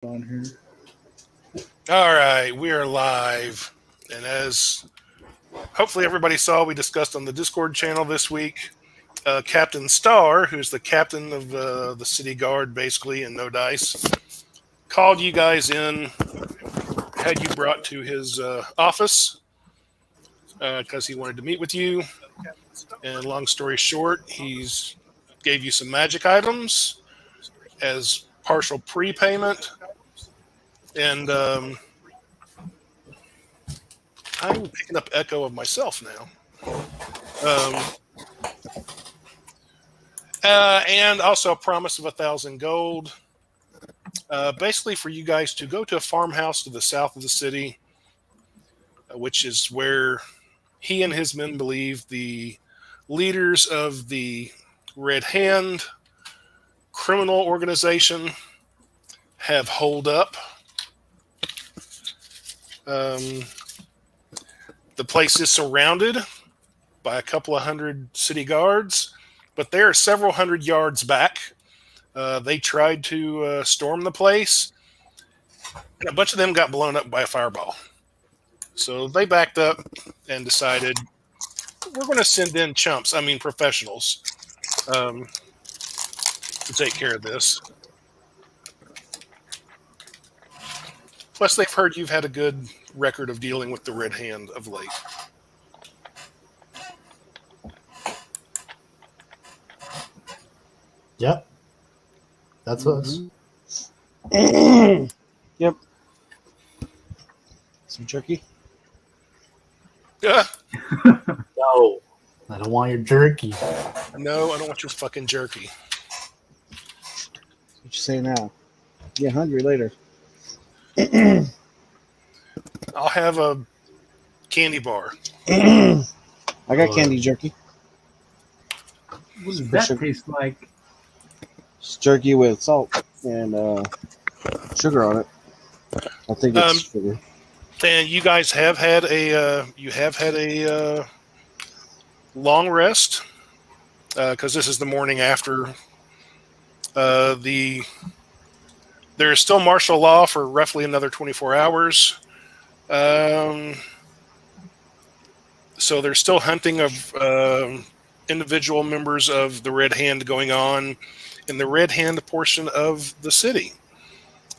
On here. All right, we are live. And as hopefully everybody saw, we discussed on the Discord channel this week, Captain Starr, who's the captain of the city guard, basically, in No Dice, called you guys in, had you brought to his office because he wanted to meet with you. And long story short, he's gave you some magic items as partial prepayment. And I'm picking up echo of myself now. And also a promise of 1,000 gold. Basically for you guys to go to a farmhouse to the south of the city, which is where he and his men believe the leaders of the Red Hand criminal organization have holed up. The place is surrounded by a couple of hundred city guards, but they are several hundred yards back. They tried to storm the place, and a bunch of them got blown up by a fireball. So they backed up and decided, we're going to send in professionals, to take care of this. Plus, they've heard you've had a good record of dealing with the Red Hand of late. Yep. That's us. Yep. Some jerky? Yeah. No. I don't want your jerky. No, I don't want your fucking jerky. What you say now? Get hungry later. I'll have a candy bar. I got candy jerky. What does that taste like? It's jerky with salt and sugar on it. I think it's sugar. And you guys have had a long rest because this is the morning after there is still martial law for roughly another 24 hours. So there's still hunting of individual members of the Red Hand going on in the Red Hand portion of the city.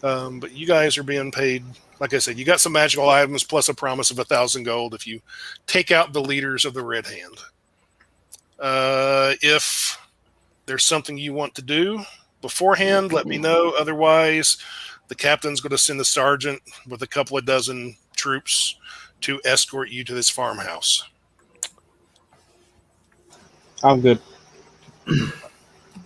But you guys are being paid, like I said, you got some magical items plus a promise of 1,000 gold if you take out the leaders of the Red Hand. If there's something you want to do beforehand, let me know. Otherwise, the captain's going to send a sergeant with a couple of dozen troops to escort you to this farmhouse. I'm good.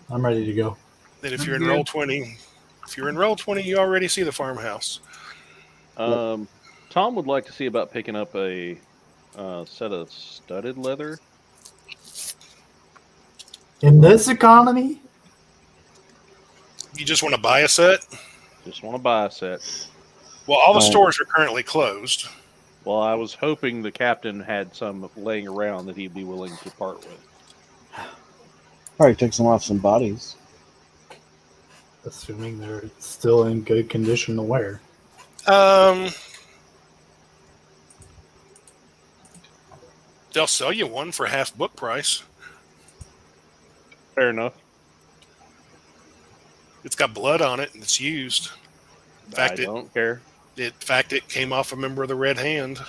I'm ready to go. And if you're in Roll20, you already see the farmhouse. Tom would like to see about picking up a set of studded leather. In this economy? You just want to buy a set? Just want to buy a set. Well, all the stores are currently closed. Well, I was hoping the captain had some laying around that he'd be willing to part with. Probably take some off some bodies. Assuming they're still in good condition to wear. They'll sell you one for half book price. Fair enough. It's got blood on it and it's used. In fact, I don't care. It came off a member of the Red Hand.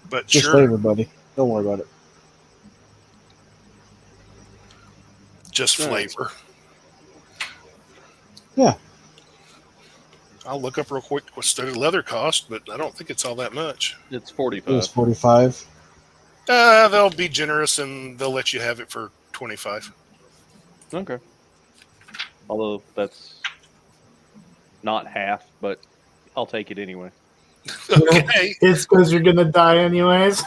But Just sure, flavor, buddy. Don't worry about it. just flavor. Yeah. I'll look up real quick what studded leather cost, but I don't think it's all that much. It's It 45. was 45. They'll be generous and they'll let you have it for 25. Okay. Although that's not half, but I'll take it anyway. Okay. It's because you're going to die anyways.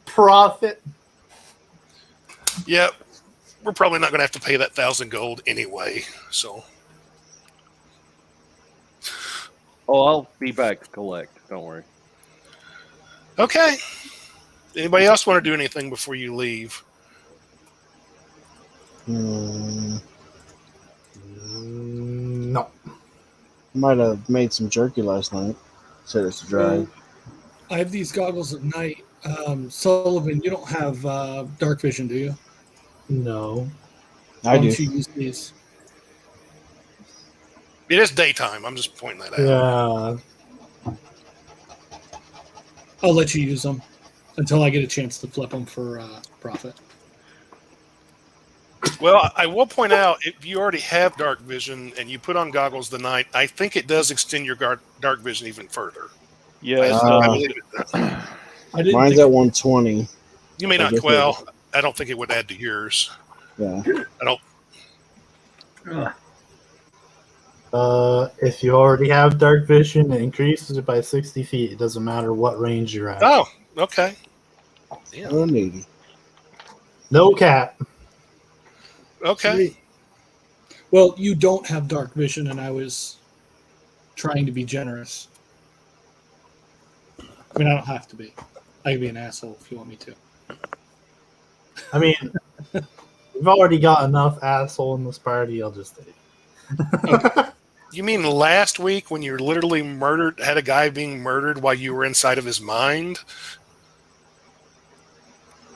Profit. Yep. We're probably not going to have to pay that 1,000 gold anyway. So. Oh, I'll be back to collect. Don't worry. Okay. Anybody else want to do anything before you leave? Hmm. No. Might have made some jerky last night. Said it's dry. Well, I have these goggles at night. Sullivan, you don't have dark vision, do you? No. I Why do. don't you use these? It is daytime. I'm just pointing that out. Yeah. I'll let you use them until I get a chance to flip them for profit. Well, I will point out, if you already have dark vision and you put on goggles the night, I think it does extend your dark vision even further. Yeah, I believe it does. I didn't Mine's think at 120. You may I not. guess Well, I don't think it would add to yours. Yeah. I don't. If you already have dark vision, it increases it by 60 feet. It doesn't matter what range you're at. Oh, okay. Yeah. 180. No cap. Okay. Sweet. Well, you don't have dark vision, and I was trying to be generous. I mean, I don't have to be. I can be an asshole if you want me to. I mean, we've already got enough asshole in this party. I'll just take it. You mean last week when you literally had a guy being murdered while you were inside of his mind?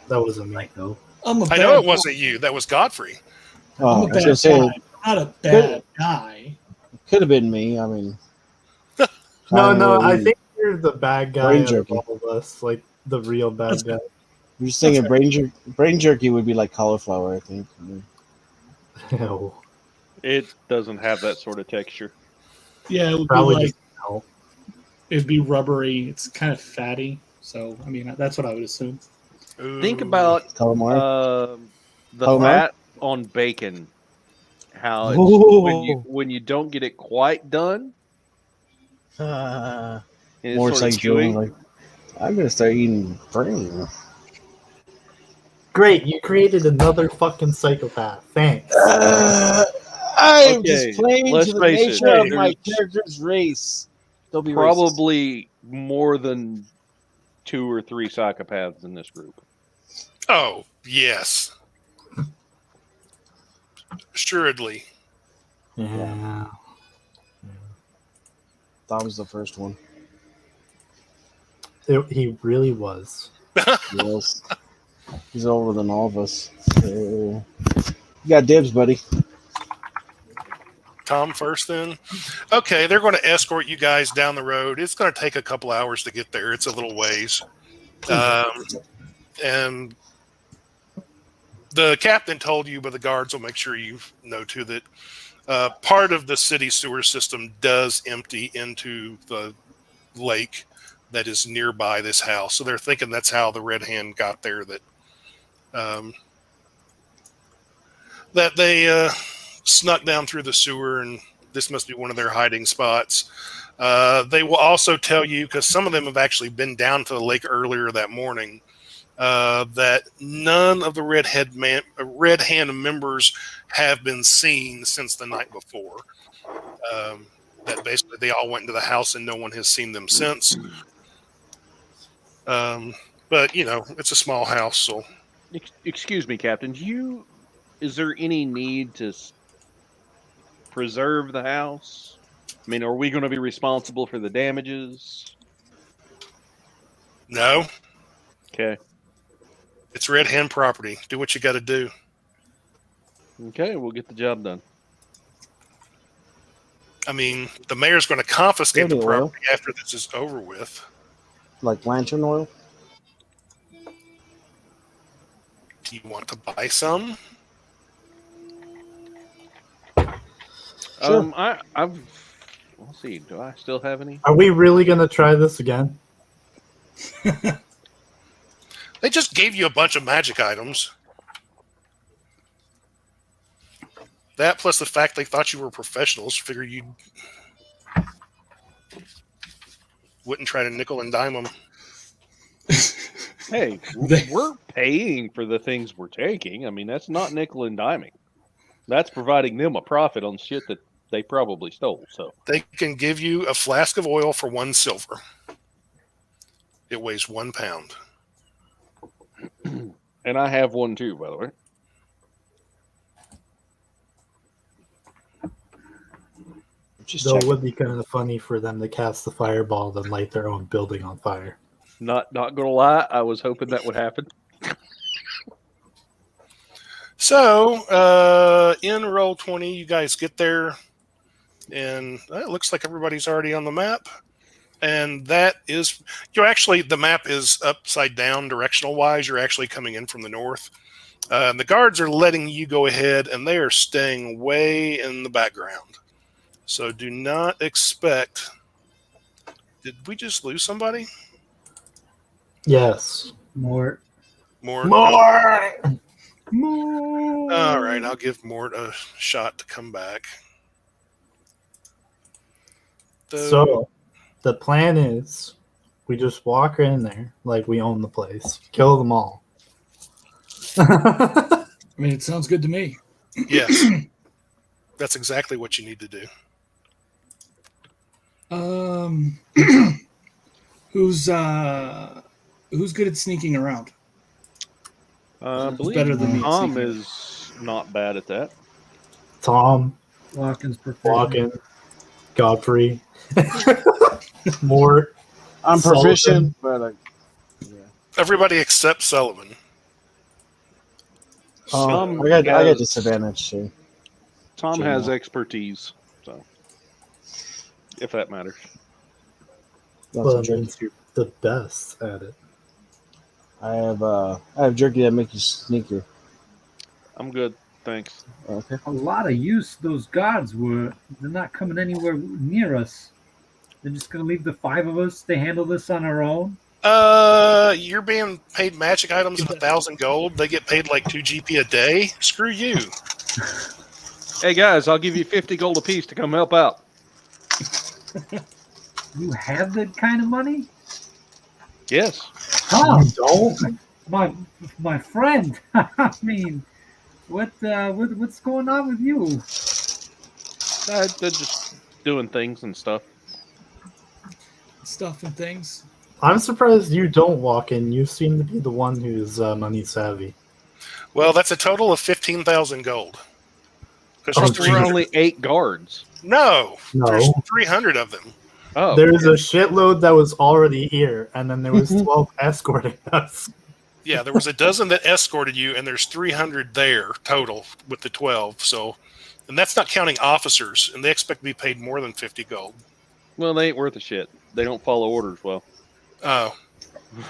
That wasn't me, though. I'm a I bad know it guy. wasn't you. That was Godfrey. Oh, I'm I a was bad gonna say guy. I'm not a bad guy. could have been me. I mean, No, I really- think you're the bad guy Brain out of jerky. all of us. Like, the real bad guy. I'm just thinking brain jerky would be like cauliflower. I think. I mean, Ew. it doesn't have that sort of texture. Yeah, it would Probably be like just no. it'd be rubbery. It's kind of fatty. So, I mean, that's what I would assume. Think Ooh. about calamari. the Calamari? fat on bacon. How it's, Ooh. when you don't get it quite done, Ah. and it's More sort of like Joe. chewy. Like, I'm gonna start eating brain. Great, you created another fucking psychopath. Thanks. I'm Okay, just playing let's to the face it, nature of my there's character's race. They'll be racist. Probably more than 2 or 3 psychopaths in this group. Oh, yes. Assuredly. Yeah. That was the first one. He really was. Yes. He's older than all of us. So, you got dibs, buddy. Tom first then. Okay, they're going to escort you guys down the road. It's going to take a couple hours to get there. It's a little ways. And the captain told you, but the guards will make sure you know too, that part of the city sewer system does empty into the lake that is nearby this house. So they're thinking that's how the Red Hand got there, that they snuck down through the sewer, and this must be one of their hiding spots. They will also tell you, because some of them have actually been down to the lake earlier that morning, that none of the Red Hand members have been seen since the night before. That basically they all went into the house and no one has seen them since. But, you know, it's a small house, so... Excuse me, Captain. Is there any need to preserve the house? I mean, are we going to be responsible for the damages? No, Okay. it's Red Hand property. Do what you got to do. Okay, we'll get the job done. I mean, the mayor's going to confiscate the Dirty oil. property after this is over with. Like lantern oil. Do you want to buy some? Sure. I've. Let's see. Do I still have any? Are we really going to try this again? They just gave you a bunch of magic items. That plus the fact they thought you were professionals, figure you wouldn't try to nickel and dime them. Hey, we're paying for the things we're taking. I mean, that's not nickel and diming. That's providing them a profit on shit that they probably stole. So They can give you a flask of oil for 1 silver. It weighs 1 pound. and I have one too, by the way. Just Though it checking. would be kind of funny for them to cast the fireball then light their own building on fire. Not gonna lie, I was hoping that would happen. So, in Roll20, you guys get there, and it looks like everybody's already on the map. And that is, the map is upside down directional wise. You're actually coming in from the north. The guards are letting you go ahead, and they are staying way in the background. So do not expect. Did we just lose somebody? Yes. More. Mort. More! All right, I'll give Mort a shot to come back. So, the plan is we just walk in there like we own the place, kill them all. I mean, it sounds good to me. Yes, that's exactly what you need to do. Who's good at sneaking around? I Who's believe better than me at Tom sneaking? is not bad at that. Tom, Walken's proficient. Walken, Godfrey, Mort. I'm Sullivan. proficient, but yeah. Everybody except Sullivan. Tom I got has- disadvantage too. Tom Sure. has expertise, so if that matters. That's Well, a that trick. means you're the best at it. I have jerky that makes you sneaker. I'm good, thanks. Okay. A lot of use those guards were. They're not coming anywhere near us. They're just going to leave the 5 of us to handle this on our own. You're being paid magic items of 1,000 gold. They get paid like 2 GP a day. Screw you. Hey guys, I'll give you 50 gold apiece to come help out. You have that kind of money? Yes. Tom, Don't. my friend. I mean, what's going on with you? They're just doing things and stuff. Stuff and things. I'm surprised you don't walk in. You seem to be the one who's money savvy. Well, that's a total of 15,000 gold. Because Oh, there's There were 300. only 8 guards. No, No. there's 300 of them. Oh, There's a shitload that was already here, and then there was 12 escorting us. Yeah, there was a dozen that escorted you, and there's 300 there total with the 12. So, and that's not counting officers, and they expect to be paid more than 50 gold. well, they ain't worth a shit. They don't follow orders well. Oh,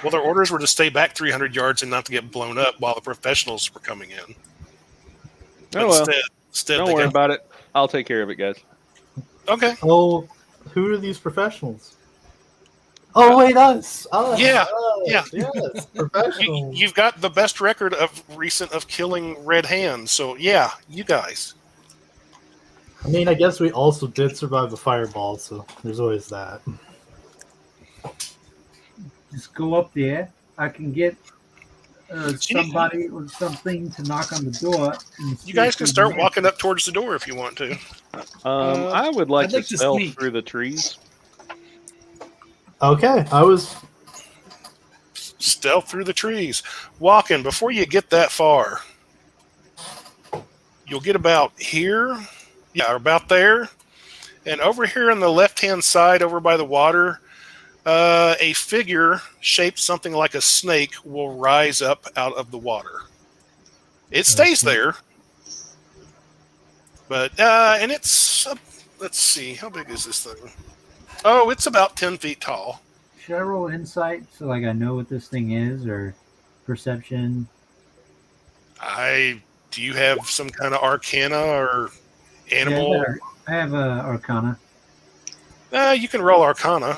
well, their orders were to stay back 300 yards and not to get blown up while the professionals were coming in. But Oh well, instead don't they worry got, about it. I'll take care of it, guys. okay. Oh, who are these professionals? Oh, wait, us. Us. Yeah, Us. yeah. Yes, professionals. You've got the best record of recent of killing red hands, so yeah, you guys. I mean, I guess we also did survive the fireball, so there's always that. Just go up there. I can get somebody or something to knock on the door. And see You guys if can there's start an walking up towards the door if you want to. I would like I'd to like to stealth sneak. through the trees. Okay, I was... Stealth through the trees. Walking, before you get that far, you'll get about here. Yeah, about there. And over here on the left-hand side, over by the water, a figure shaped something like a snake will rise up out of the water. It stays there. But, and it's, let's see, how big is this thing? Oh, it's about 10 feet tall. Should I roll insight so like I know what this thing is, or perception? Do you have some kind of arcana or animal? Yeah, I have a arcana. You can roll arcana.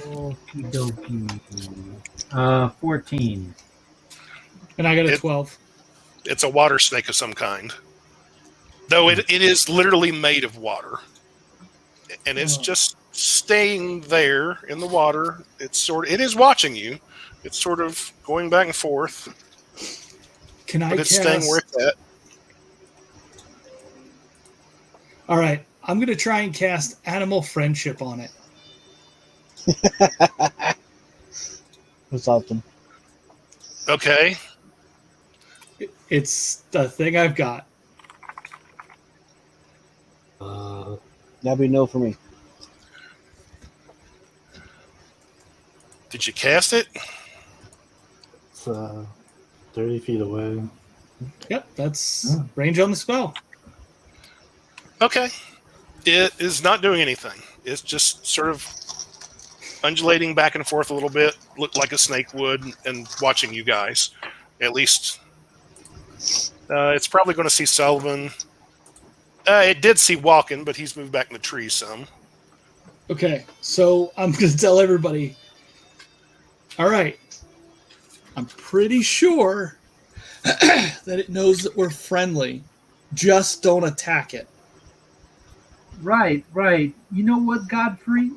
Okie dokie. 14. And I got a It- 12. It's a water snake of some kind. Though it is literally made of water. And it's just staying there in the water. It is watching you. It's sort of going back and forth. Can I But it's cast? staying where it's at. All right, I'm gonna try and cast animal friendship on it. That's awesome. Okay. It's the thing I've got. That'd be no for me. Did you cast it? It's 30 feet away. Yep, that's range on the spell. Okay. It is not doing anything. It's just sort of undulating back and forth a little bit, looked like a snake would, and watching you guys. At least it's probably going to see Sullivan. It did see Walken, but he's moved back in the tree some. Okay, so I'm going to tell everybody. All right, I'm pretty sure that it knows that we're friendly. Just don't attack it. Right. You know what, Godfrey?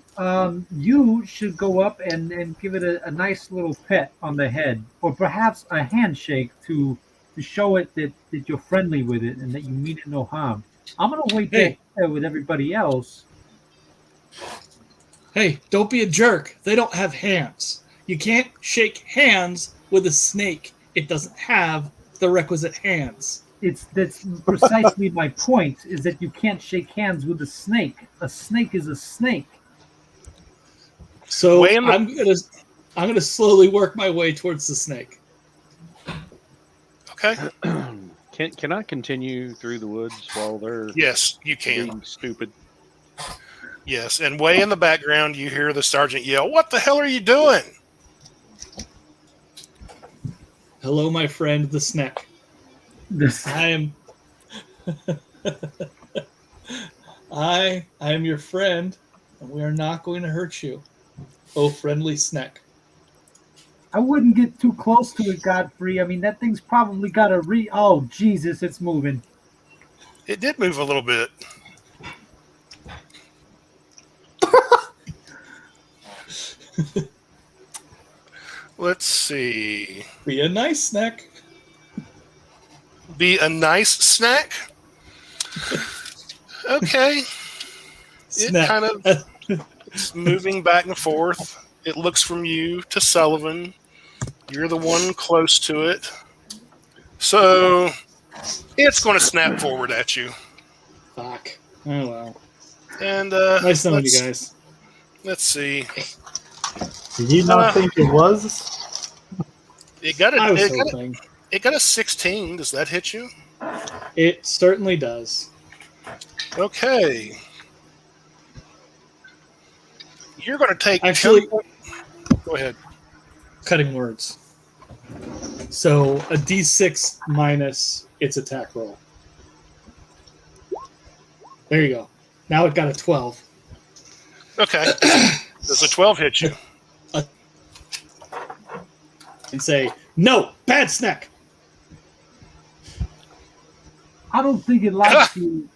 You should go up and give it a nice little pet on the head, or perhaps a handshake to show it that you're friendly with it and that you mean it no harm. I'm gonna wait there with everybody else. Hey, don't be a jerk. They don't have hands. You can't shake hands with a snake. It doesn't have the requisite hands. That's precisely my point. Is that you can't shake hands with a snake. A snake is a snake. So I'm gonna slowly work my way towards the snake. Okay. Can I continue through the woods while they're Yes, you can. being stupid? Yes, and way in the background, you hear the sergeant yell, "What the hell are you doing?" Hello, my friend, the snake. I am. I am your friend, and we are not going to hurt you. Oh, friendly snake. I wouldn't get too close to it, Godfrey. I mean, that thing's probably got a Oh, Jesus, it's moving. It did move a little bit. Let's see. Be a nice snack. Be a nice snack. Okay. It kind of it's moving back and forth. It looks from you to Sullivan. You're the one close to it. So it's going to snap forward at you. Fuck. Oh, well. And nice knowing you guys. Let's see. Did you not think it was? It got I was it hoping. It got a 16. Does that hit you? It certainly does. Okay. You're going to take... Actually... Go ahead. Cutting words. So a D6 minus its attack roll. There you go. Now it got a 12. Okay. Does a 12 hit you? And say, no, bad snack. I don't think it likes you.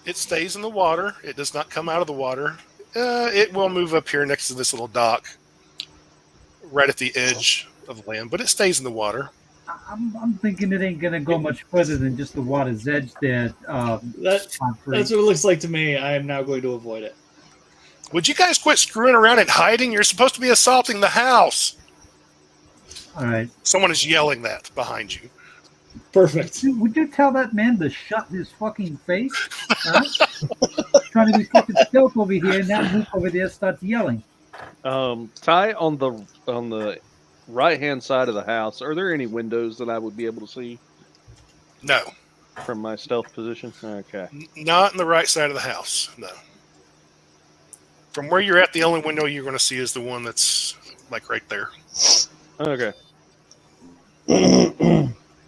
It stays in the water. It does not come out of the water. It will move up here next to this little dock, right at the edge of the land, but it stays in the water. I'm thinking it ain't gonna go much further than just the water's edge there. That's what it looks like to me. I am now going to avoid it. Would you guys quit screwing around and hiding? You're supposed to be assaulting the house. All right. Someone is yelling that behind you. Perfect. Would you tell that man to shut his fucking face? Huh? Trying to be fucking stealth over here, and that Luke over there starts yelling. Ty, on the right-hand side of the house, are there any windows that I would be able to see? No. From my stealth position? Okay. Not in the right side of the house, no. From where you're at, the only window you're going to see is the one that's, like, right there. Okay.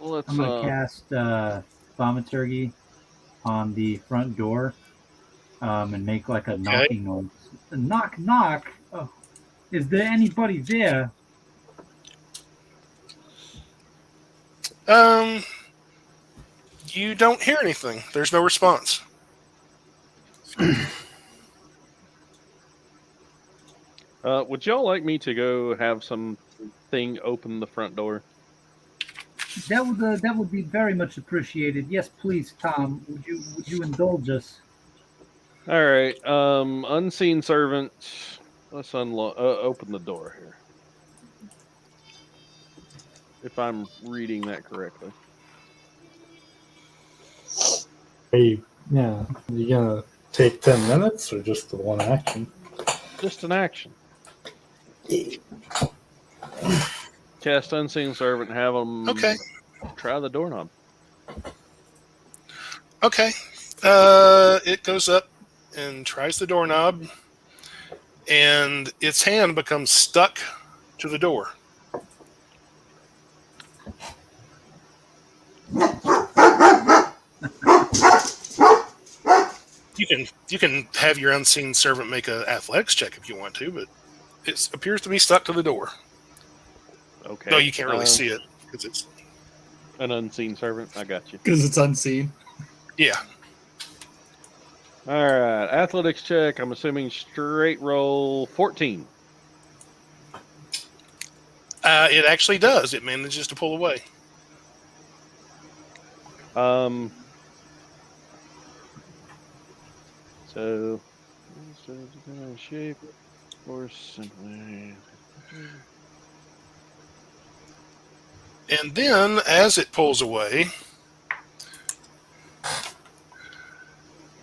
Let's, I'm going to cast Thaumaturgy on the front door and make, like, a knocking noise. Knock, knock! Oh, is there anybody there? You don't hear anything. There's no response. Would y'all like me to go have something open the front door? That would be very much appreciated. Yes, please, Tom. Would you indulge us? All right. Unseen servant. Let's open the door here. If I'm reading that correctly. Are you Yeah. You gonna take 10 minutes or just the one action? Just an action. Cast Unseen Servant and have them Okay. try the doorknob. Okay. It goes up and tries the doorknob, and its hand becomes stuck to the door. You can have your unseen servant make an athletics check if you want to, but it appears to be stuck to the door. Okay. No, you can't really see it because it's An Unseen Servant. I got you. Because it's unseen. yeah. All right. Athletics check. I'm assuming straight roll 14. It actually does. It manages to pull away. So shape or simply. And then, as it pulls away,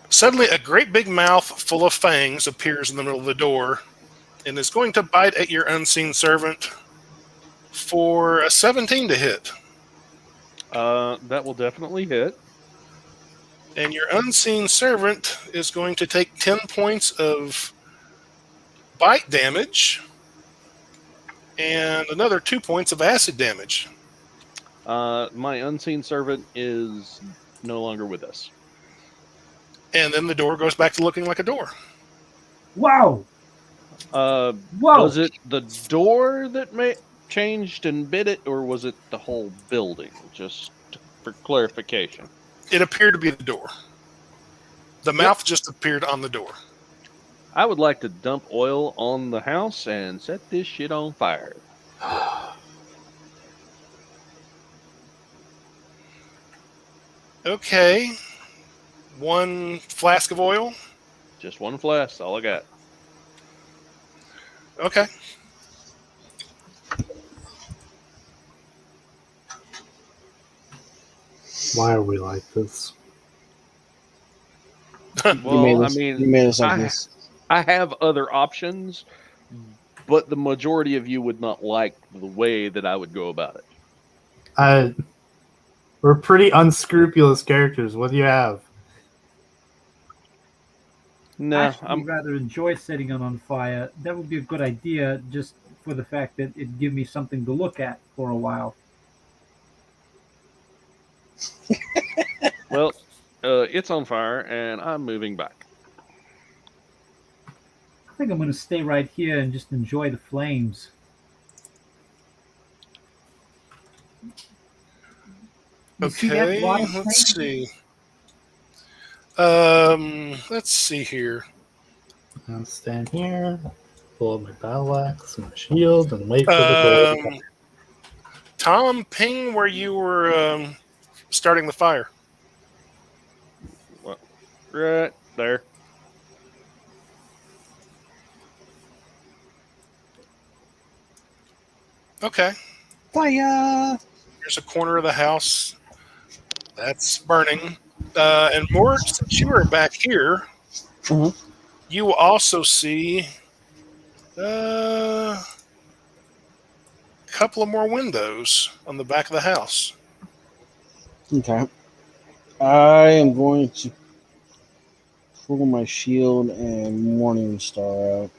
suddenly a great big mouth full of fangs appears in the middle of the door and is going to bite at your unseen servant for a 17 to hit. That will definitely hit. And your unseen servant is going to take 10 points of bite damage and another 2 points of acid damage. My Unseen Servant is no longer with us. And then the door goes back to looking like a door. Wow! Whoa! Was it the door that changed and bit it, or was it the whole building? Just for clarification. It appeared to be the door. The mouth just appeared on the door. I would like to dump oil on the house and set this shit on fire. Okay. 1 flask of oil. Just one flask, all I got. Okay. Why are we like this? Well, you I made us like I- this. I have other options, but the majority of you would not like the way that I would go about it. We're pretty unscrupulous characters. What do you have? No, I actually rather enjoy setting it on fire. That would be a good idea, just for the fact that it'd give me something to look at for a while. well, it's on fire, and I'm moving back. I think I'm going to stay right here and just enjoy the flames. You see that Okay, water let's flame? see. Let's see here. I'll stand here, pull up my battle axe and my shield, and wait for the door. Tom, ping where you were starting the fire. Right there. Okay. Fire! Here's a corner of the house that's burning. And more, since you were back here, Mhm. you also see a couple of more windows on the back of the house. Okay. I am going to pull my shield and Morning Star out.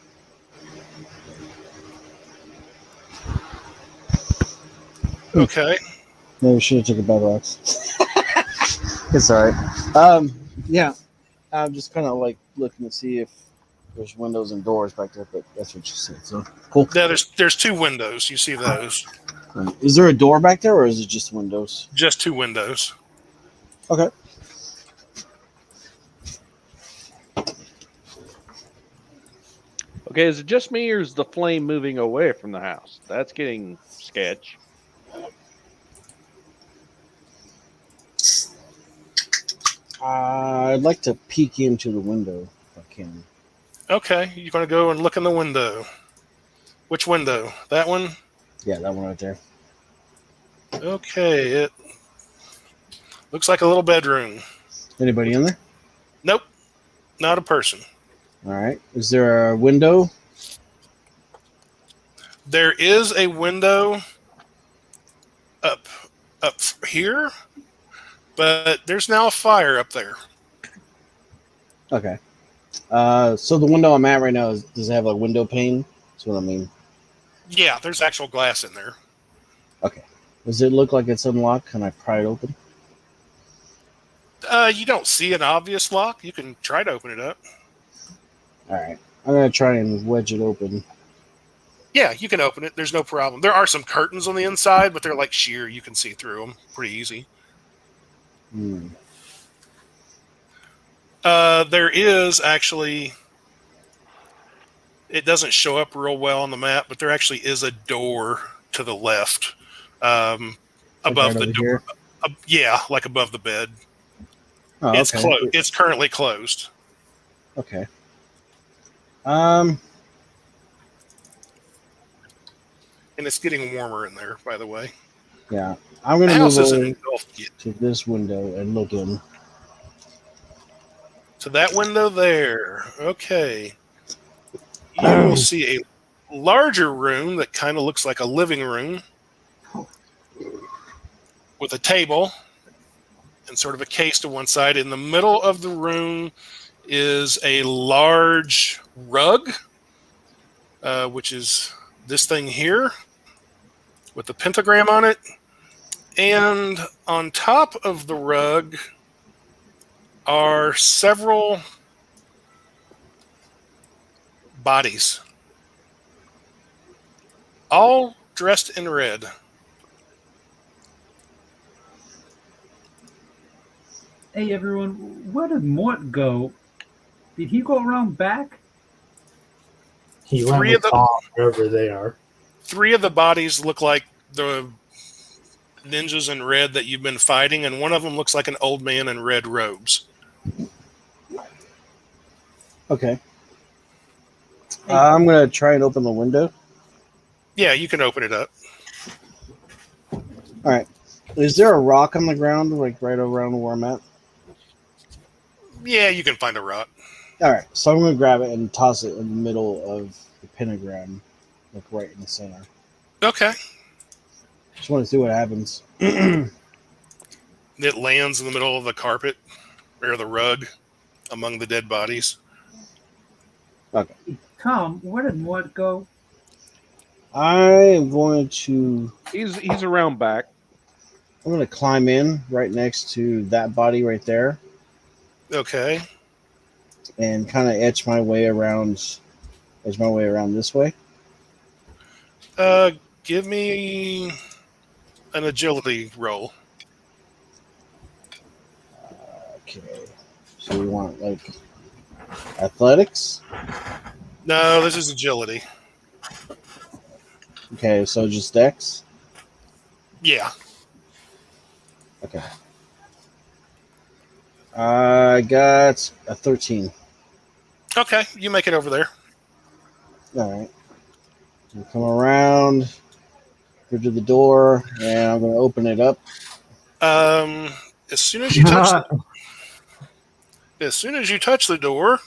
Okay. Maybe I should have took a battle axe. It's alright. Yeah. I'm just kind of like looking to see if there's windows and doors back there, but that's what you said. So cool. Yeah, there's 2 windows. You see those. Is there a door back there, or is it just windows? Just 2 windows. Okay. Okay, is it just me, or is the flame moving away from the house? That's getting sketch. I'd like to peek into the window if I can. Okay, you're going to go and look in the window. Which window? That one? Yeah, that one right there. Okay, it looks like a little bedroom. Anybody in there? Nope, not a person. All right. Is there a window? There is a window up here, but there's now a fire up there. Okay. So the window I'm at right now does it have a window pane? That's what I mean. Yeah, there's actual glass in there. Okay. Does it look like it's unlocked? Can I pry it open? You don't see an obvious lock. You can try to open it up. All right. I'm gonna try and wedge it open. Yeah, you can open it. There's no problem. There are some curtains on the inside, but they're like sheer. You can see through them pretty easy. Hmm. There is actually... It doesn't show up real well on the map, but there actually is a door to the left, above right the over door. here? Yeah, like above the bed. Oh, It's okay. closed. It's currently closed. Okay. And it's getting warmer in there, by the way. Yeah. I'm The gonna house move isn't over engulfed yet. to this window and look in. To that window there. Okay. You will see a larger room that kind of looks like a living room with a table and sort of a case to one side. In the middle of the room is a large rug, which is this thing here with the pentagram on it. And on top of the rug are several bodies, all dressed in red. Hey everyone, where did Mort go? Did he go around back? He went Three with of the- Tom wherever they are. 3 of the bodies look like the ninjas in red that you've been fighting, and one of them looks like an old man in red robes. Okay. I'm gonna try and open the window. Yeah, you can open it up. All right. Is there a rock on the ground, like right around where I'm at? Yeah, you can find a rock. All right. So I'm gonna grab it and toss it in the middle of the pentagram, like right in the center. Okay. Just want to see what happens. It lands in the middle of the carpet or the rug among the dead bodies. Tom, where did Mort go? I am going to. He's around back. I'm going to climb in right next to that body right there Okay. and kind of edge my way around this way. Give me an agility roll. Okay. So we want like athletics. No, this is agility. Okay, so just dex. Yeah. Okay. I got a 13. Okay, you make it over there. All right. I'm come around, go to the door, and I'm going to open it up. As soon as you touch the door,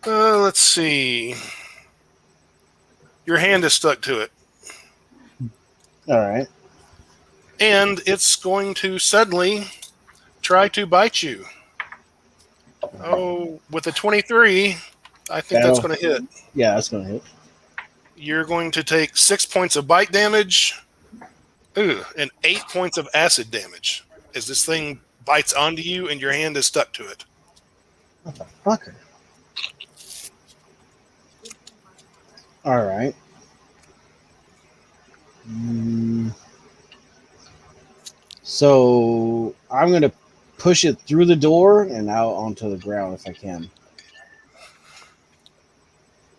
let's see. Your hand is stuck to it, All right. and it's going to suddenly try to bite you. Oh, with a 23, I think that's going to hit. Yeah, that's going to hit. You're going to take 6 points of bite damage, and 8 points of acid damage as this thing bites onto you and your hand is stuck to it. What the fucker? All right. So I'm going to push it through the door and out onto the ground if I can.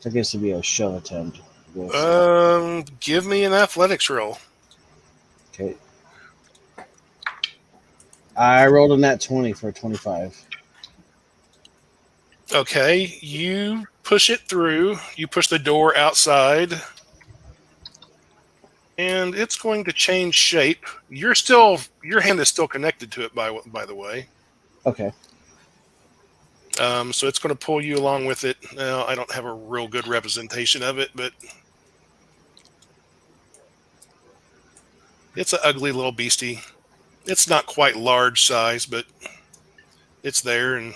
So I guess it'd be a shove attempt. Give me an athletics roll. Okay. I rolled a nat 20 for a 25. Okay, you push it through. You push the door outside, and it's going to change shape. Your hand is still connected to it, by the way. Okay. So it's going to pull you along with it. Now, I don't have a real good representation of it, but it's an ugly little beastie. It's not quite large size, but it's there, and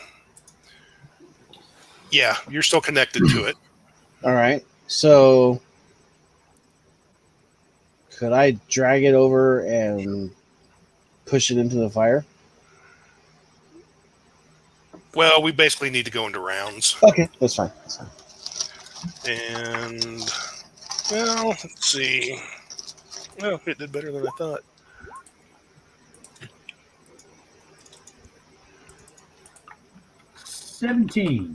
yeah, you're still connected to it. All right. So could I drag it over and push it into the fire? Well, we basically need to go into rounds. Okay, that's fine. That's fine. And, well, let's see. Well, it did better than I thought. $17.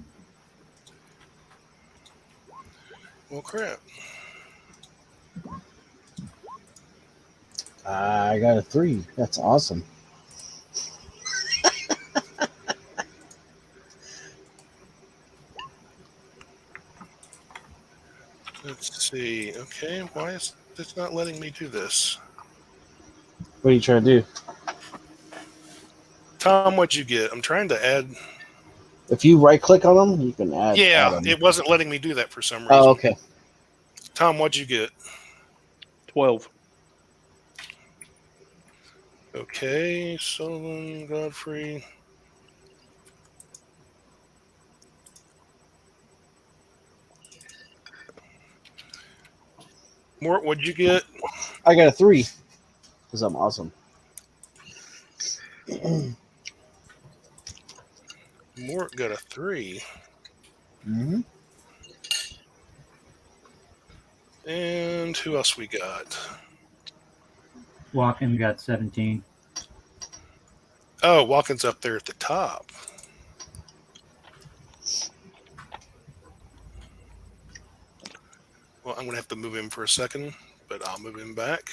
Well, crap. I got a 3. That's awesome. Let's see. Okay, why is this not letting me do this? What are you trying to do? Tom, what'd you get? I'm trying to add. If you right click on them, you can add. Yeah, add 'em. it wasn't letting me do that for some reason. Oh, okay. Tom, what'd you get? 12. Okay, Sullivan, Godfrey. Mort, what'd you get? I got a 3 because I'm awesome. Mort got a 3. Mm-hmm. And who else we got? Walken got 17. Oh, Walken's up there at the top. Well, I'm going to have to move him for a second, but I'll move him back.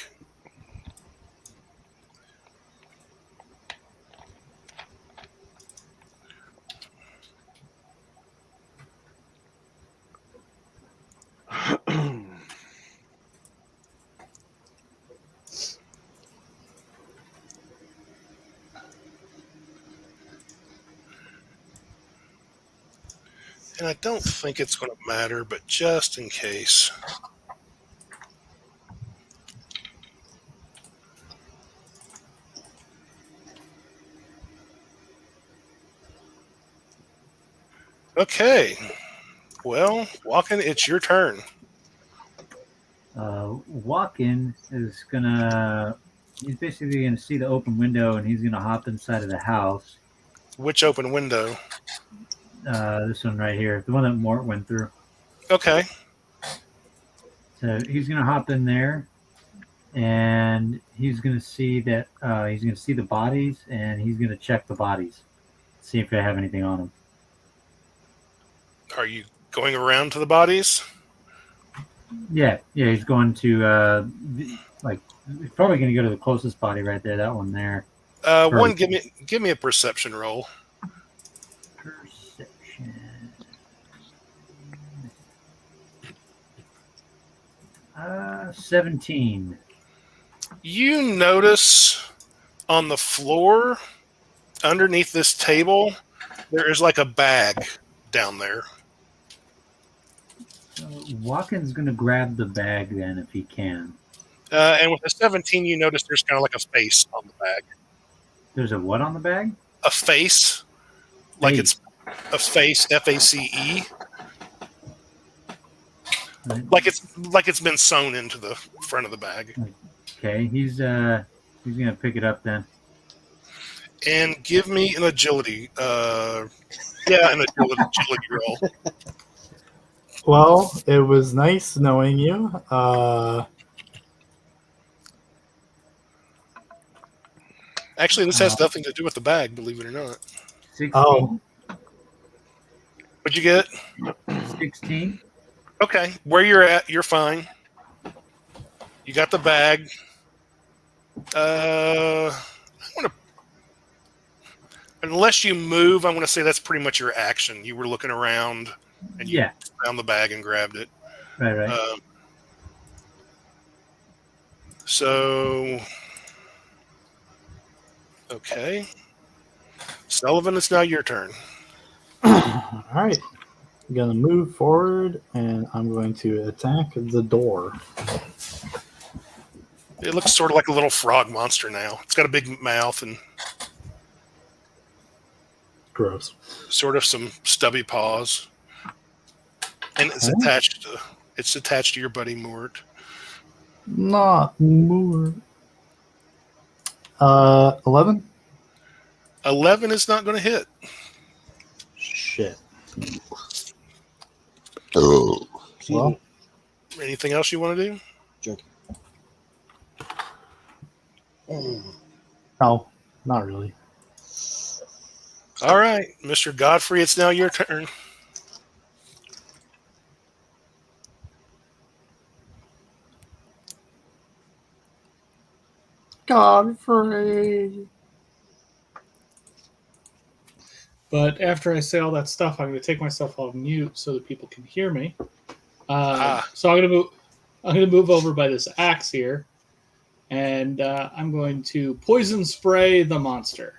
And I don't think it's going to matter, but just in case. Okay. Well, Walken, it's your turn. Walken is he's basically gonna see the open window and he's gonna hop inside of the house. Which open window? This one right here, the one that Mort went through. Okay. So he's gonna hop in there, and he's gonna see that he's gonna see the bodies, and he's gonna check the bodies, see if they have anything on them. Are you going around to the bodies? Yeah, he's going to he's probably gonna go to the closest body right there, that one there. One, give me a perception roll. Perception. 17. You notice on the floor underneath this table, there is like a bag down there. So Walken's gonna grab the bag then if he can. And with a 17, you notice there's kind of like a face on the bag. There's a what on the bag? A face, like Face. it's a face, FACE, Right. like it's been sewn into the front of the bag. Okay, he's gonna pick it up then. And give me an agility. An agility roll. Well, it was nice knowing you. Actually, this has nothing to do with the bag, believe it or not. 16. Oh, What'd you get? 16. Okay, where you're at, you're fine. You got the bag. I'm gonna, unless you move, I'm gonna say that's pretty much your action. You were looking around, and you found the bag and grabbed it. Right. So, okay, Sullivan, it's now your turn. All right. I'm going to move forward, and I'm going to attack the door. It looks sort of like a little frog monster now. It's got a big mouth and Gross. sort of some stubby paws. And it's Okay. attached to your buddy Mort. Not more. 11? 11 is not going to hit. Shit. Oh. Well, Anything else you want to do? Joking. no, not really. All right, Mr. Godfrey, it's now your turn. Godfrey. But after I say all that stuff, I'm going to take myself off mute so that people can hear me. So I'm going to move over by this axe here, and I'm going to poison spray the monster.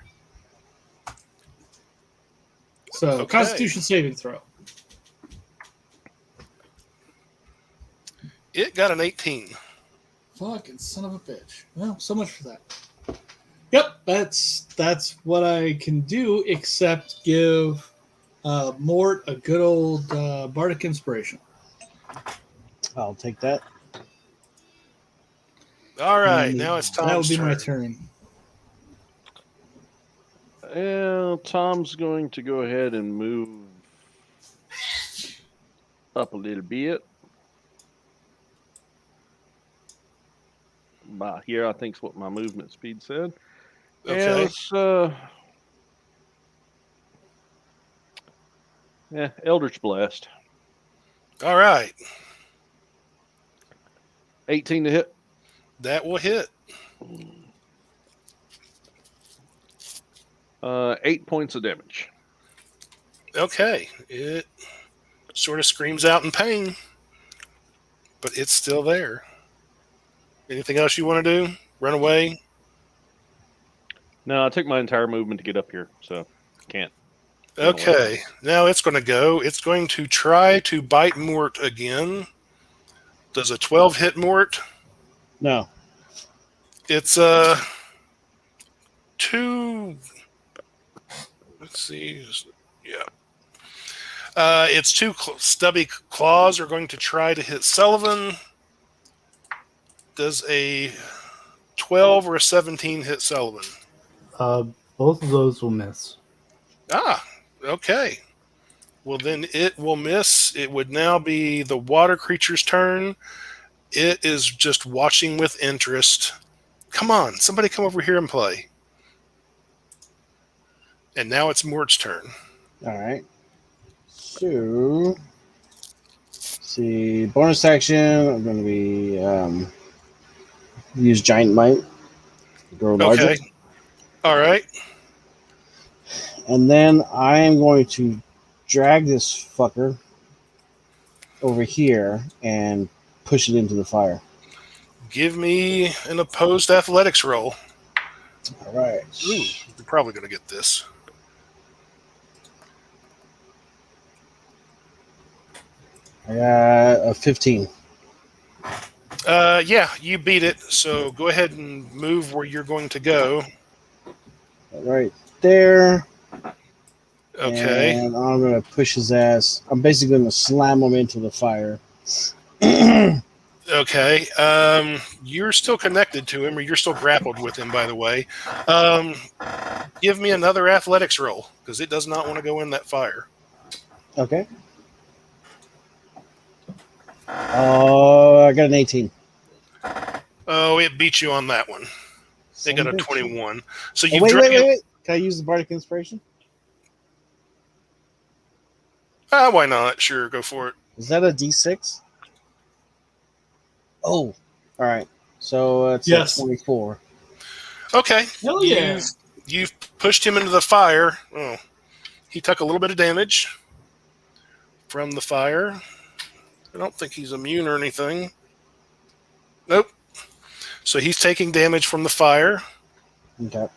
So Okay. Constitution saving throw. It got an 18. Fucking son of a bitch. Well, so much for that. Yep, that's what I can do, except give Mort a good old bardic inspiration. I'll take that. All right, And now it's Tom's that would be turn. my turn. Well, Tom's going to go ahead and move up a little bit. By here, I think is what my movement speed said. Okay. Eldritch Blast. All right, 18 to hit. that will hit. 8 points of damage. Okay, it sort of screams out in pain, but it's still there. Anything else you want to do? Run away? No, I took my entire movement to get up here, so can't. run away. Okay, now it's going to go. It's going to try to bite Mort again. Does a 12 hit Mort? No. It's 2. Let's see. Yeah. Its 2 stubby claws are going to try to hit Sullivan. Does a 12 or a 17 hit Sullivan? Both of those will miss. Ah, okay. Well, then it will miss. It would now be the water creature's turn. It is just watching with interest. Come on, somebody come over here and play. And now it's Mort's turn. All right. So, let's see, bonus action. I'm going to be use giant might. Grow larger. Okay. All right. And then I am going to drag this fucker over here and push it into the fire. Give me an opposed athletics roll. All right. Ooh, you're probably going to get this. I got a 15. Yeah, you beat it. So go ahead and move where you're going to go. Right there. Okay. And I'm going to push his ass. I'm basically going to slam him into the fire. Okay. You're still connected to him, or you're still grappled with him, by the way. Give me another athletics roll, because it does not want to go in that fire. Okay. Oh, I got an 18. Oh, it beat you on that one. They got a 21. So you wait. Can I use the Bardic Inspiration? Why not? Sure, go for it. Is that a D6? Oh, all right. So it's Yes. 24. Okay. Hell yeah. You've pushed him into the fire. Oh, he took a little bit of damage from the fire. I don't think he's immune or anything. Nope. So he's taking damage from the fire. Okay.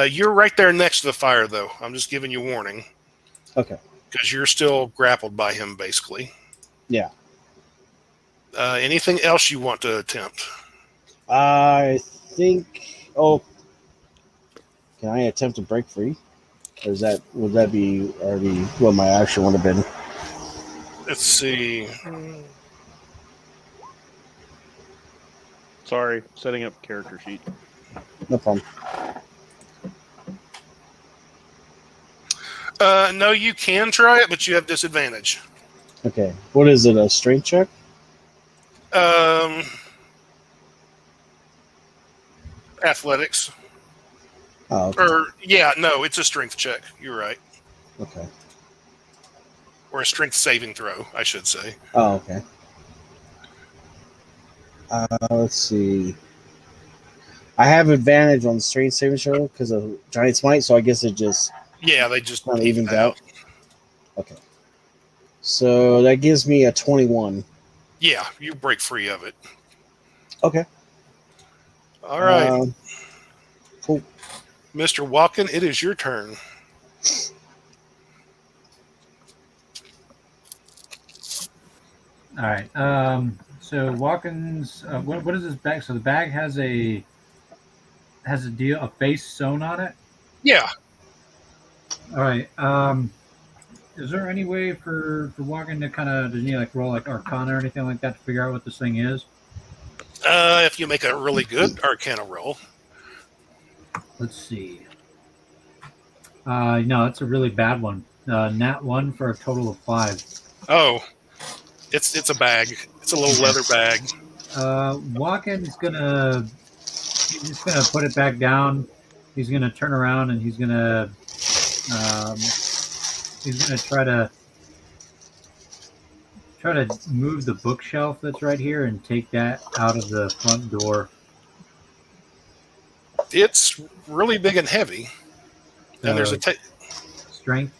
You're right there next to the fire, though. I'm just giving you warning. Okay. Because you're still grappled by him, basically. Yeah. Anything else you want to attempt? I think. Oh, can I attempt to break free? Or would that be already what my action would have been? Let's see. Sorry, setting up character sheet. No problem. No, you can try it, but you have disadvantage. Okay. What is it? A strength check? Athletics. Oh, okay. No, it's a strength check. You're right. Okay. Or a strength saving throw, I should say. Oh, okay. Let's see. I have advantage on strength saving throw because of giant smite, so I guess it just They just kind of even evens out. Okay. So that gives me a 21. Yeah, you break free of it. Okay. All right. Cool. Mr. Walken, it is your turn. All right. So Walken's. What is this bag? So the bag has a face sewn on it. Yeah. All right. Is there any way for Walken to kind of, does he like roll like Arcana or anything like that to figure out what this thing is? If you make a really good Arcana roll. Let's see. No, it's a really bad one. Nat 1 for a total of 5. Oh, it's a bag. It's a little leather bag. Walken's he's just gonna put it back down. He's gonna turn around and he's gonna try to move the bookshelf that's right here and take that out of the front door. It's really big and heavy. And there's a strength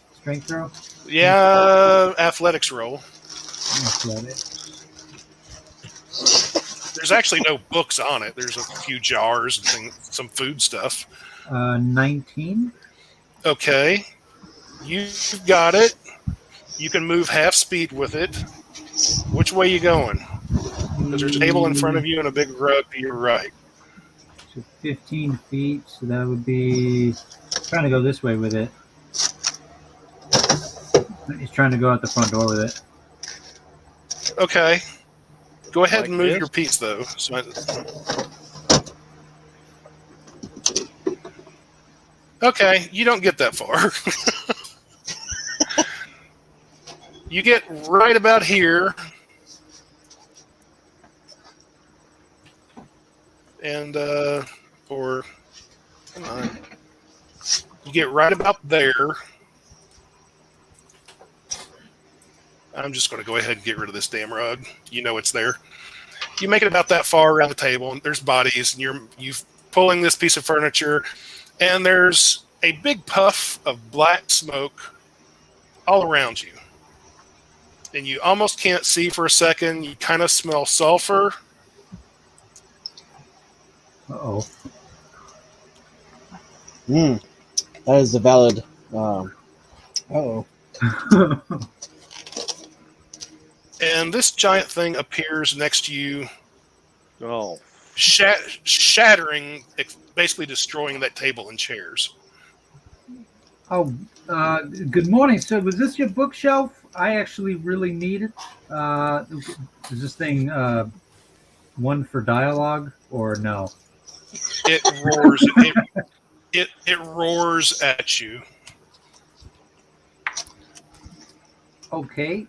throw. Yeah, athletics roll. Athletics. There's actually no books on it. There's a few jars and some food stuff. 19. Okay, you've got it. You can move half speed with it. Which way you going? Because there's a table in front of you and a big rug to your right. So 15 feet. So that would be trying to go this way with it. He's trying to go out the front door with it. Okay. Go ahead Like and move this? your piece, though. Okay, you don't get that far. You get right about here. And, come on. You get right about there. I'm just going to go ahead and get rid of this damn rug. You know it's there. You make it about that far around the table, and there's bodies, and you're pulling this piece of furniture, and there's a big puff of black smoke all around you. And you almost can't see for a second. You kind of smell sulfur. Uh-oh. That is a valid. Uh-oh. And this giant thing appears next to you, Oh, shattering, basically destroying that table and chairs. Oh, good morning, sir. Was this your bookshelf? I actually really need it. Is this thing one for dialogue or no? It roars. It roars at you. Okay.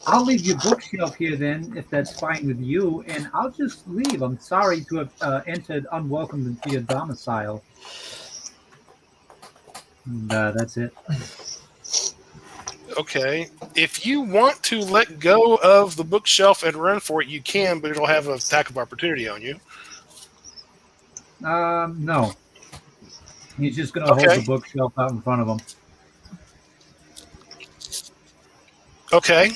I'll leave your bookshelf here then, if that's fine with you, and I'll just leave. I'm sorry to have entered unwelcome into your domicile. And, that's it. Okay. If you want to let go of the bookshelf and run for it, you can, but it'll have an attack of opportunity on you. No. He's just going to hold the bookshelf out in front of him. Okay.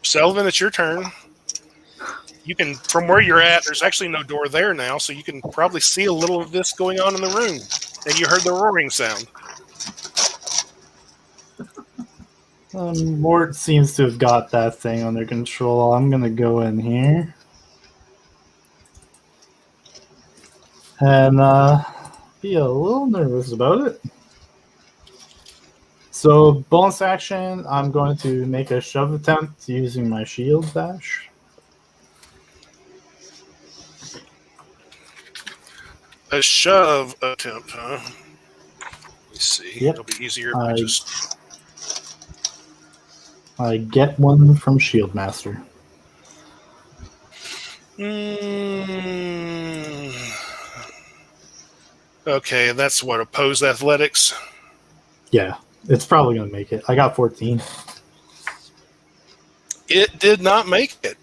Selvin, it's your turn. You can, from where you're at, there's actually no door there now, so you can probably see a little of this going on in the room. and you heard the roaring sound. Mort seems to have got that thing under control. I'm gonna go in here and be a little nervous about it. So bonus action, I'm going to make a shove attempt using my shield dash. A shove attempt, huh? Let me see. Yep. It'll be easier if I just... I get one from Shield Master. Okay, that's what, opposed athletics? Yeah, it's probably going to make it. I got 14. It did not make it.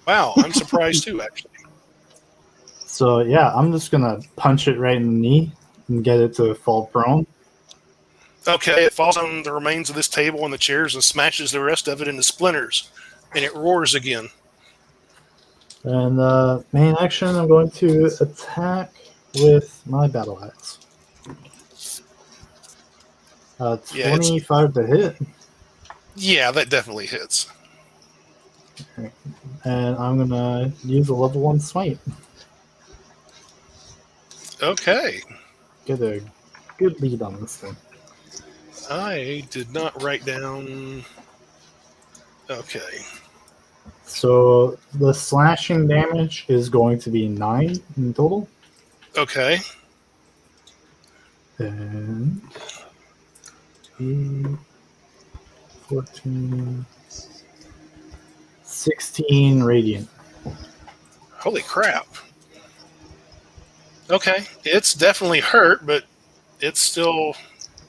Wow, I'm surprised too, actually. So yeah, I'm just going to punch it right in the knee and get it to fall prone. Okay, it falls on the remains of this table and the chairs and smashes the rest of it into splinters. And it roars again. And main action, I'm going to attack with my battle axe. 25 to hit. Yeah, that definitely hits. And I'm going to use a level 1 smite. Okay. Get a good lead on this thing. I did not write down... Okay. So the slashing damage is going to be 9 in total. Okay. And 14, 16 radiant. Holy crap. Okay. It's definitely hurt, but it's still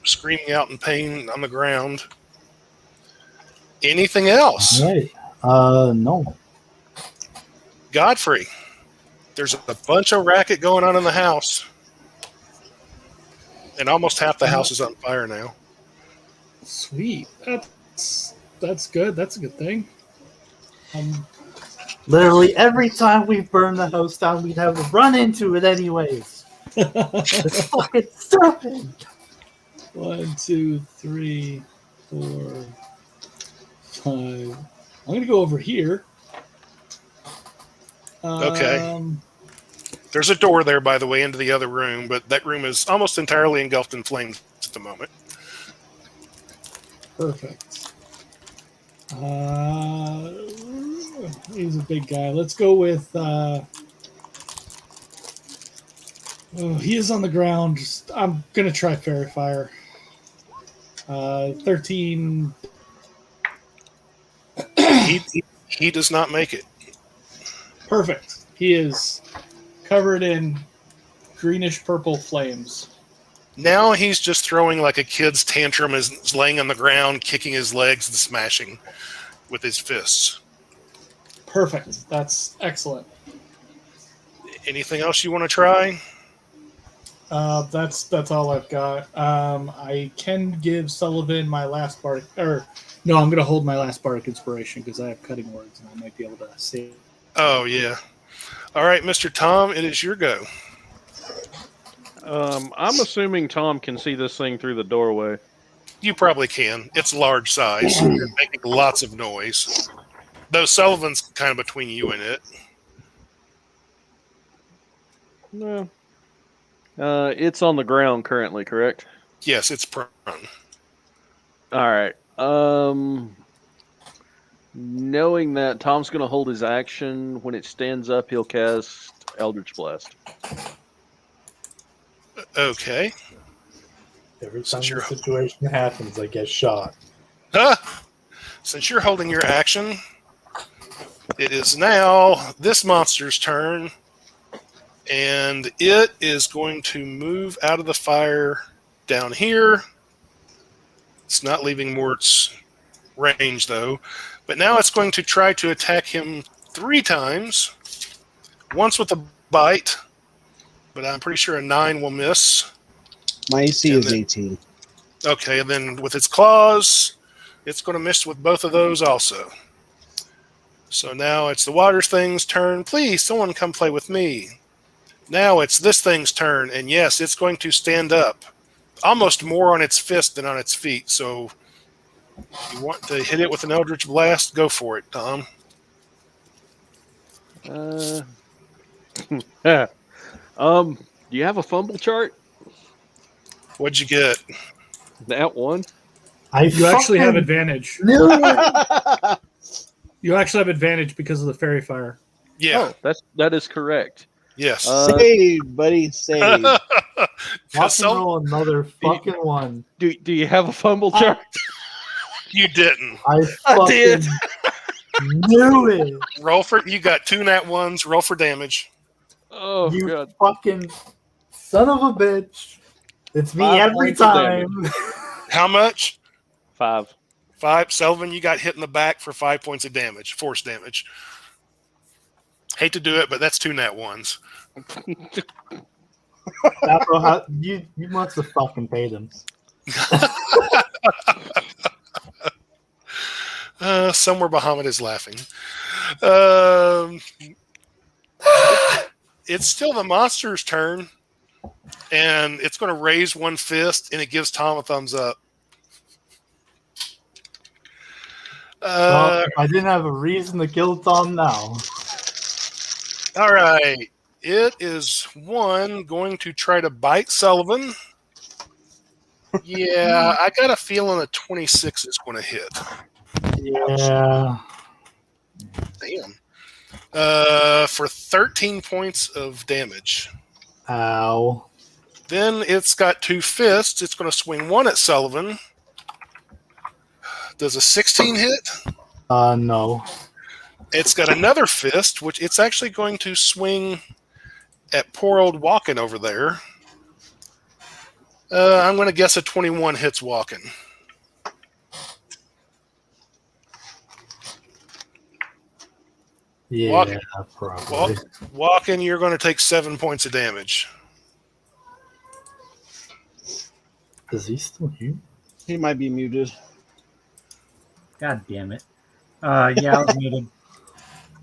screaming out in pain on the ground. Anything else? All right. No. Godfrey, there's a bunch of racket going on in the house. And almost half the house is on fire now. Sweet. That's good. That's a good thing. Literally every time we burn the house down, we'd have to run into it anyways. It's fucking stupid. 1, 2, 3, 4, 5. I'm gonna go over here. Okay. There's a door there, by the way, into the other room, but that room is almost entirely engulfed in flames at the moment. Perfect. He's a big guy. Let's go with. He is on the ground. I'm gonna try Fairy Fire. 13. He does not make it. Perfect. He is covered in greenish purple flames. Now he's just throwing like a kid's tantrum, is laying on the ground, kicking his legs and smashing with his fists. Perfect. That's excellent. Anything else you want to try? That's all I've got. I can give Sullivan my last bardic, or no, I'm going to hold my last bardic inspiration because I have cutting words and I might be able to save. Oh yeah. All right, Mr. Tom, it is your go. I'm assuming Tom can see this thing through the doorway. You probably can. It's large size. You're making lots of noise. Though Sullivan's kind of between you and it. No. It's on the ground currently, correct? Yes, it's prone. All right. Knowing that, Tom's going to hold his action. When it stands up, he'll cast Eldritch Blast. Okay. Every time the situation happens, I get shot. Since you're holding your action, it is now this monster's turn. And it is going to move out of the fire down here. It's not leaving Mort's range, though. But now it's going to try to attack him 3 times. Once with a bite, but I'm pretty sure a 9 will miss. My AC is 18. Okay, and then with its claws, it's going to miss with both of those also. So now it's the water thing's turn. Please, someone come play with me. Now it's this thing's turn, and yes, it's going to stand up. Almost more on its fist than on its feet, so if you want to hit it with an Eldritch Blast, go for it, Tom. Do you have a fumble chart? What'd you get? That one? You actually have fucking advantage. knew it. You actually have advantage because of the fairy fire. Yeah, Oh, that is correct. yes. Save, buddy, save. Rock and roll another fucking one. Do you have a fumble chart? You didn't. I did. fucking knew it. Roll for. You got 2 nat ones. Roll for damage. Oh You god. fucking son of a bitch. It's me 5 every points of time. How much? 5. 5. Sullivan, you got hit in the back for 5 points of damage, force damage. Hate to do it, but that's 2 nat ones. You must have fucking paid him. Somewhere Bahamut is laughing. It's still the monster's turn, and it's going to raise one fist, and it gives Tom a thumbs up. Well, I didn't have a reason to kill Tom now. All right. It is one going to try to bite Sullivan. Yeah, I got a feeling a 26 is going to hit. Yeah. Damn. For 13 points of damage. Ow. Then it's got 2 fists. It's going to swing one at Sullivan. Does a 16 hit? No. It's got another fist, which it's actually going to swing at poor old Walken over there. I'm going to guess a 21 hits Walken. Yeah, probably. Walken, you're going to take 7 points of damage. Is he still here? He might be muted. God damn it. Yeah, I was muted.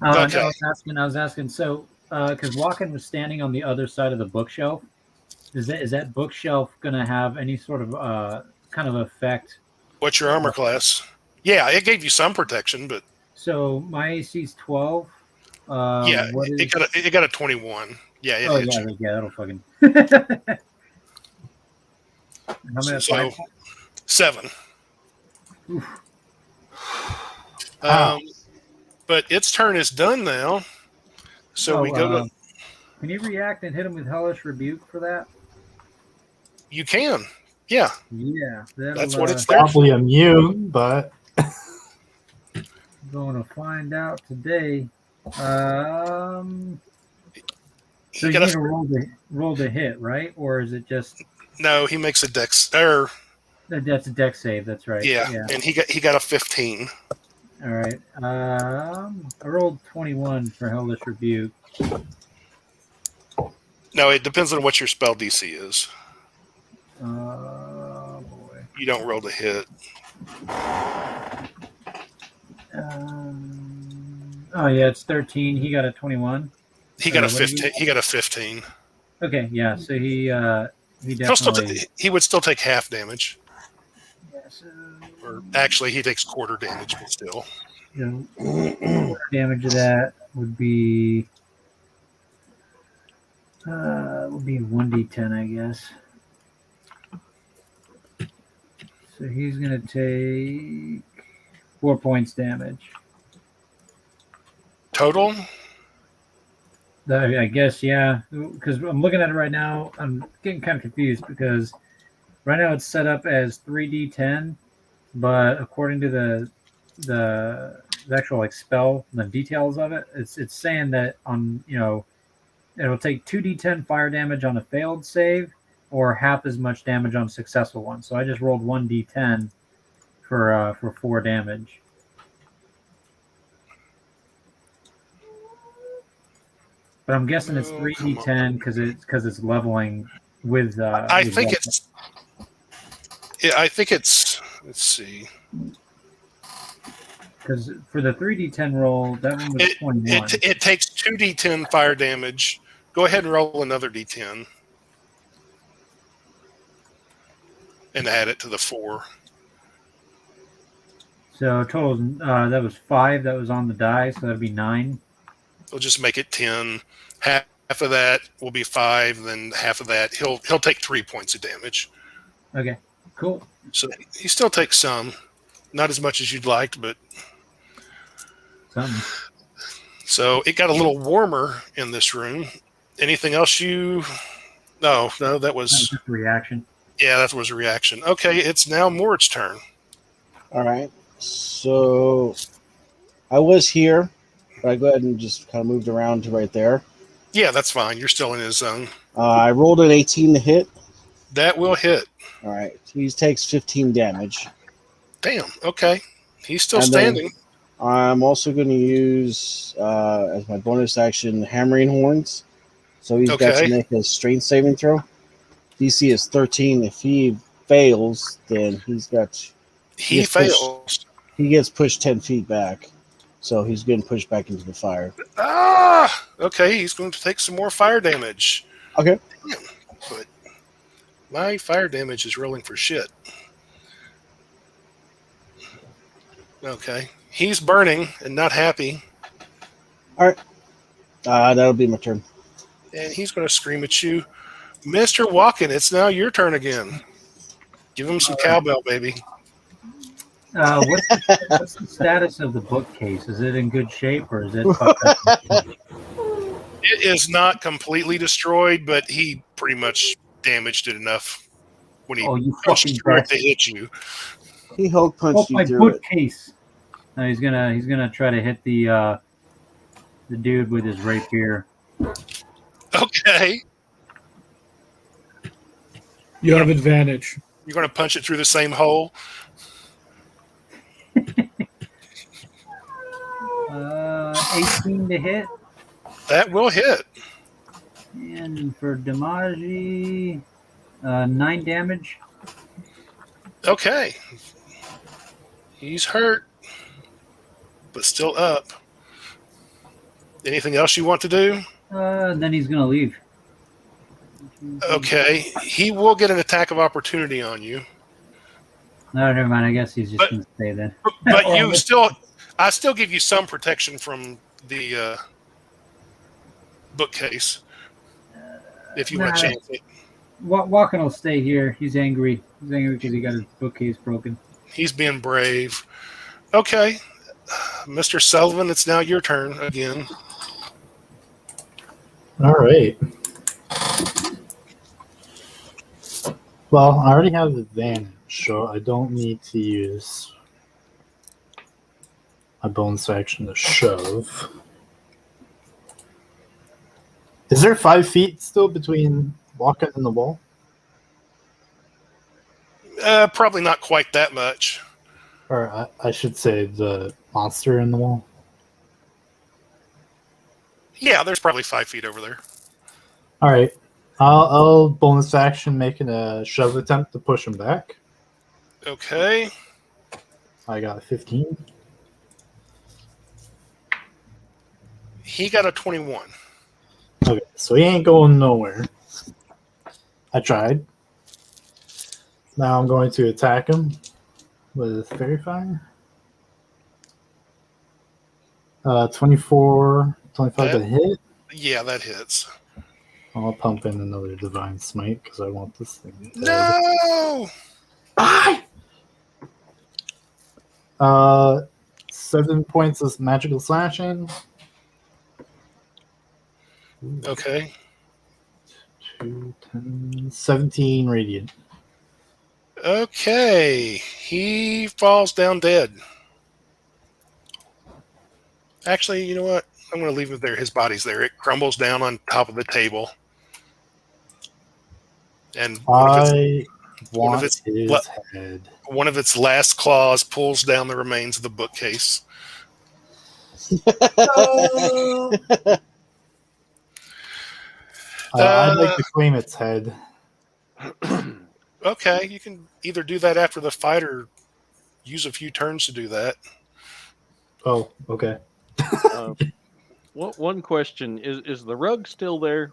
Okay. I was asking. So, because Walken was standing on the other side of the bookshelf, is that bookshelf going to have any sort of kind of effect? What's your armor class? Yeah, it gave you some protection, but So my AC is 12. yeah, what is... it got a 21. Yeah, it Oh hit yeah, you. yeah, that'll fucking. How many? So 5? 7. Wow. But its turn is done now. So we go to. Can you react and hit him with Hellish Rebuke for that? You can. Yeah, Yeah, that's what it's there for. Probably immune, but Going to find out today. So He you got need to roll the hit, right? Or is it just no, he makes a dex. that's a dex save? That's right. Yeah, and he got a 15. All right. I rolled 21 for Hellish Rebuke. No, it depends on what your spell DC is. Boy. You don't roll to hit. Oh yeah, it's 13. He got a 21. He got a what did 15. He got a 15. Okay, yeah. So he He'll still definitely. he would still take half damage, Yeah, so, or actually, he takes quarter damage, but still. Damage of that would be 1d10, I guess. So he's gonna take 4 points damage. Total. I guess, yeah. Because I'm looking at it right now, I'm getting kind of confused because right now it's set up as 3d10, but according to the actual like spell, the details of it, it's saying that on it'll take 2d10 fire damage on a failed save or half as much damage on a successful one. So I just rolled 1d10 for 4 damage. But I'm guessing it's 3d10 because it's leveling with. I think it's. Yeah, I think it's. Let's see. Because for the 3d10 roll, that one was 21. It takes 2d10 fire damage Go ahead and roll another d10 and add it to the 4. So total, that was 5 that was on the die, so that'd be 9. We'll just make it 10. Half of that will be 5, and then half of that he'll take 3 points of damage. Okay, cool. So he still takes some, not as much as you'd like, but Something. so it got a little warmer in this room. Anything else you? No, that was Just a reaction. yeah, that was a reaction. Okay, it's now Mord's turn. All right. So I was here, but I go ahead and just kind of moved around to right there. Yeah, that's fine. You're still in his zone. I rolled an 18 to hit. That will hit. All right. He takes 15 damage. Damn. Okay, he's still And then- standing. I'm also going to use, as my bonus action, Hammering Horns. So he's got Okay. to make a strength saving throw. DC is 13. If he fails, then He Yes, push. fails. he gets pushed 10 feet back. So he's getting pushed back into the fire. Ah. Okay, he's going to take some more fire damage. Okay. Damn, but my fire damage is rolling for shit. Okay. He's burning and not happy, That'll be my turn. and he's going to scream at you. Mr. Walken, it's now your turn again. Give him some cowbell, baby. What's the status of the bookcase? Is it in good shape, or is it fucked up? It is not completely destroyed, but he pretty much damaged it enough when he Oh, you pushed fucking through it to bastard. hit you. He Hulk Oh, punched my you through it. bookcase. No, he's gonna try to hit the dude with his rapier. Okay. You have advantage. You're going to punch it through the same hole? 18 to hit, That will hit. and for Damaji, 9 damage. Okay. He's hurt, but still up. Anything else you want to do? Then he's gonna leave. Okay. He will get an attack of opportunity on you. No, never mind. I guess he's just But- gonna stay then. But I still give you some protection from the bookcase if you want to Nah. chance it. Walken will stay here. He's angry. He's angry because he got his bookcase broken. He's being brave. Okay. Mr. Sullivan, it's now your turn again. All right. Well, I already have advantage, so I don't need to use my bonus action to shove. Is there 5 feet still between walking and the wall? Probably not quite that much. Or I should say the monster in the wall? Yeah, there's probably 5 feet over there. All right. I'll bonus action making a shove attempt to push him back. Okay. I got a 15. He got a 21. Okay, so he ain't going nowhere. I tried. Now I'm going to attack him with Fairy Fire. 25 to hit. Yeah, that hits. I'll pump in another Divine Smite because I want this thing dead. No! 7 points of magical slashing. Okay. 2, 10, 17 radiant. Okay. He falls down dead. Actually, you know what? I'm going to leave him there. His body's there. It crumbles down on top of the table. And I one of want its his le- head. one of its last claws pulls down the remains of the bookcase. I'd like to claim its head. Okay, you can either do that after the fight or use a few turns to do that. Oh, okay. One question is the rug still there?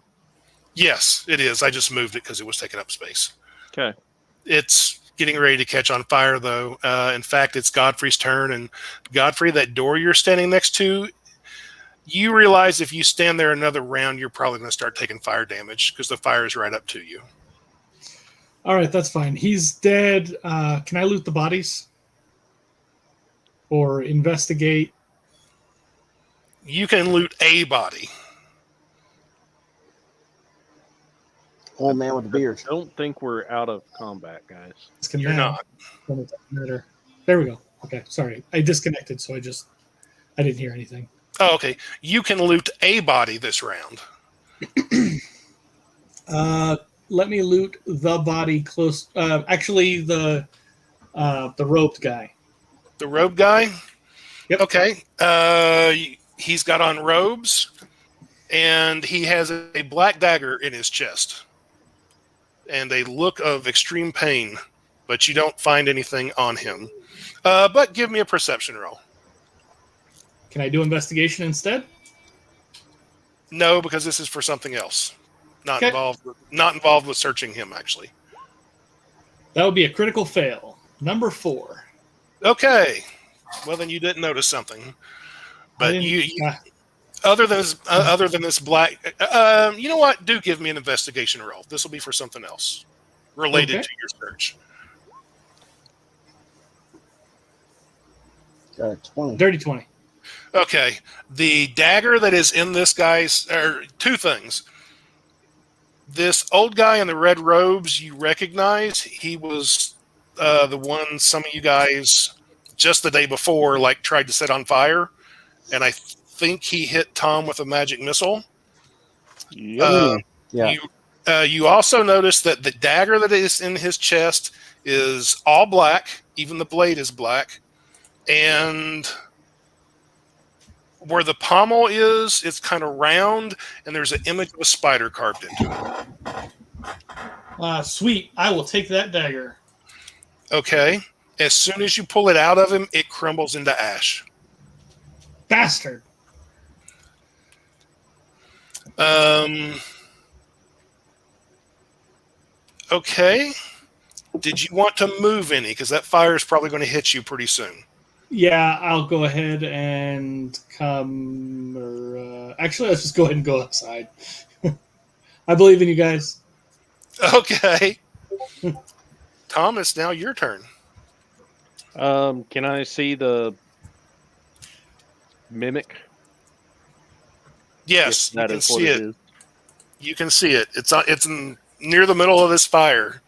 Yes, it is. I just moved it because it was taking up space. Okay. It's getting ready to catch on fire, though. In fact, it's Godfrey's turn. And Godfrey, that door you're standing next to, you realize if you stand there another round, you're probably going to start taking fire damage because the fire is right up to you. All right, that's fine. He's dead. Can I loot the bodies? Or investigate? You can loot a body. Old man with the beard. I don't think we're out of combat, guys. You're not. It doesn't matter. There we go. Okay, sorry. I disconnected, so I didn't hear anything. Oh, okay. You can loot a body this round. Let me loot the body close. Actually, the roped guy. The robe guy? Yep. Okay. He's got on robes, and he has a black dagger in his chest. And a look of extreme pain, but you don't find anything on him. But give me a perception roll. Can I do investigation instead? No, because this is for something else. Not Okay. involved with searching him, actually. That would be a critical fail. Number 4. Okay. Well, then you didn't notice something. But you other than this black, you know what? Do give me an investigation roll. This will be for something else related to your search. Got a 20. Dirty 20. Okay. The dagger that is in this guy's, or two things. This old guy in the red robes, you recognize. He was the one some of you guys just the day before tried to set on fire, and I think he hit Tom with a magic missile. Yep. Yeah. You also notice that the dagger that is in his chest is all black. Even the blade is black. And where the pommel is, it's kind of round, and there's an image of a spider carved into it. Sweet. I will take that dagger. Okay. As soon as you pull it out of him, it crumbles into ash. Bastard. Okay. Did you want to move any? Because that fire is probably going to hit you pretty soon. Yeah, I'll go ahead and come. Actually, let's just go ahead and go outside. I believe in you guys. Okay. Thomas, now your turn. Can I see the mimic? Yes, If that you can is what see it it. is. You can see it. It's near the middle of this fire.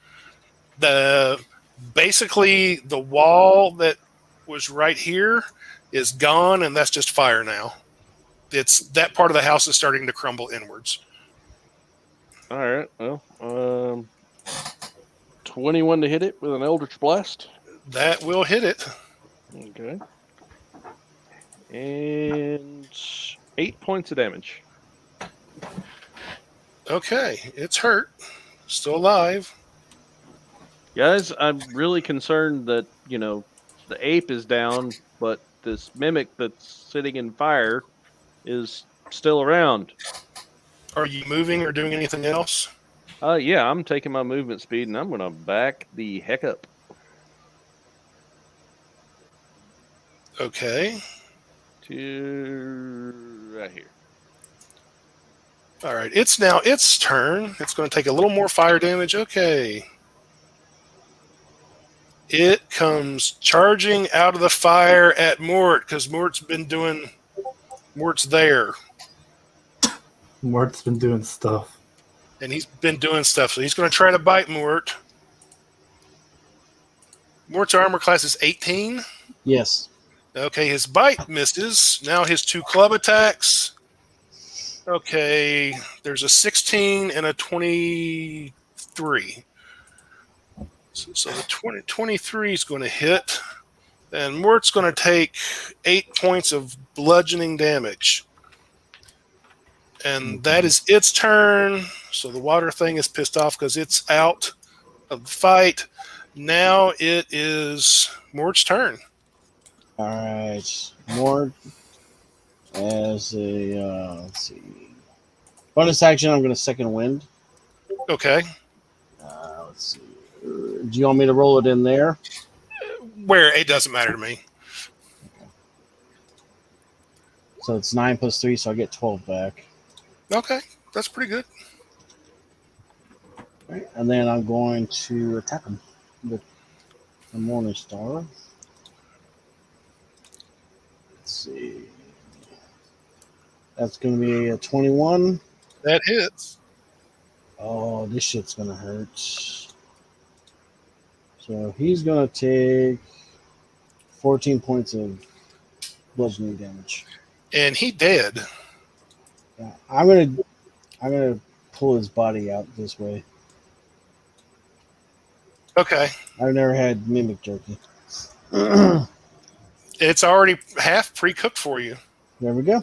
Basically the wall that was right here is gone, and that's just fire now. It's that part of the house is starting to crumble inwards. All right. Well, 21 to hit it with an Eldritch Blast. That will hit it. Okay. And 8 points of damage. Okay, it's hurt. Still alive. Guys, I'm really concerned that, the ape is down, but this mimic that's sitting in fire is still around. Are you moving or doing anything else? Yeah, I'm taking my movement speed and I'm going to back the heck up. Okay. To right here. All right. It's now its turn. It's going to take a little more fire damage. Okay. It comes charging out of the fire at Mort because Mort's there. Mort's been doing stuff. And he's been doing stuff. So he's going to try to bite Mort. Mort's armor class is 18. Yes. Okay, his bite misses. Now his 2 club attacks. Okay, there's a 16 and a 23. So the 23 is going to hit. And Mort's going to take 8 points of bludgeoning damage. And that is its turn. So the water thing is pissed off because it's out of the fight. Now it is Mort's turn. All right. More as a let's see. Bonus action, I'm going to second wind. Okay. Let's see. Do you want me to roll it in there? Where it doesn't matter to me. So it's 9 plus 3, so I get 12 back. Okay, that's pretty good. Right. And then I'm going to attack him with the Morning Star. Let's see. That's going to be a 21. That hits. Oh, this shit's going to hurt. So he's going to take 14 points of bludgeoning damage. And he dead. Yeah, I'm gonna pull his body out this way. Okay. I've never had mimic jerky. It's already half pre-cooked for you. There we go.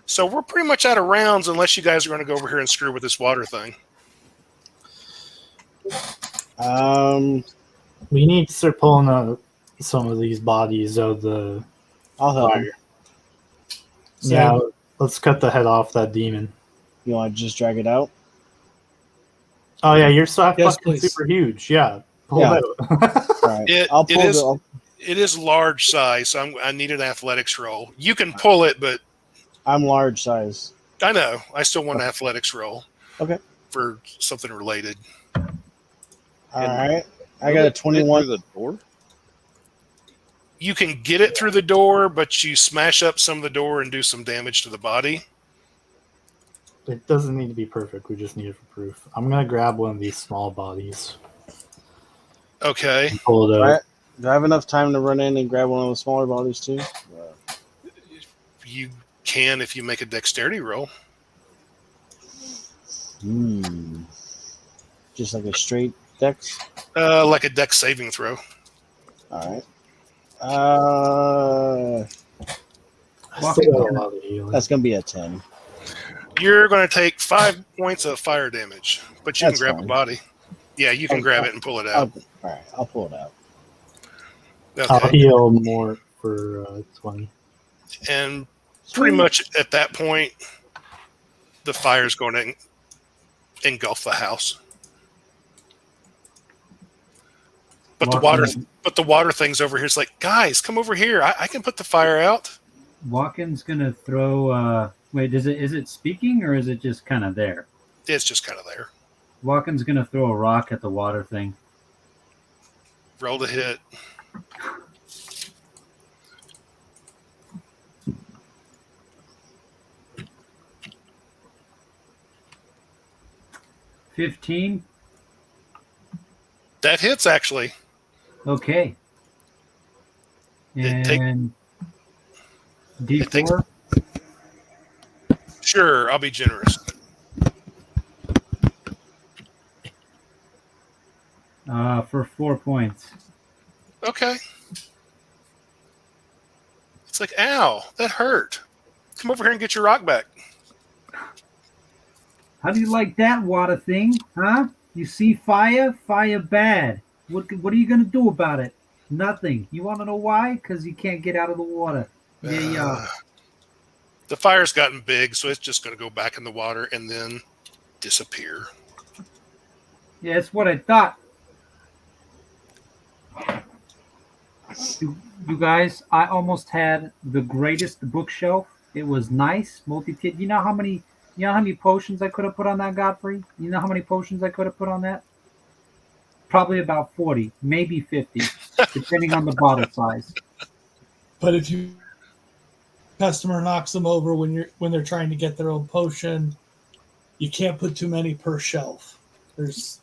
So we're pretty much out of rounds unless you guys are going to go over here and screw with this water thing. We need to start pulling out some of these bodies out of the I'll help fire. him. Yeah, let's cut the head off that demon. You want to just drag it out? Oh yeah, you're so Yes, fucking please. super huge. Yeah, pull Yeah. it out. All right. It- I'll it pull is- the. It is large size, so I need an athletics roll. You can pull it, but I'm large size. I know. I still want an athletics roll. Okay. For something related. All right. I got a 21. Through the door? You can get it through the door, but you smash up some of the door and do some damage to the body. It doesn't need to be perfect. We just need it for proof. I'm gonna grab one of these small bodies. Okay. And pull it out. All right. Do I have enough time to run in and grab one of the smaller bodies too? You can if you make a dexterity roll. Just like a straight dex. Like a dex saving throw. All right. I still got a lot of healing. That's gonna be a 10. You're going to take 5 points of fire damage, but you That's can grab fine. a body. Yeah, you can grab it and pull it out. All right. I'll pull it out. I'll Okay. heal more for 20. And pretty much at that point, the fire's going to engulf the house. But the water thing's over here. It's like, guys, come over here. I can put the fire out. Walken's gonna throw. Wait, is it speaking or is it just kind of there? It's just kind of there. Walken's gonna throw a rock at the water thing. Roll to hit. $15. That hits, actually. Okay. It take- And it takes- D4. Sure, I'll be generous. For 4 points. Okay. It's like, ow, that hurt. Come over here and get your rock back. How do you like that water thing, huh? You see fire? Fire bad. What are you gonna do about it? Nothing. You want to know why? Because you can't get out of the water. There you are. The fire's gotten big, so it's just going to go back in the water and then disappear. Yeah, that's what I thought. You guys, I almost had the greatest bookshelf. It was nice, multi-tiered. You know how many potions I could have put on that, Godfrey? You know how many potions I could have put on that? Probably about 40, maybe 50, depending on the bottle size. But if you customer knocks them over when they're trying to get their own potion, you can't put too many per shelf. There's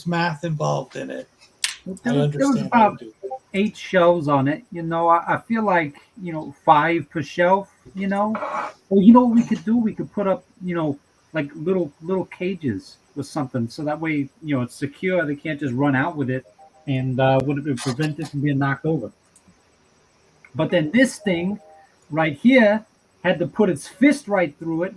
math involved in it. I There was understand how about to do 8 shelves on it. I feel like 5 per shelf. Well, you know what we could do? We could put up like little cages with something, so that way it's secure. They can't just run out with it, and would prevent it from being knocked over. But then this thing right here had to put its fist right through it.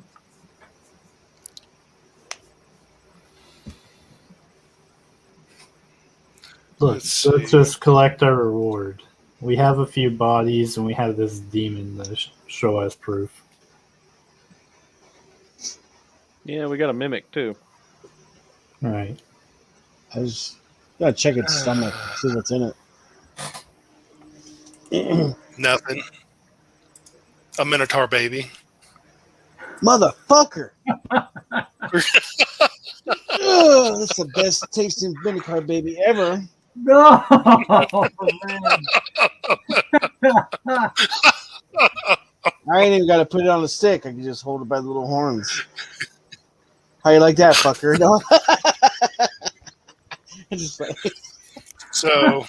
Let's see. just collect our reward. We have a few bodies, and we have this demon to show us proof. Yeah, we got a mimic too. All right. I just gotta check its stomach, see what's in it. Nothing. A Minotaur baby. Motherfucker! Ugh, that's the best tasting minicar baby ever. No, man. I ain't even got to put it on a stick. I can just hold it by the little horns. How you like that, fucker? No. Just like, So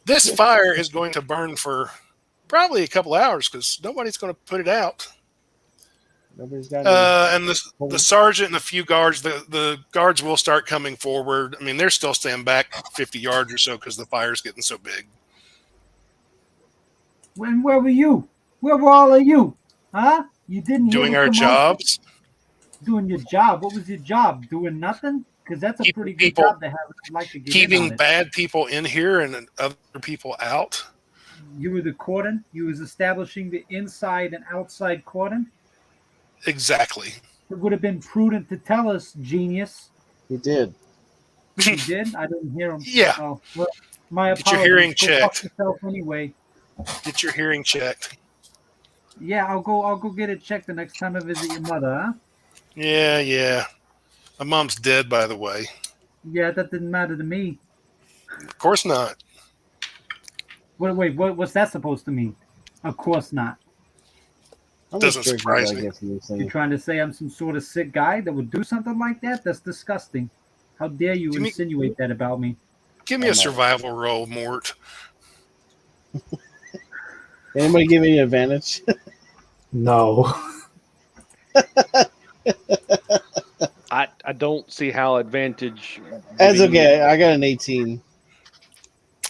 this fire is going to burn for probably a couple hours because nobody's going to put it out. nobody's got any. And the sergeant and a few guards, the guards will start coming forward. I mean, they're still standing back 50 yards or so because the fire's getting so big. Where were you? Where were all of you? Huh? You didn't hear Doing the our commotion? jobs. Doing your job. What was your job? Doing nothing? Because that's a Keeping pretty good people- job to have. I'd like to get in Keeping on it. bad people in here and other people out. You were the cordon. You was establishing the inside and outside cordon. Exactly. It would have been prudent to tell us, genius. He did. You did? I didn't hear him. Yeah. Oh, well, my Get your apologies. hearing Go fuck checked. yourself anyway. Get your hearing checked. Yeah, I'll go get it checked the next time I visit your mother, huh? Yeah. My mom's dead, by the way. Yeah, that didn't matter to me. Of course not. Wait, what's that supposed to mean? Of course not. How much Doesn't jerky surprise did I me. get from this You're thing? trying to say I'm some sort of sick guy that would do something like that? That's disgusting. How dare you Give me- insinuate that about me? Give me a survival roll, Mort. Anybody give me an advantage? No. I don't see how advantage. That's giving you- okay. I got an 18.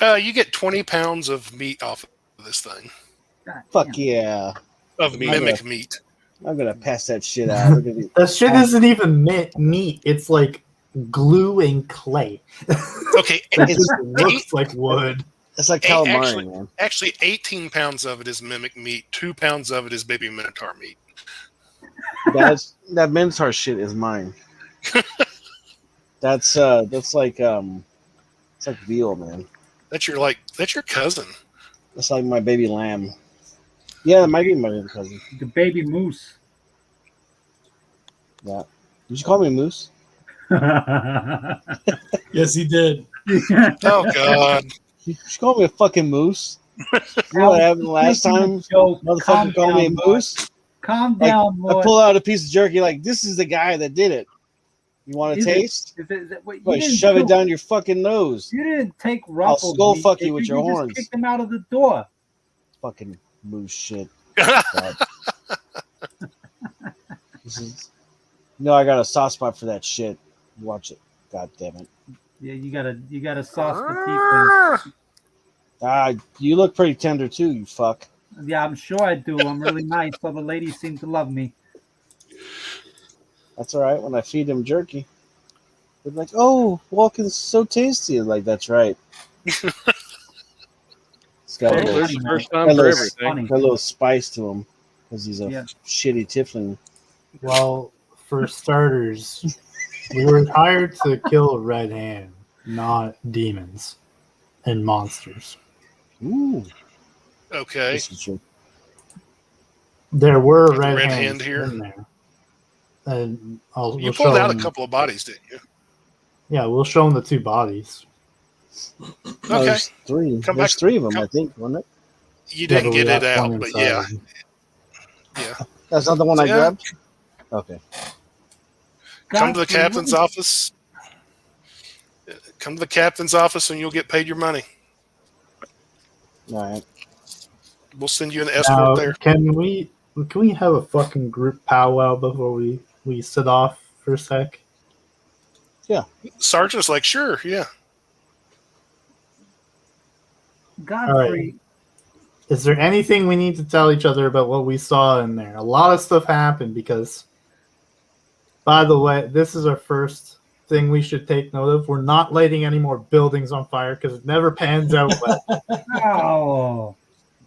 You get 20 pounds of meat off of this thing. God Fuck damn. yeah. Of Meat. mimic meat. I'm gonna pass that shit out. We're gonna be- That shit isn't even meat. It's like glue and clay. Okay, It just looks like wood. It's like Hey, calamari, actually- man. actually 18 pounds of it is mimic meat. 2 pounds of it is baby minotaur meat. That Minotaur shit is mine. That's like it's like veal, man. That's your cousin. That's like my baby lamb. Yeah, that might be my little cousin. The baby moose. Yeah. Did you call me Moose? Yes, he did. Oh God. You called me a fucking moose. You know what happened last time? Joke. Motherfucker called me a Lord. moose. Calm Like, down, I Lord. pull out a piece of jerky like this is the guy that did it. You want to Is it- taste? Is it, wait, you Like didn't shove do- it down your fucking nose. You didn't take Ruffles. skull meat, fuck you did with your just horns. kicked him out of the door. Fucking moose shit. God. I got a soft spot for that shit. Watch it. God damn it. Yeah, you got a sauce for teeth. Ah, you look pretty tender too, you fuck. Yeah, I'm sure I do. I'm really nice, so the ladies seem to love me. That's all right. When I feed them jerky, they're like, "Oh, Walken's so tasty." Like, that's right. It's got a Well, little, there's the first time That for looks everything. funny. got a little spice to him because he's a Yeah. shitty tiefling. Well, for starters, we were hired to kill Red Hand, not demons and monsters. Ooh, Okay. this is true. There were Are the red, red hands hand here? in there. And You we'll pulled show out a them- couple of bodies, didn't you? Yeah, we'll show them the 2 bodies. Oh, Okay. there's 3. Come There's back- 3 of them, come- I think, wasn't it? You Yeah, didn't but we get it left out, one but inside. yeah. That's not the one I Yeah. grabbed. Okay. Come to the Godfrey, captain's what office. Come to the captain's office and you'll get paid your money. All right. We'll send you an escort Now, there. can we have a fucking group powwow before we sit off for a sec? Sergeant's like, sure, yeah. Godfrey, Is there anything we need to tell each other about what we saw in there? A lot of stuff happened because, by the way, this is our first thing we should take note of. We're not lighting any more buildings on fire because it never pans out well. oh,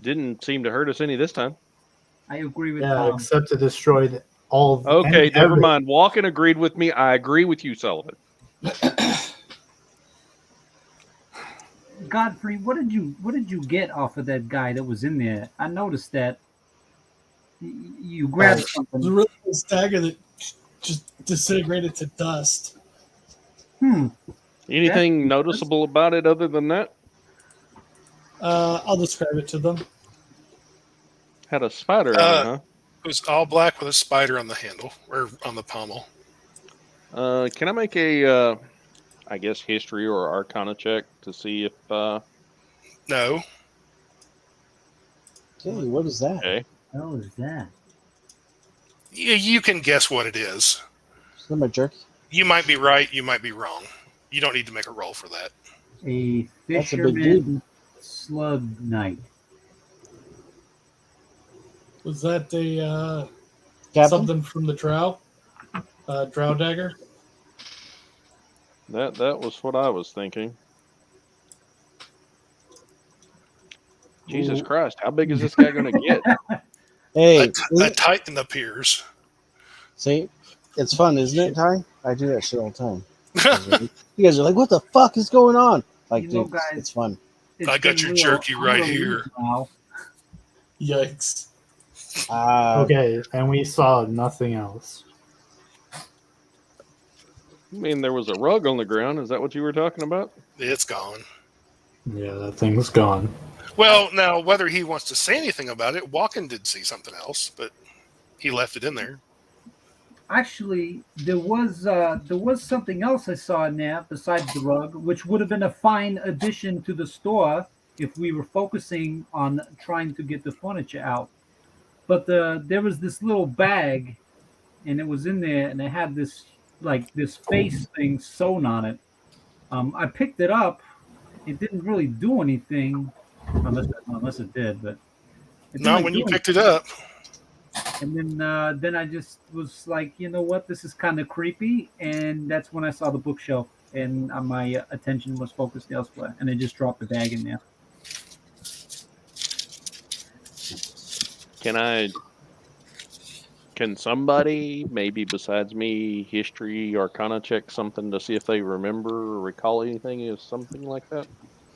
Didn't seem to hurt us any this time. I agree with Yeah, Tom. except to destroy all. Okay, any never evidence. mind. Walken agreed with me. I agree with you, Sullivan. Godfrey, what did you get off of that guy that was in there? I noticed that you grabbed It was a something. really cool stagger that just disintegrated to dust. Anything noticeable about it other than that? I'll describe it to them. Had a spider on it, huh? It was all black with a spider on the handle or on the pommel. Can I make a, I guess, history or arcana check to see if, No. Hey, what is that? okay. What is that? You can guess what it is. Is that my jerky? You might be right. You might be wrong. You don't need to make a roll for that. A That's a big fisherman slug knight. Was that a Captain? something from the drow? Drow dagger? That was what I was thinking. Jesus Ooh. Christ, how big is this guy going to get? Hey, A Titan appears. see, it's fun, isn't it, Ty? I do that shit all the time. You guys are like, what the fuck is going on? Like, You know, dude, guys, it's fun. It's I got been your real. jerky I'm right gonna here. leave now. Yikes. Okay, and we saw nothing else. I mean, there was a rug on the ground. Is that what you were talking about? It's gone. Yeah, that thing's gone. Well, now, whether he wants to say anything about it, Walken did see something else, but he left it in there. Actually, there was something else I saw in there besides the rug, which would have been a fine addition to the store if we were focusing on trying to get the furniture out. But there was this little bag, and it was in there, and it had this face thing sewn on it. I picked it up. It didn't really do anything, unless it did, but it didn't Not really when do you picked anything. it up. And then I just was like, you know what, this is kind of creepy, and that's when I saw the bookshelf, and my attention was focused elsewhere, and I just dropped the bag in there. Can somebody, maybe besides me, history, arcana check something to see if they remember or recall anything of something like that?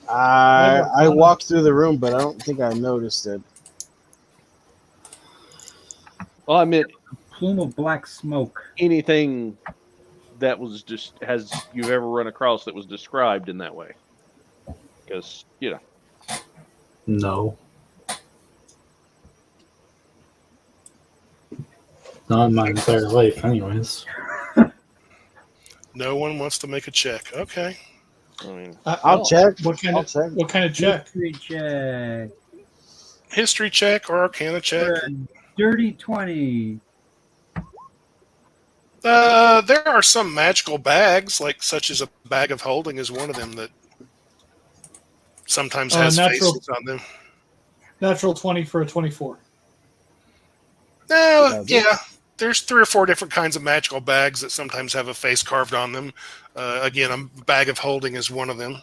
I walked through the room, but I don't think I noticed it. Well, I meant Plume of black smoke. anything that was just has you've ever run across that was described in that way, because No. Not in my entire life, anyways. No one wants to make a check. Okay. I mean, I'll check. What kind I'll of check. what kind of check? History check. History check or arcana check. For a dirty 20. There are some magical bags, such as a bag of holding is one of them that sometimes has natural- faces on them. Natural 20 for a 24. Yeah. There's 3 or 4 different kinds of magical bags that sometimes have a face carved on them. Again, a bag of holding is one of them.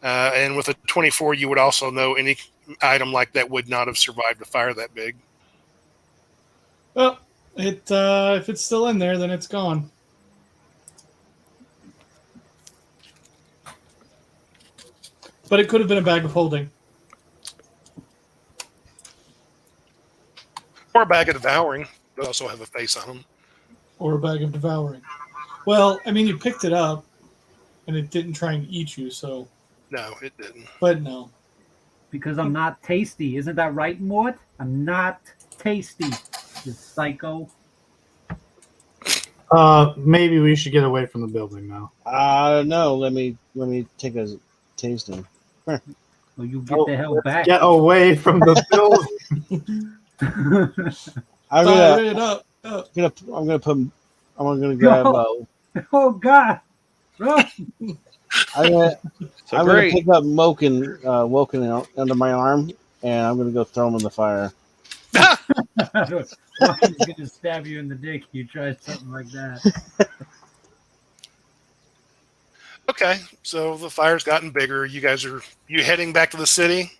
And with a 24, you would also know any item like that would not have survived a fire that big. Well, if it's still in there, then it's gone. But it could have been a bag of holding. Or a bag of devouring. They also have a face on them. Or a bag of devouring. Well, I mean, you picked it up, and it didn't try and eat you, so... No, it didn't. But no. Because I'm not tasty. Isn't that right, Mort? I'm not tasty. You psycho. Maybe we should get away from the building now. No. Let me take a tasting. Well, you get the hell back. Get away from the building. I'm Fire gonna it up. I'm gonna grab. Oh God! Run! I'm gonna great. pick up Woken out under my arm, and I'm gonna go throw him in the fire. Walken's gonna stab you in the dick. You try something like that. Okay, so the fire's gotten bigger. You heading back to the city?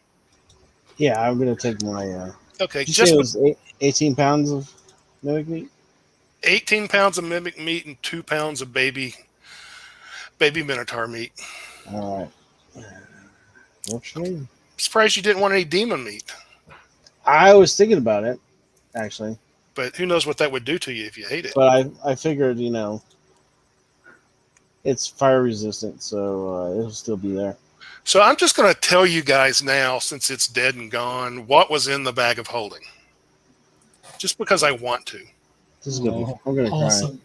Yeah, I'm gonna take my. Okay, Did you say just it was 18 pounds of mimic meat. 18 pounds of mimic meat and 2 pounds of baby baby minotaur meat. All right. Works for me. Surprised you didn't want any demon meat. I was thinking about it, actually, But who knows what that would do to you if you ate it. but I figured, it's fire resistant, so it'll still be there. So I'm just going to tell you guys now, since it's dead and gone, what was in the bag of holding. Just because I want to. This is gonna be. I'm gonna cry. Awesome.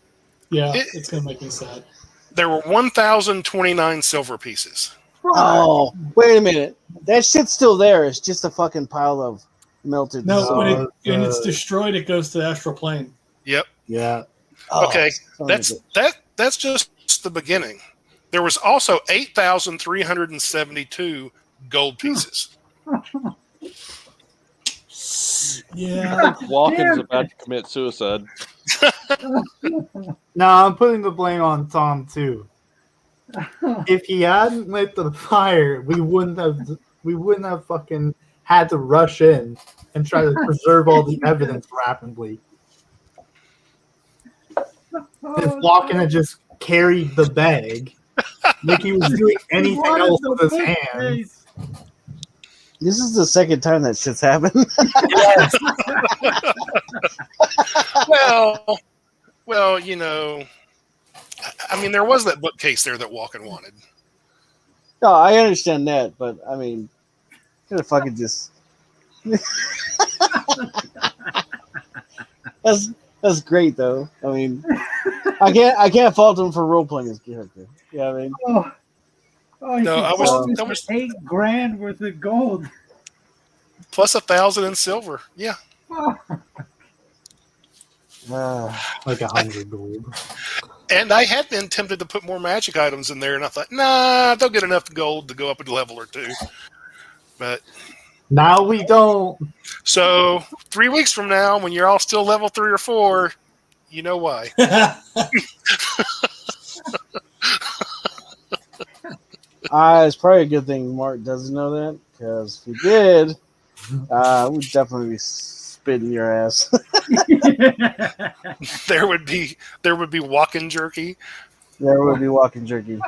Yeah, it's gonna make me sad. There were 1,029 silver pieces. Oh, wait a minute. That shit's still there. It's just a fucking pile of melted. No, silver. when it's destroyed, it goes to the astral plane. Yep. Yeah. Oh, Okay. son of a bitch. That's just the beginning. There was also 8,372 gold pieces. Yeah. Walken's about to commit suicide. No, I'm putting the blame on Tom too. If he hadn't lit the fire, we wouldn't have fucking had to rush in and try to preserve all the evidence rapidly. If Walken had just carried the bag, like he was doing anything else with his hands. This is the second time that shit's happened. Well, I mean, there was that bookcase there that Walken wanted. No, I understand that, but I mean, gonna fucking just. That's great though. I mean, I can't fault him for role playing his character. Yeah, I mean. No, I was that was $8,000 worth of gold. plus 1,000 in silver. Yeah. Like 100 gold. And I had been tempted to put more magic items in there, and I thought, nah, they'll get enough gold to go up a level or two. But Now we don't. so 3 weeks from now, when you're all still level 3 or 4, you know why. It's probably a good thing Mark doesn't know that, because if he did, we'd definitely be spitting your ass. There would be walking jerky. There would be walking jerky.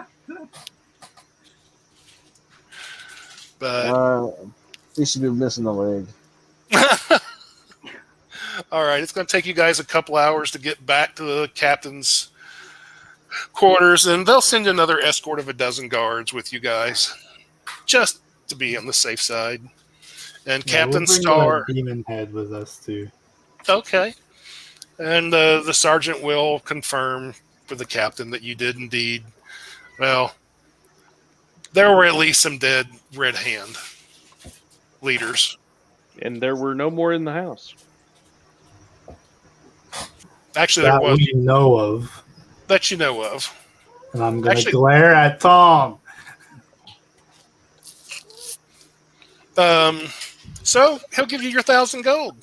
But He should be missing a leg. all right, it's going to take you guys a couple hours to get back to the captain's quarters, and they'll send another escort of 12 guards with you guys, just to be on the safe side. And Captain we'll bring Starr, that demon head with us too. okay, and the sergeant will confirm for the captain that you did indeed. Well, there were at least some dead Red Hand leaders, And there were no more in the house. actually, That there was we know of. that you know of. And I'm going to Actually- glare at Tom. So he'll give you your 1,000 gold.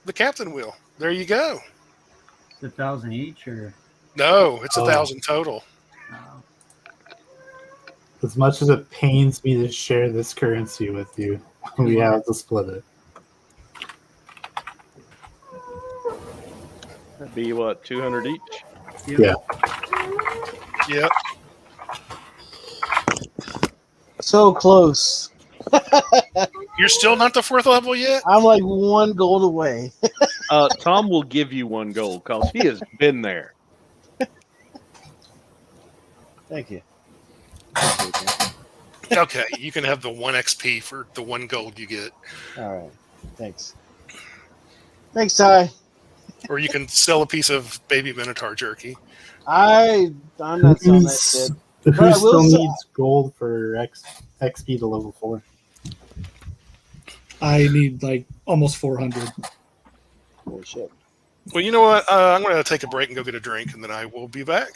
The captain will. There you go. It's 1,000 each, or No, it's Oh. 1,000 total. As much as it pains me to share this currency with you, we have to split it. That'd be what, 200 each? Yeah. Yep. So close. You're still not the 4th level yet? I'm like 1 gold away. Tom will give you 1 gold because he has been there. Thank you. Okay, you can have the 1 XP for the 1 gold you get. All right. Thanks. Thanks, Ty. Or you can sell a piece of baby minotaur jerky. I'm not selling that shit. Who But I still will say- needs gold for XP to level 4? I need like almost 400. Oh, shit. Well, you know what? I'm going to take a break and go get a drink, and then I will be back.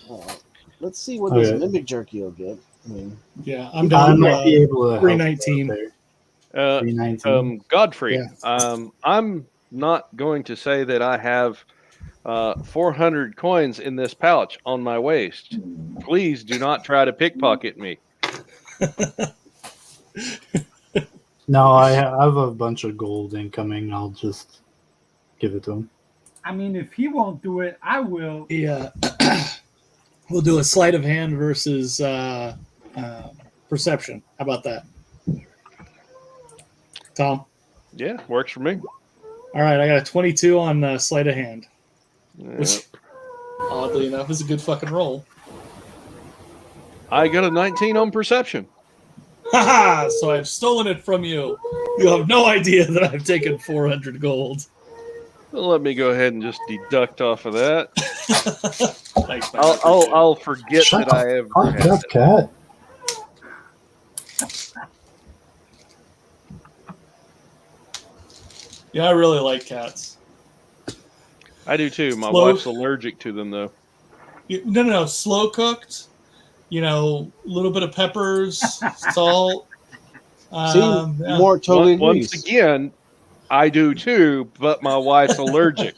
All right. Let's see what this Okay. mimic jerky will get. I mean, Yeah, I'm I down might be able to help 319. you out there. 319. Godfrey, Yeah. I'm not going to say that I have 400 coins in this pouch on my waist. Please do not try to pickpocket me. No, I have a bunch of gold incoming. I'll just give it to him. I mean, if he won't do it, I will. Yeah. We'll do a sleight of hand versus perception. How about that, Tom? Yeah, works for me. All right, I got a 22 on sleight of hand, Yeah. which, oddly enough, is a good fucking roll. I got a 19 on perception. Haha! So I've stolen it from you. You have no idea that I've taken 400 gold. Well, let me go ahead and just deduct off of that. Thanks, man. I'll forget Shut that I ever Fuck had up, it. cat. Yeah, I really like cats. I do too. My Slow- wife's allergic to them though. No. Slow cooked. A little bit of peppers, salt. See, Yeah. more totally Once agrees. again, I do too, but my wife's allergic.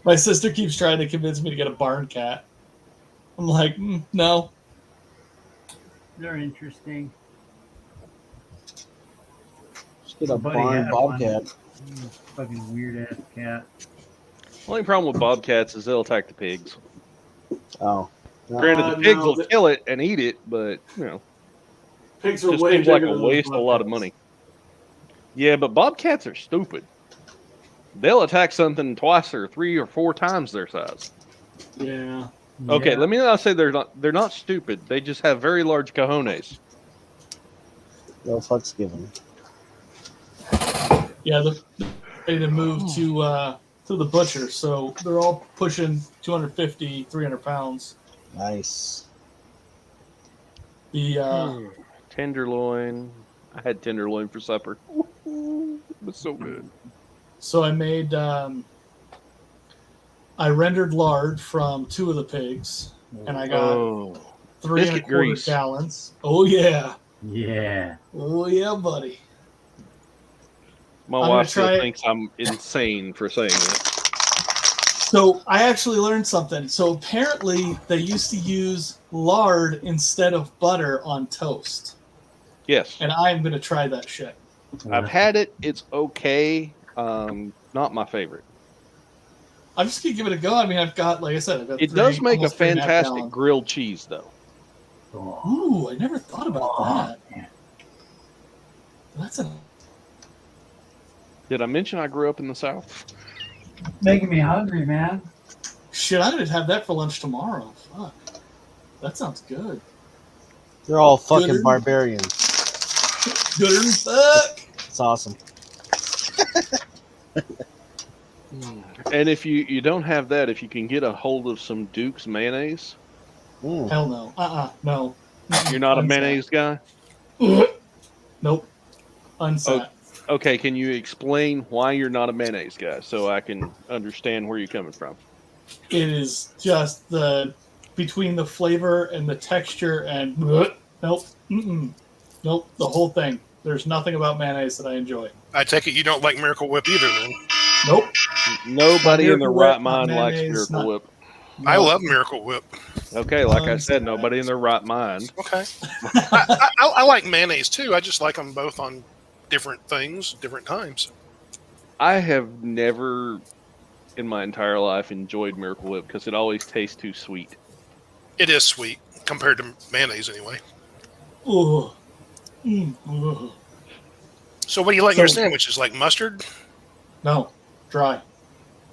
My sister keeps trying to convince me to get a barn cat. I'm like, no. They're interesting. Just get a Buddy barn had bobcat. Fucking weird ass cat. Only problem with bobcats is they'll attack the pigs. Oh. Granted, the pigs no, will the- kill it and eat it, but Pigs just seems like a waste of a lot of money. Yeah, but bobcats are stupid. They'll attack something twice or 3 or 4 times their size. Yeah. Okay, Yeah. let me not say they're not stupid. They just have very large cojones. No fucks given. Yeah, they're ready to move to the butcher, so they're all pushing 250, 300 pounds. Nice. The Tenderloin. I had tenderloin for supper. It was so good. So I made I rendered lard from 2 of the pigs, and I got Oh, 3 biscuit 1/4 grease. gallons. Oh yeah, Yeah. buddy. my I'm wife gonna still try it. thinks I'm insane for saying that. So I actually learned something. So apparently they used to use lard instead of butter on toast, Yes, and I am gonna try that shit. I've had it. It's okay. Not my favorite. I'm just gonna give it a go. I mean, I've got, like I said, I've got. It does make a almost 3.5 fantastic gallons. grilled cheese, though. Oh, Ooh, I never thought about that. yeah. That's a Did I mention I grew up in the South? Making me hungry, man. shit. I'm gonna have that for lunch tomorrow. Fuck, that sounds good. They're all fucking Gooder. barbarians. Good as fuck. It's awesome. And if you don't have that, if you can get a hold of some Duke's mayonnaise, Mm. Hell no. No. you're not a Unsat. mayonnaise guy? Nope. Unsat. Okay, can you explain why you're not a mayonnaise guy so I can understand where you're coming from? It is just between the flavor and the texture and nope. Nope. The whole thing. There's nothing about mayonnaise that I enjoy. I take it you don't like Miracle Whip either, then. Nope. Nobody in their Miracle right Whip, not mind likes mayonnaise, Miracle not- Whip. I love Miracle Whip. Okay, like I said, Unsat. nobody in their right mind. Okay. I like mayonnaise too. I just like them both on different things, different times. I have never in my entire life enjoyed Miracle Whip because it always tastes too sweet. It is sweet compared to mayonnaise, anyway. Ooh. Ooh. So, what do you like in your So- sandwiches? Like mustard? No. Dry.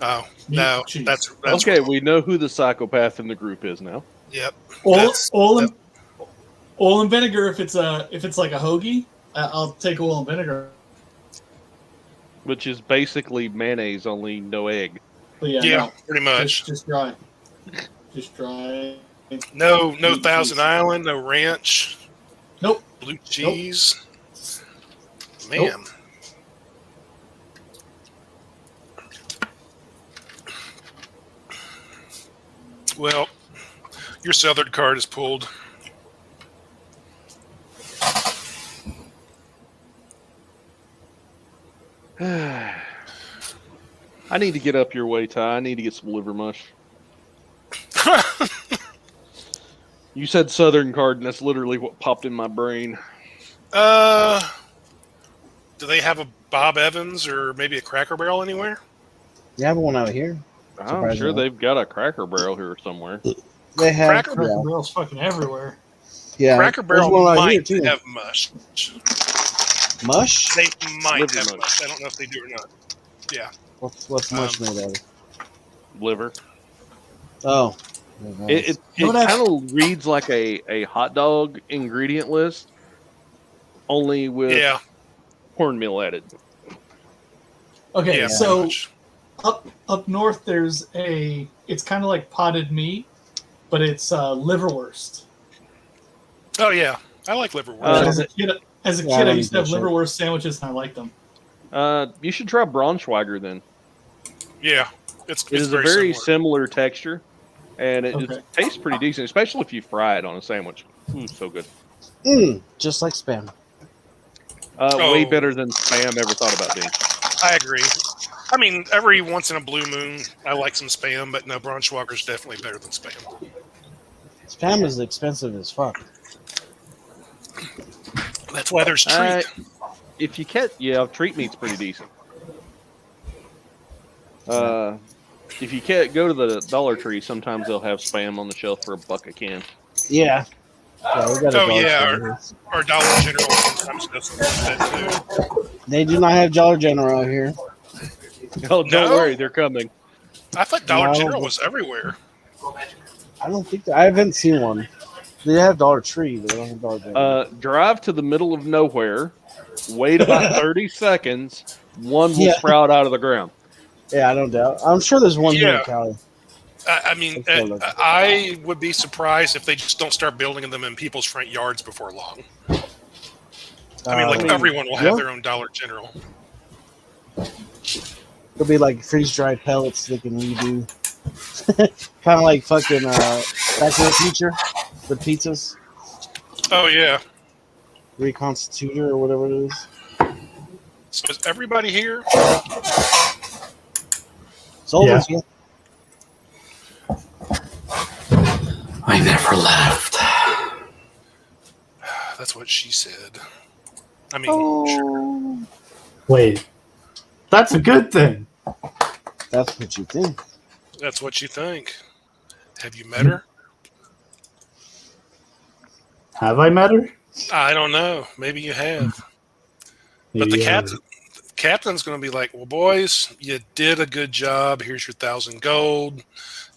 Oh Meat, no, cheese. that's Okay, we know who the psychopath in the group is now. Yep. Oil That's- and vinegar. If it's like a hoagie, I'll take oil and vinegar. Which is basically mayonnaise, only no egg. But yeah, Yeah, no, pretty much. just dry. Just dry. No Blue Thousand cheese. Island, no ranch, Nope. blue cheese. Man, Nope. well, your Southern card is pulled. I need to get up your way, Ty. I need to get some liver mush. You said Southern card, and that's literally what popped in my brain. Do they have a Bob Evans or maybe a Cracker Barrel anywhere? You have one out here? I'm Surprisingly. sure they've got a Cracker Barrel here somewhere. They have Cracker Cracker yeah. Barrel's fucking everywhere. Yeah. Cracker There's Barrel one right here, might too. have mush. Mush? They might Liver have mush. mush. I don't know if they do or not. Yeah. What's mush made out of? Liver. Oh. It You know what kind of reads like a hot dog ingredient list, only with Yeah. cornmeal added. Okay, Yeah. so pretty much. up north there's it's kind of like potted meat, but it's liverwurst. Oh yeah, I like liverwurst. As a kid, Yeah, I I don't used to have eat that shit. liverwurst sandwiches and I liked them. You should try Braunschweiger then. Yeah, it's It is a very similar. similar texture, and it Okay. tastes pretty decent, especially if you fry it on a sandwich. Ooh, so good. Just like Spam. Way Oh. better than Spam ever thought about being. I agree. I mean, every once in a blue moon, I like some Spam, but no, Braunschweiger's definitely better than Spam. Spam is expensive as fuck. That's why there's treat. If you treat meat's pretty decent. If you can't go to the Dollar Tree, sometimes they'll have Spam on the shelf for $1 a can. Yeah. Yeah, we got a Oh, Dollar yeah, Tree here. Or Dollar General sometimes does that too. They do not have Dollar General here. Oh, don't No? worry, they're coming. I thought Dollar No. General was everywhere. I don't think I haven't seen one. They have Dollar Tree, but they don't have Dollar General. Drive to the middle of nowhere, wait about 30 seconds, one will Yeah. sprout out of the ground. Yeah, I don't doubt. I'm sure there's one here Yeah. in Cali. I mean, That's what I would be surprised if they just don't start building them in people's front yards before long. I mean, like everyone will have their own Dollar General. It'll be like freeze dried pellets they can redo. Kind of like fucking Back to the Future with pizzas. Oh yeah. Reconstitutor or whatever it is. So is everybody here? Soldiers, yeah. I never left. That's what she said. I mean, sure. Wait, that's a good thing. That's what you think. That's what you think. Have you met her? Have I met her? I don't know. Maybe you have. But Maybe the I haven't. captain's going to be like, well, boys, you did a good job. Here's your 1,000 gold.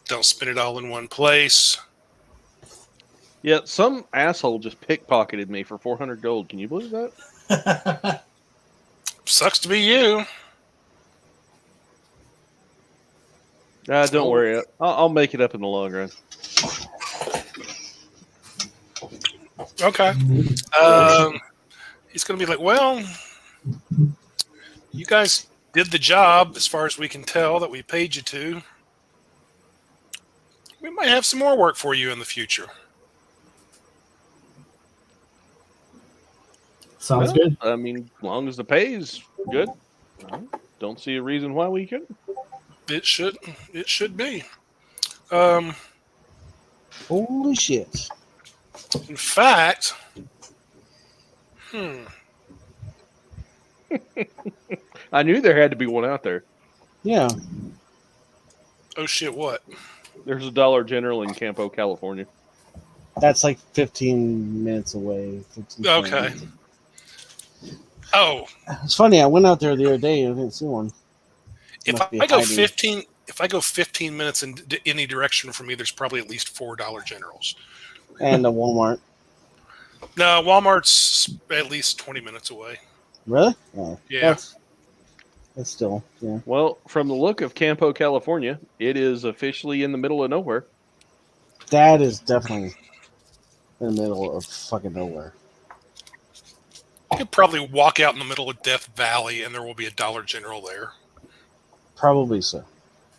Don't spend it all in one place. Yeah, some asshole just pickpocketed me for 400 gold. Can you believe that? Sucks to be you. Don't worry. I'll make it up in the long run. Okay. He's going to be like, well, you guys did the job as far as we can tell that we paid you to. We might have some more work for you in the future. Sounds Well, good. I mean, as long as the pay is good, I don't see a reason why we couldn't. It should be. Holy shit. In fact, I knew there had to be one out there. Yeah. oh shit, what? There's a Dollar General in Campo, California. That's like 15 minutes away. 15 Okay. minutes. Oh, It's funny. I went out there the other day and I didn't see one. if Must be I go hiding. 15 minutes in any direction from me, there's probably at least 4 Dollar Generals. And the Walmart. No, Walmart's at least 20 minutes away. Really? Oh, Yeah. That's still, yeah. Well, from the look of Campo, California, it is officially in the middle of nowhere. That is definitely in the middle of fucking nowhere. You could probably walk out in the middle of Death Valley and there will be a Dollar General there. Probably so.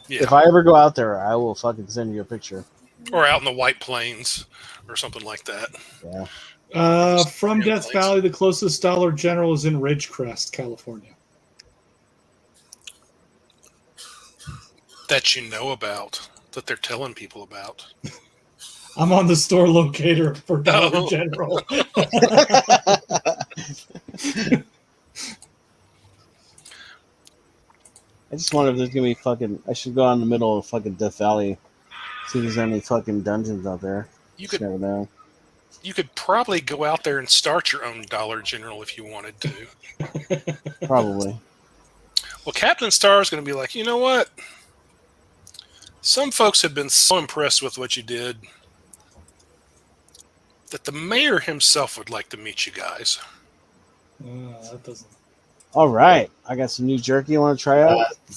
Yeah. If I ever go out there, I will fucking send you a picture. Or out in the White Plains or something like that. Yeah. From Death Valley, the closest Dollar General is in Ridgecrest, California. That you know about, that they're telling people about. I'm on the store locator for Dollar Oh. General. I just wonder if there's gonna be fucking. I should go out in the middle of fucking Death Valley, see if there's any fucking dungeons out there. You Just could never know. probably go out there and start your own Dollar General if you wanted to. Probably. Well, Captain Star is going to be like, you know what? Some folks have been so impressed with what you did that the mayor himself would like to meet you guys. That doesn't. All right, I got some new jerky. You want to try out? That's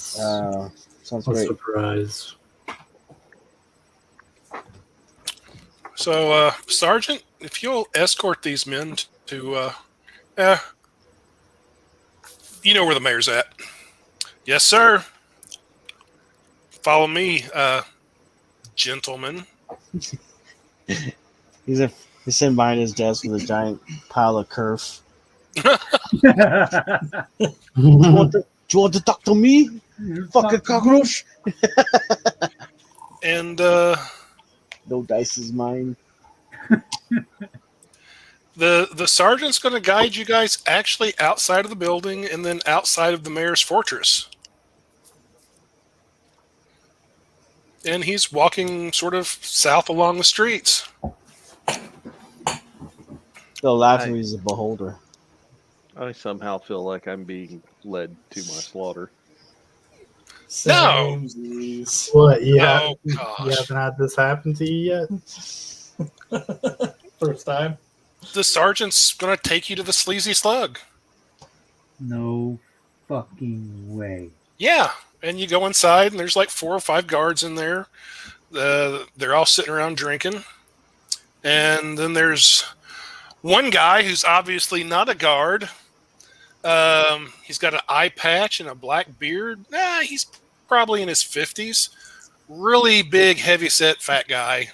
Sounds a great. surprise. So, Sergeant, if you'll escort these men to, you know where the mayor's at. Yes, sir. Follow me, gentlemen. He's sitting behind his desk with a giant pile of kerf. Do you want to talk to me? Fucking cockroach. And No dice is mine. the sergeant's going to guide you guys actually outside of the building and then outside of the mayor's fortress. And he's walking sort of south along the streets. They'll laugh if he's a beholder. I somehow feel like I'm being led to my slaughter. No. Samesies. What? Oh, You gosh. haven't had this happen to you yet? First time. The sergeant's going to take you to the Sleazy Slug. No fucking way. Yeah. And you go inside, and there's like 4 or 5 guards in there. They're all sitting around drinking. And then there's one guy who's obviously not a guard. He's got an eye patch and a black beard. He's probably in his 50s. Really big, heavy-set, fat guy.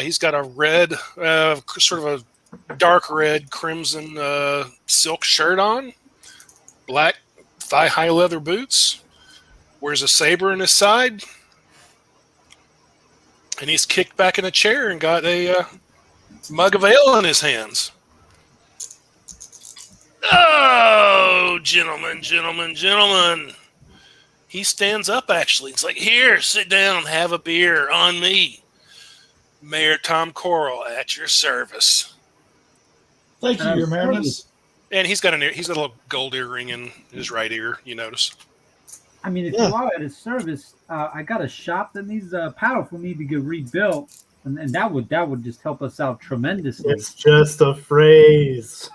He's got a red, sort of a dark red, crimson silk shirt on. Black thigh-high leather boots. Wears a saber in his side. And he's kicked back in a chair and got a mug of ale in his hands. Oh, gentlemen. He stands up, actually. It's like, here, sit down, have a beer on me. Mayor Tom Coral at your service. Thank you, Your Marinus. And he's got a little gold earring in his right ear, you notice. I mean, if you are at his service, I got a shop that needs power for me to get rebuilt, and that would just help us out tremendously. It's just a phrase.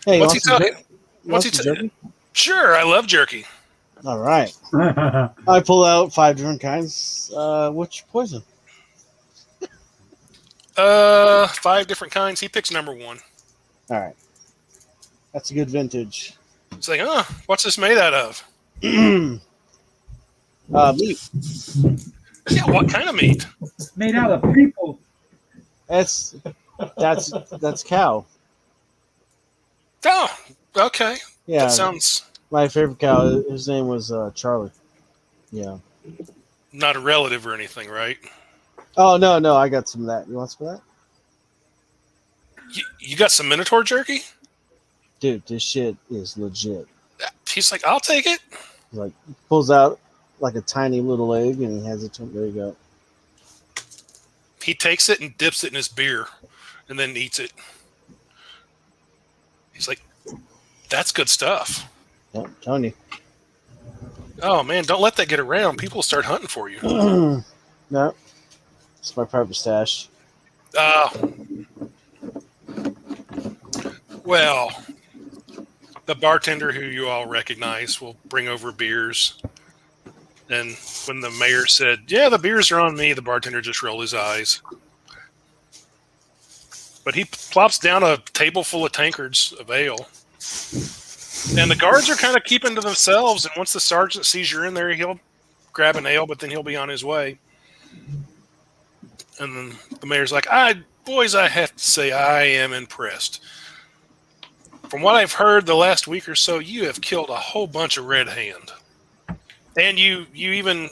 Hey, What's he talking? What's he jerky? Sure, I love jerky. All right. I pull out 5 different kinds. Which poison? 5 different kinds. He picks number 1. All right. That's a good vintage. It's like, what's this made out of? Meat. Yeah, what kind of meat? Made out of people. That's cow. Oh, okay. Yeah. That sounds My favorite cow. His name was Charlie. Yeah. not a relative or anything, right? Oh no, I got some of that. You want some of that? You got some Minotaur jerky? Dude, this shit is legit. He's like, I'll take it. He, like, pulls out like a tiny little egg and he has it to him. There you go. He takes it and dips it in his beer and then eats it. He's like, that's good stuff. Yeah, I'm telling you. Oh, man, don't let that get around. People will start hunting for you. No. It's my private stash. Well, the bartender who you all recognize will bring over beers. And when the mayor said, yeah, the beers are on me, the bartender just rolled his eyes. But he plops down a table full of tankards of ale. And the guards are kind of keeping to themselves. And once the sergeant sees you're in there, he'll grab an ale, but then he'll be on his way. And then the mayor's like, boys, I have to say, I am impressed. From what I've heard the last week or so, you have killed a whole bunch of red hand. And you even,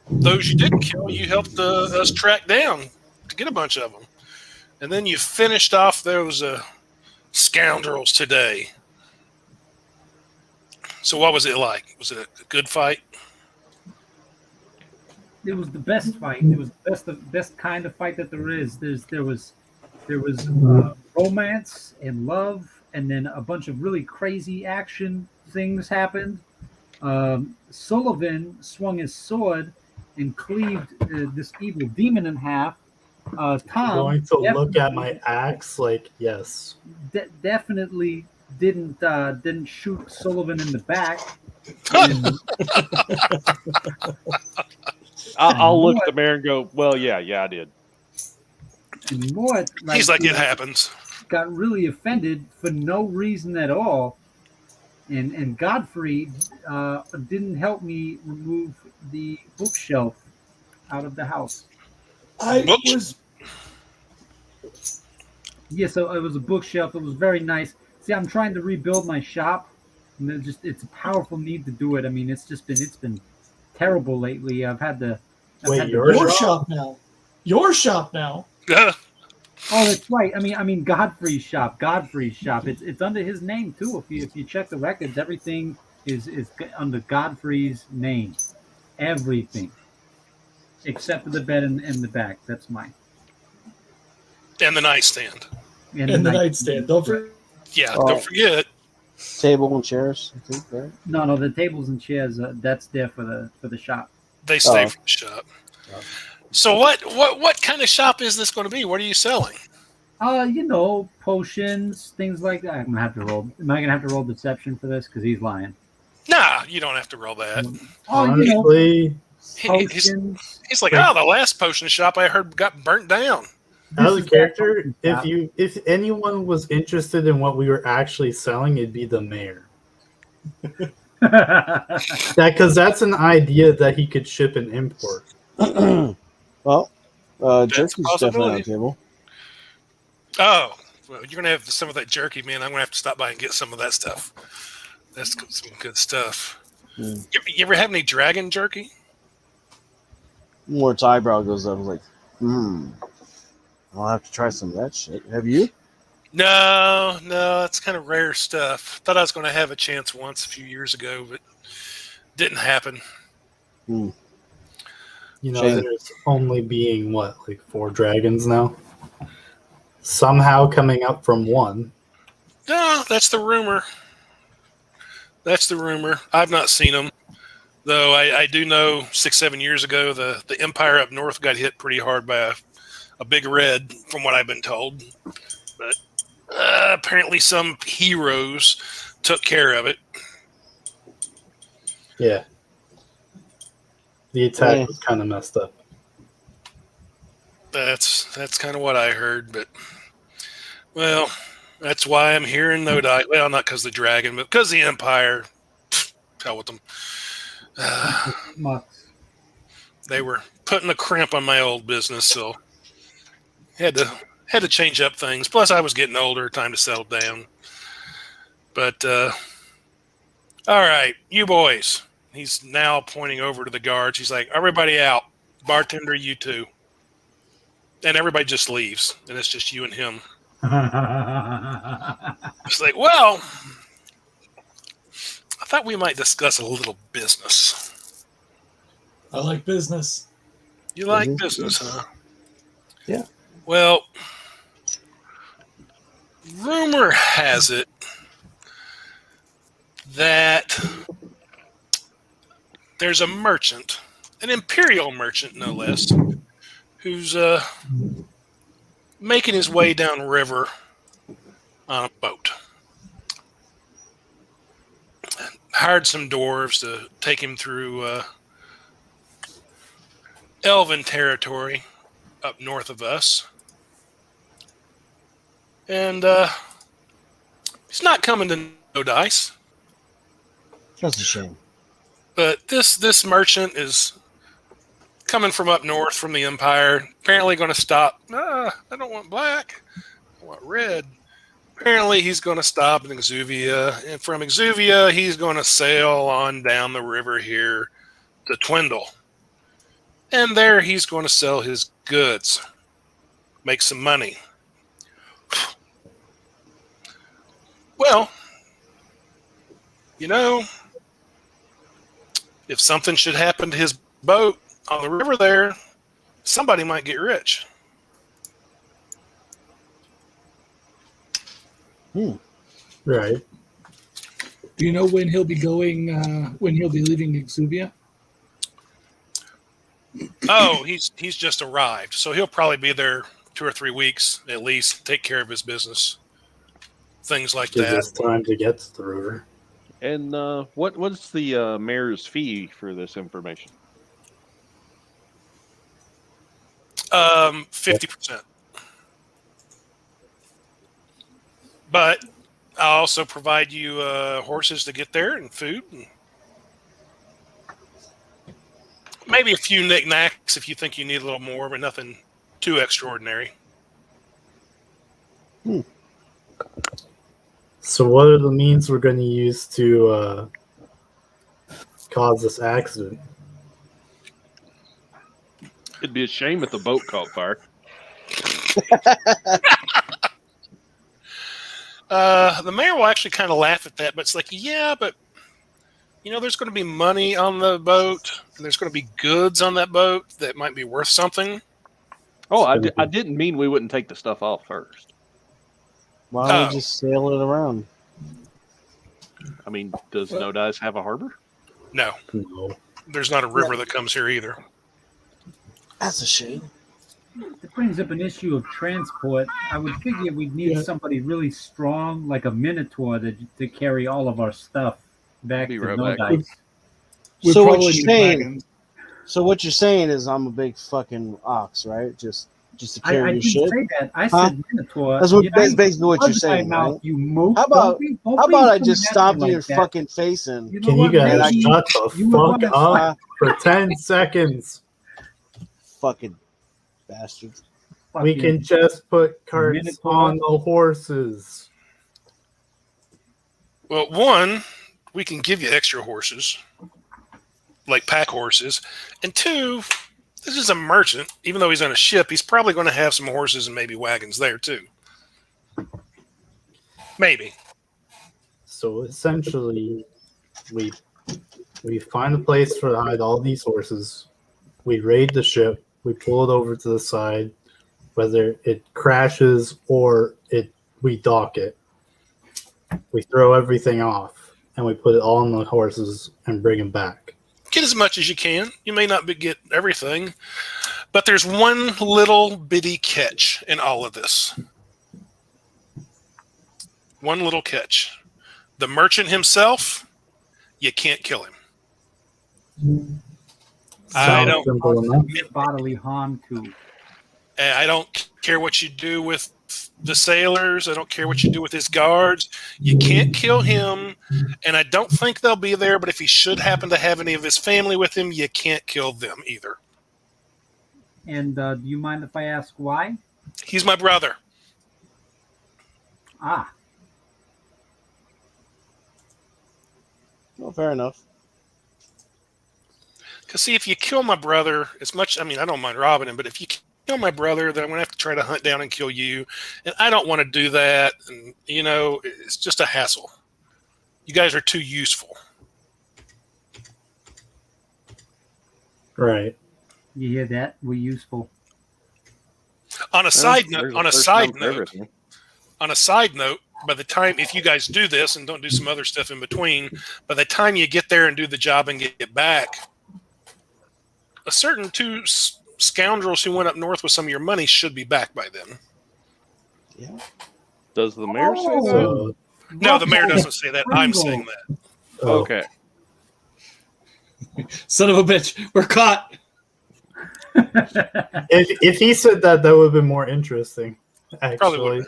those you didn't kill, you helped us track down to get a bunch of them. And then you finished off those scoundrels today. So what was it like? Was it a good fight? It was the best fight. It was the best kind of fight that there is. There was romance and love, and then a bunch of really crazy action things happened. Sullivan swung his sword and cleaved this evil demon in half. I'm Tom going to look at definitely- my axe like, yes. definitely didn't shoot Sullivan in the back. And I'll look at the mayor and go, well, yeah, I did. and Mort, He's like, it happens. got really offended for no reason at all. And Godfrey didn't help me remove the bookshelf out of the house. Yeah, so it was a bookshelf. It was very nice. See, I'm trying to rebuild my shop, and it's a powerful need to do it. I mean, it's been terrible lately. I've had to. Wait, Your your shop now. Your shop now. Oh, that's right. I mean, Godfrey's shop. It's under his name too. If you check the records, everything is under Godfrey's name. Everything, except for the bed in the back. That's mine. And the nightstand. And the nightstand. Don't forget. Yeah, Oh. don't forget. Table and chairs, I think, right? No, the tables and chairs. That's there for the shop. They stay Oh. from the shop. So what kind of shop is this going to be? What are you selling? Potions, things like that. Am I gonna have to roll deception for this? Because he's lying. Nah, you don't have to roll that. honestly, Potions. He's like, oh, the last potion shop I heard got burnt down. as a This is character, that if anyone was interested in what we were actually selling, it'd be the mayor. Because that's an idea that he could ship and import. Well, That's jerky's a definitely on possibility. the table. Oh, well, you're gonna have some of that jerky, man. I'm gonna have to stop by and get some of that stuff. That's some good stuff. Hmm. You ever have any dragon jerky? Mort's eyebrow goes up. Like, I'll have to try some of that shit. Have you? No, it's kind of rare stuff. Thought I was gonna have a chance once a few years ago, but didn't happen. You know, Shame. there's only being like 4 dragons now. Somehow coming up from 1. No, that's the rumor. I've not seen them, though. I do know 6-7 years ago the Empire up north got hit pretty hard by a big red, from what I've been told. But apparently, some heroes took care of it. Yeah. The attack Yeah. was kind of messed up. That's kind of what I heard. But well, that's why I'm here in No Dice. Well, not because the dragon, but because the Empire. Hell with them. Mucks. They were putting a crimp on my old business, so had to change up things. Plus, I was getting older, time to settle down. But all right, you boys. He's now pointing over to the guards. He's like, "Everybody out, bartender, you too." And everybody just leaves, and it's just you and him. It's like, well, I thought we might discuss a little business. I like business. You like Mhm. business, huh? Yeah. Well, rumor has it that there's a merchant, an imperial merchant no less, who's making his way downriver on a boat. Hired some dwarves to take him through elven territory up north of us. And he's not coming to No Dice. That's a shame. But this merchant is coming from up north from the Empire. Apparently going to stop. I don't want black. I want red. Apparently he's going to stop in Exuvia. And from Exuvia, he's going to sail on down the river here to Twindle. And there he's going to sell his goods. Make some money. Well, you know, If something should happen to his boat on the river there, somebody might get rich. Right. Do you know when he'll be going? When he'll be leaving Exuvia? Oh, he's just arrived, so he'll probably be there 2 or 3 weeks at least. Take care of his business, things like Gives that. us time to get to the river. And what's the mayor's fee for this information? 50%. But I'll also provide you horses to get there and food, and maybe a few knickknacks if you think you need a little more, but nothing too extraordinary. So what are the means we're going to use to cause this accident? It'd be a shame if the boat caught fire. The mayor will actually kind of laugh at that, but it's like, yeah, but there's going to be money on the boat, and there's going to be goods on that boat that might be worth something. Oh, I didn't mean we wouldn't take the stuff off first. Why don't we just sail it around? I mean, does No Dice have a harbor? No, there's not a river that comes here either. That's a shame. It brings up an issue of transport. I would figure we'd need somebody really strong, like a Minotaur, to carry all of our stuff back to No Dice. So what you're saying? So what you're saying is I'm a big fucking ox, right? Just to carry your shit. I didn't say that. I said Minotaur. That's basically what you're saying, right? You mook. How about I just stomp you in your fucking face and Can you guys shut the fuck up for 10 seconds? Fucking bastards. We can just put carts on the horses. Well, one, we can give you extra horses, like pack horses. And two, this is a merchant. Even though he's on a ship, he's probably going to have some horses and maybe wagons there, too. Maybe. So essentially, we find a place to hide all these horses. We raid the ship. We pull it over to the side, whether it crashes or we dock it. We throw everything off, and we put it all on the horses and bring them back. Get as much as you can. You may not get everything, but there's one little bitty catch in all of this. One little catch. The merchant himself, you can't kill him. I don't bodily harm to. I don't care what you do with the sailors. I don't care what you do with his guards. You can't kill him, and I don't think they'll be there, but if he should happen to have any of his family with him, you can't kill them either. And do you mind if I ask why? He's my brother. Ah. Well, fair enough. Because, see, if you kill my brother, I don't mind robbing him, but if you kill my brother, then I'm going to have to try to hunt down and kill you. And I don't want to do that. And, it's just a hassle. You guys are too useful. Right. You hear that? We're useful. On a side note, by the time, if you guys do this and don't do some other stuff in between, by the time you get there and do the job and get back, a certain two scoundrels who went up north with some of your money should be back by then. Yeah. Does the mayor say that? No, the mayor doesn't say that. I'm saying that. Okay. Son of a bitch, we're caught. If he said that, that would have been more interesting. Actually, probably would.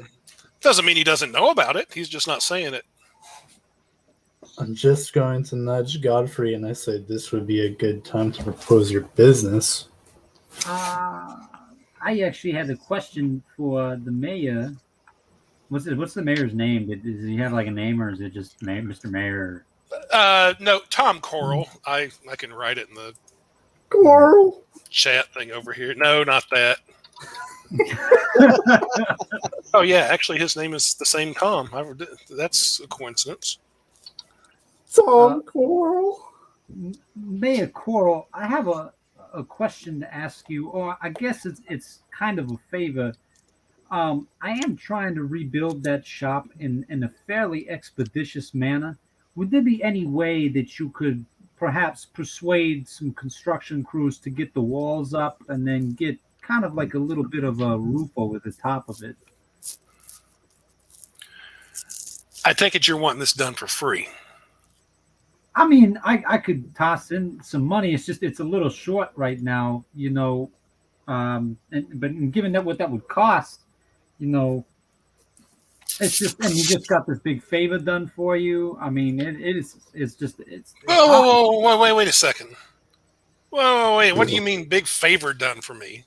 Doesn't mean he doesn't know about it. He's just not saying it. I'm just going to nudge Godfrey, and I said this would be a good time to propose your business. I actually had a question for the mayor. What's the mayor's name? Does he have like a name, or is it just Mr. Mayor? No, Tom Coral. I can write it in the Coral chat thing over here. No, not that. Oh yeah, actually his name is the same Tom. That's a coincidence. Tom Coral. Mayor Coral, I have a question to ask you, or I guess it's kind of a favor. I am trying to rebuild that shop in a fairly expeditious manner. Would there be any way that you could perhaps persuade some construction crews to get the walls up and then get kind of like a little bit of a roof over the top of it? I take it you're wanting this done for free. I mean, I could toss in some money. It's just it's a little short right now, you know. But given that what that would cost, you know, it's just and you just got this big favor done for you. I mean, it's just it's. Wait a second. Wait. What do you mean, big favor done for me?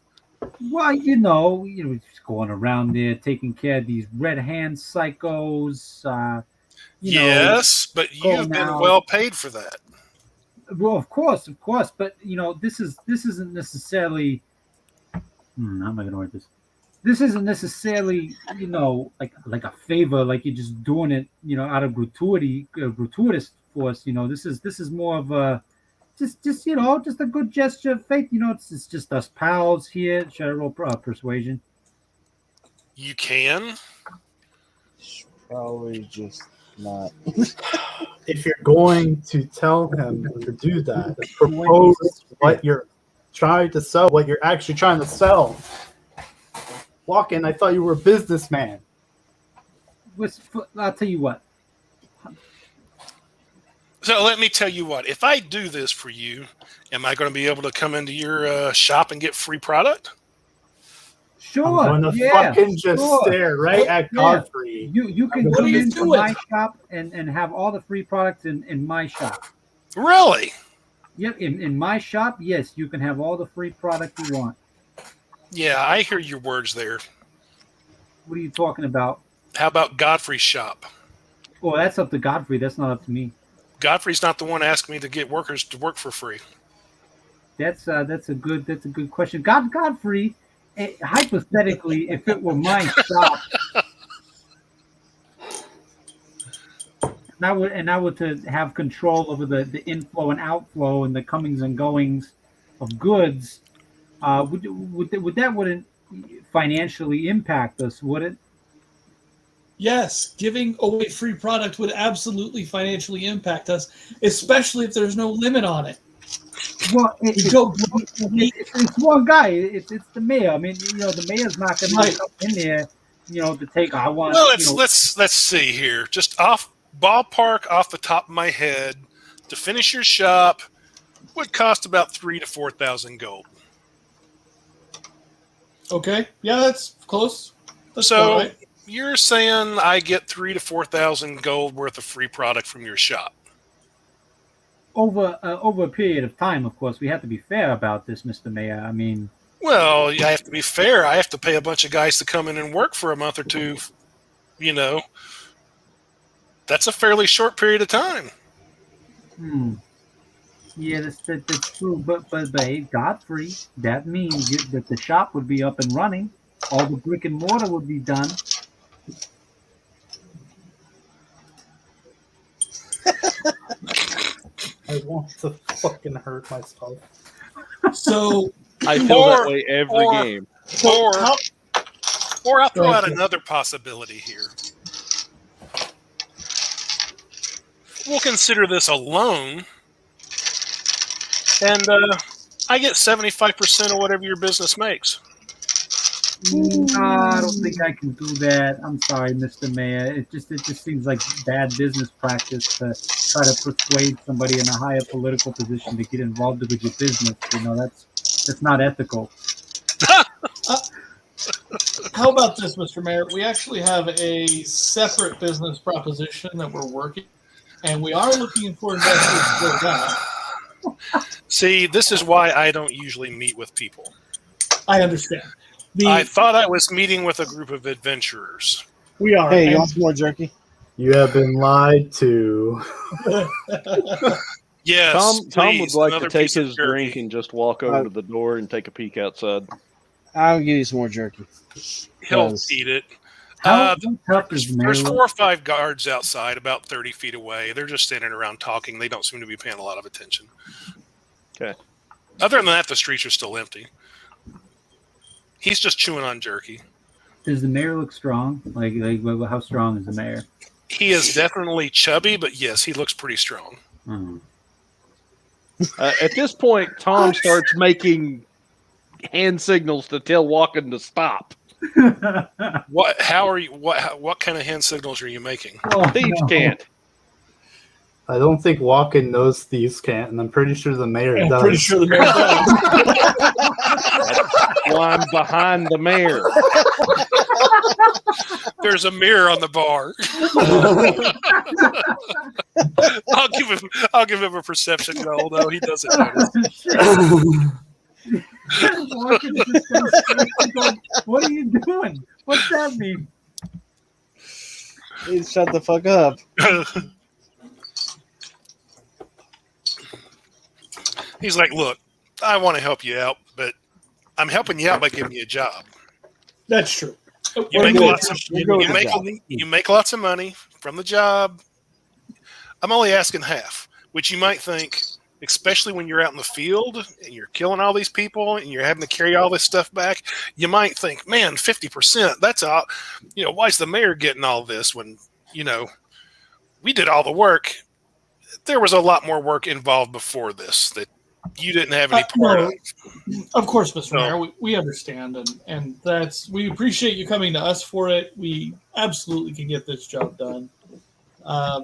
Well, just going around there taking care of these red hand psychos. Yes, but you've been out. well paid for that. Well, of course, but this isn't necessarily. How am I going to word this? This isn't necessarily, like a favor, like you're just doing it, out of gratuitous force. This is more of a just a good gesture of faith. It's just us pals here. Should I roll persuasion? You can. Probably just not. If you're going to tell him to do that, propose what you're trying to sell, what you're actually trying to sell. Walk in, I thought you were a businessman. I'll tell you what. So let me tell you what. If I do this for you, am I going to be able to come into your shop and get free product? Sure. I'm going to fucking just stare right at Godfrey. You can come into my shop and have all the free products in my shop. Really? Yep. In my shop, yes, you can have all the free product you want. Yeah, I hear your words there. What are you talking about? How about Godfrey's shop? Well, that's up to Godfrey. That's not up to me. Godfrey's not the one asking me to get workers to work for free. That's a good question. Godfrey, hypothetically, if it were my shop, and I were to have control over the inflow and outflow and the comings and goings of goods, that wouldn't financially impact us, would it? Yes, giving away free product would absolutely financially impact us, especially if there's no limit on it. Well, it's one guy. It's the mayor. I mean, the mayor's not going to come in there, to take. I want. Well, let's see here. Just ballpark off the top of my head, to finish your shop would cost about 3,000 to 4,000 gold. Okay, yeah, that's close. That's so right. You're saying I get 3,000 to 4,000 gold worth of free product from your shop? Over a period of time, of course. We have to be fair about this, Mr. Mayor. I mean, well, I have to be fair. I have to pay a bunch of guys to come in and work for a month or two. That's a fairly short period of time. Yeah, that's true. But hey, Godfrey, that means that the shop would be up and running. All the brick and mortar would be done. I want to fucking hurt myself. So I feel that way every game. Or I'll throw out another possibility here. We'll consider this a loan, and I get 75% of whatever your business makes. I don't think I can do that. I'm sorry, Mr. Mayor. It just seems like bad business practice to try to persuade somebody in a higher political position to get involved with your business. That's not ethical. how about this, Mr. Mayor? We actually have a separate business proposition that we're working, and we are looking for investors for that. See, this is why I don't usually meet with people. I understand. I thought I was meeting with a group of adventurers. We are. Hey, you want some more jerky? You have been lied to. Yes, Tom would like to another take piece of his drink and just walk over to the door and take a peek outside. I'll give you some more jerky. He'll eat it. How tough is the mayor? There's 4 or 5 guards outside, about 30 feet away. They're just standing around talking. They don't seem to be paying a lot of attention. Okay. Other than that, the streets are still empty. He's just chewing on jerky. Does the mayor look strong? Like how strong is the mayor? He is definitely chubby, but yes, he looks pretty strong. Hmm. At this point, Tom starts making hand signals to tell Walken to stop. What? How are you? What kind of hand signals are you making? Oh, Thieves no. can't. I don't think Walken knows thieves can't, and I'm pretty sure the mayor I'm does. pretty sure the mayor does. Well, I'm behind the mayor. There's a mirror on the bar. I'll give him a perception goal, though. He doesn't notice. Walken's just so straight going, what are you doing? What's that mean? Please shut the fuck up. He's like, look, I want to help you out, but I'm helping you out by giving you a job. That's true. You make lots of Job. you make lots of money from the job. I'm only asking half, which you might think, especially when you're out in the field and you're killing all these people and you're having to carry all this stuff back, you might think, man, 50%, that's all, why is the mayor getting all this when, we did all the work. There was a lot more work involved before this that you didn't have any part no. of. Of course, Mr. No. Mayor, we understand, and we appreciate you coming to us for it. We absolutely can get this job done. How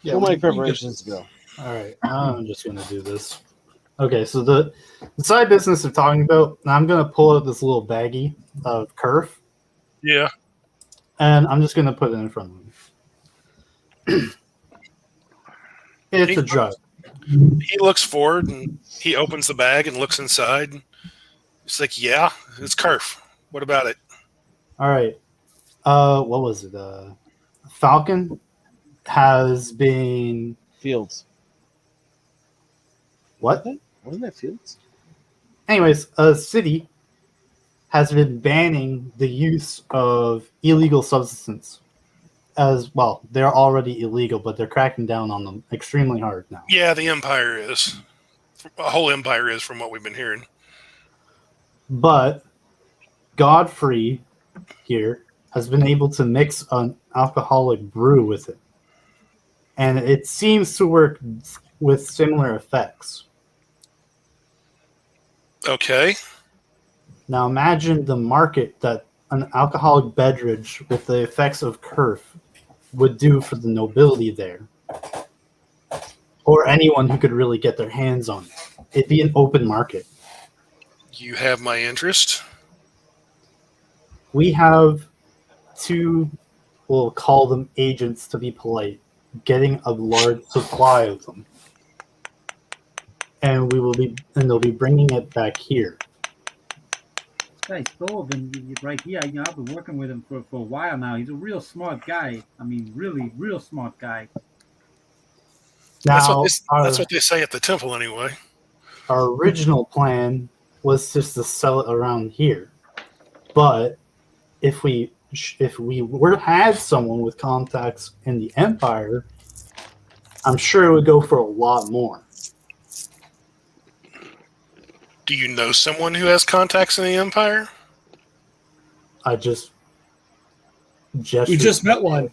many preparations to go? All right, I'm just going to do this. Okay, so the side business they're talking about, I'm going to pull out this little baggie of kerf, Yeah. and I'm just going to put it in front of him. It's a drug. He looks forward and he opens the bag and looks inside. He's like, yeah, it's Kerf. What about it? All right. What was it? Falcon has been Fields. what? Wasn't that Fields? Anyways, a city has been banning the use of illegal substances. As well, they're already illegal, but they're cracking down on them extremely hard now. Yeah, the Empire is. A whole empire is, from what we've been hearing. But Godfrey here has been able to mix an alcoholic brew with it. And it seems to work with similar effects. Okay. Now imagine the market that an alcoholic beverage with the effects of Kerf would do for the nobility there. Or anyone who could really get their hands on it. It'd be an open market. You have my interest. We have two, we'll call them agents to be polite, getting a large supply of them. And they'll be bringing it back here. This guy Sullivan right here, I've been working with him for a while now. He's a real smart guy. I mean, really, real smart guy. Now, that's what they say at the temple, anyway. our original plan was just to sell it around here. But if we had someone with contacts in the Empire, I'm sure it would go for a lot more. Do you know someone who has contacts in the Empire? I just gestured. We just met one.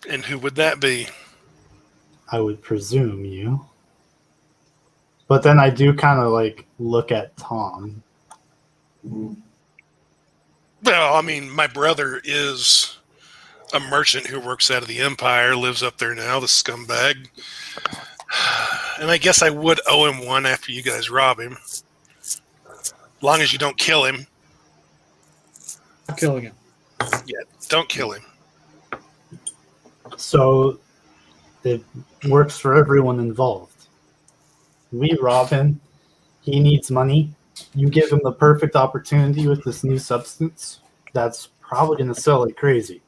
And who would that be? I would presume you. But then I do kind of look at Tom. Well, I mean, my brother is a merchant who works out of the Empire, lives up there now, the scumbag. And I guess I would owe him one after you guys rob him. As long as you don't kill him. I'm killing him. Yeah, don't kill him. So it works for everyone involved. We rob him. He needs money. You give him the perfect opportunity with this new substance. That's probably going to sell like crazy.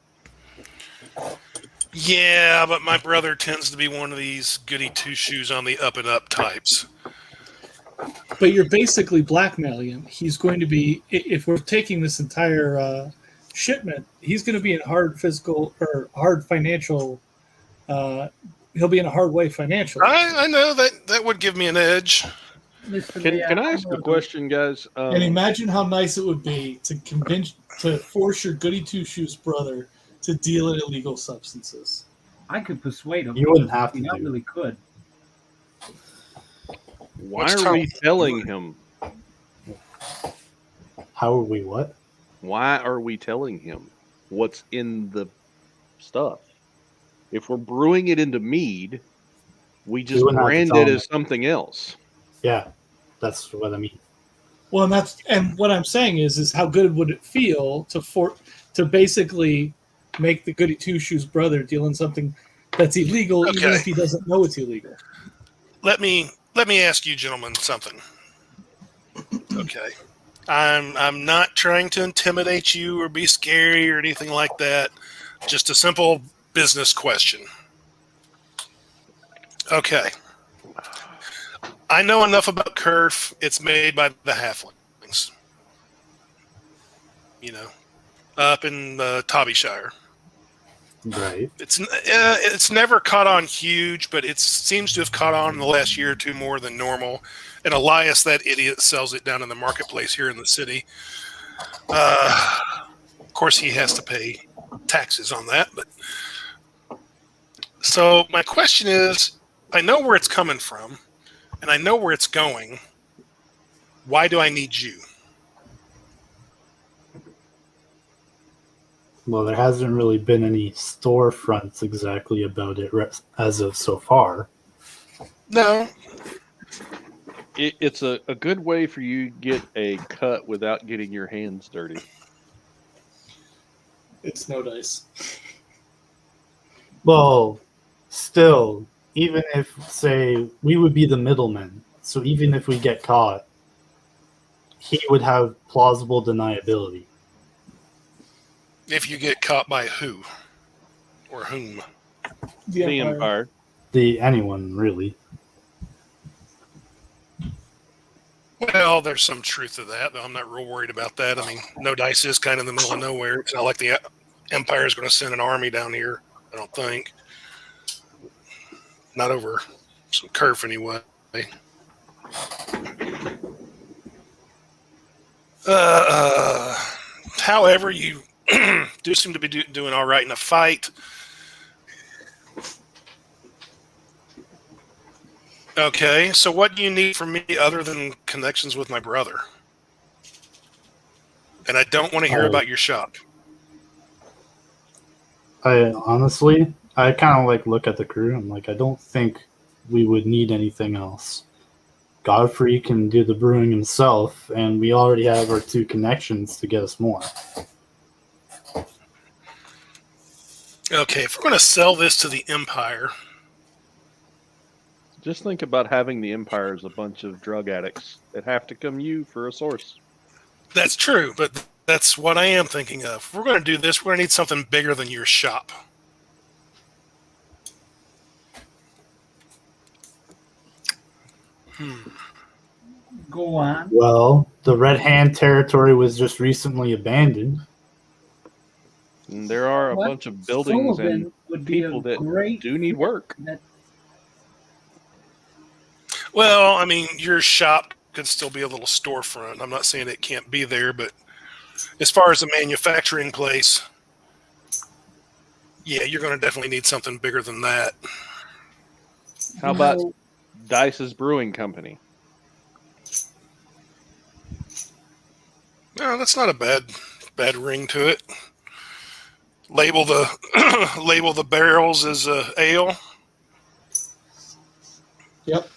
Yeah, but my brother tends to be one of these goody two-shoes on the up and up types. But you're basically blackmailing him. He's going to be, if we're taking this entire shipment, he's going to be in hard physical or hard financial. He'll be in a hard way financially. I know that would give me an edge. Mr. Can I ask know a question, guys? And imagine how nice it would be to force your goody two shoes brother to deal in illegal substances. I could persuade him. You wouldn't have to I do. really could. Why are we telling him? How are we what? Why are we telling him what's in the stuff? If we're brewing it into mead, we just wouldn't have to brand tell it him. as something else. Yeah, that's what I mean. Well, and what I'm saying is how good would it feel to basically make the goody two shoes brother deal in something that's illegal, even Okay. if he doesn't know it's illegal. Let me ask you gentlemen something. Okay. I'm not trying to intimidate you or be scary or anything like that. Just a simple business question. Okay. I know enough about Kerf. It's made by the halflings. You know, up in Tobbyshire. Right. It's never caught on huge, but it seems to have caught on in the last year or two more than normal. And Elias, that idiot, sells it down in the marketplace here in the city. Of course, he has to pay taxes on that. But so my question is, I know where it's coming from, and I know where it's going. Why do I need you? Well, there hasn't really been any storefronts exactly about it as of so far. No. It's a good way for you to get a cut without getting your hands dirty. It's no dice. Well, still, even if, say, we would be the middlemen, so even if we get caught, he would have plausible deniability. If you get caught by who? Or whom? The Empire. Anyone, really. Well, there's some truth to that, though I'm not real worried about that. I mean, No Dice is kind of in the middle of nowhere. It's not like the Empire is going to send an army down here, I don't think. Not over some Kerf, anyway. However, you do seem to be doing all right in a fight. Okay, so what do you need from me other than connections with my brother? And I don't want to hear about your shop. I honestly, I kind of like look at the crew. I'm like, I don't think we would need anything else. Godfrey can do the brewing himself, and we already have our 2 connections to get us more. Okay, if we're going to sell this to the Empire, Just think about having the Empire as a bunch of drug addicts that have to come you for a source. that's true, but that's what I am thinking of. If we're going to do this, we're going to need something bigger than your shop. Go on. Well, the Red Hand territory was just recently abandoned. And there are a What? bunch of buildings Sullivan and would be people a that great do need work. that- Well, I mean, your shop could still be a little storefront. I'm not saying it can't be there, but as far as a manufacturing place, yeah, you're going to definitely need something bigger than that. How about Dice's Brewing Company? No, that's not a bad ring to it. Label the barrels as ale. Yep.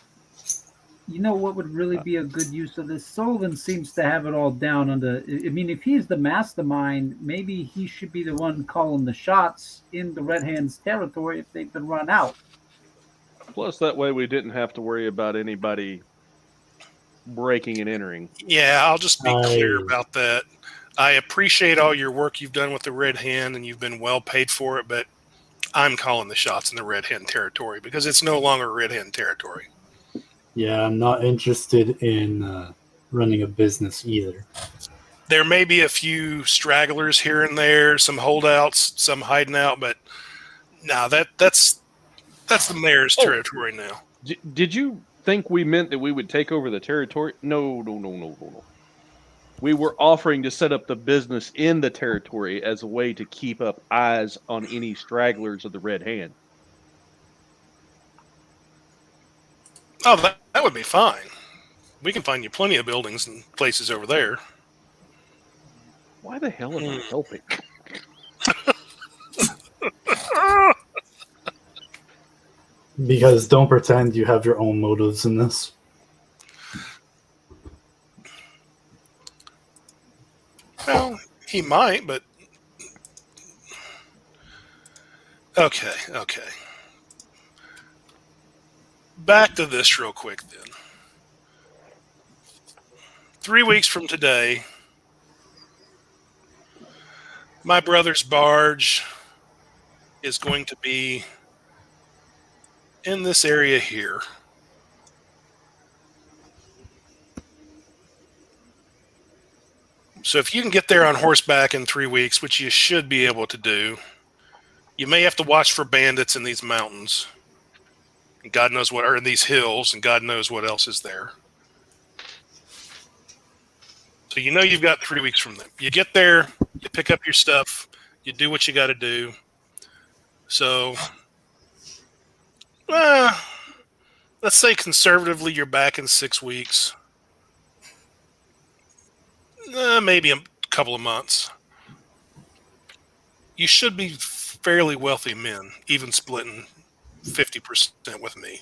You know what would really be a good use of this? Sullivan seems to have it all down under. I mean, if he's the mastermind, maybe he should be the one calling the shots in the Red Hands territory if they've been run out. Plus, that way we didn't have to worry about anybody breaking and entering. Yeah, I'll just be clear about that. I appreciate all your work you've done with the Red Hand, and you've been well paid for it, but I'm calling the shots in the Red Hand territory because it's no longer Red Hand territory. Yeah, I'm not interested in running a business either. There may be a few stragglers here and there, some holdouts, some hiding out, but no, that's the mayor's territory now. Did you think we meant that we would take over the territory? No. We were offering to set up the business in the territory as a way to keep up eyes on any stragglers of the Red Hand. Oh, that would be fine. We can find you plenty of buildings and places over there. Why the hell am I helping? Because don't pretend you have your own motives in this. Well, he might, but okay. Back to this real quick then. 3 weeks from today, my brother's barge is going to be in this area here. So if you can get there on horseback in 3 weeks, which you should be able to do, you may have to watch for bandits in these mountains. And God knows what, or in these hills, and God knows what else is there. So you know you've got 3 weeks from them. You get there, you pick up your stuff, you do what you got to do. So, let's say conservatively you're back in 6 weeks. Maybe a couple of months. You should be fairly wealthy men, even splitting 50% with me.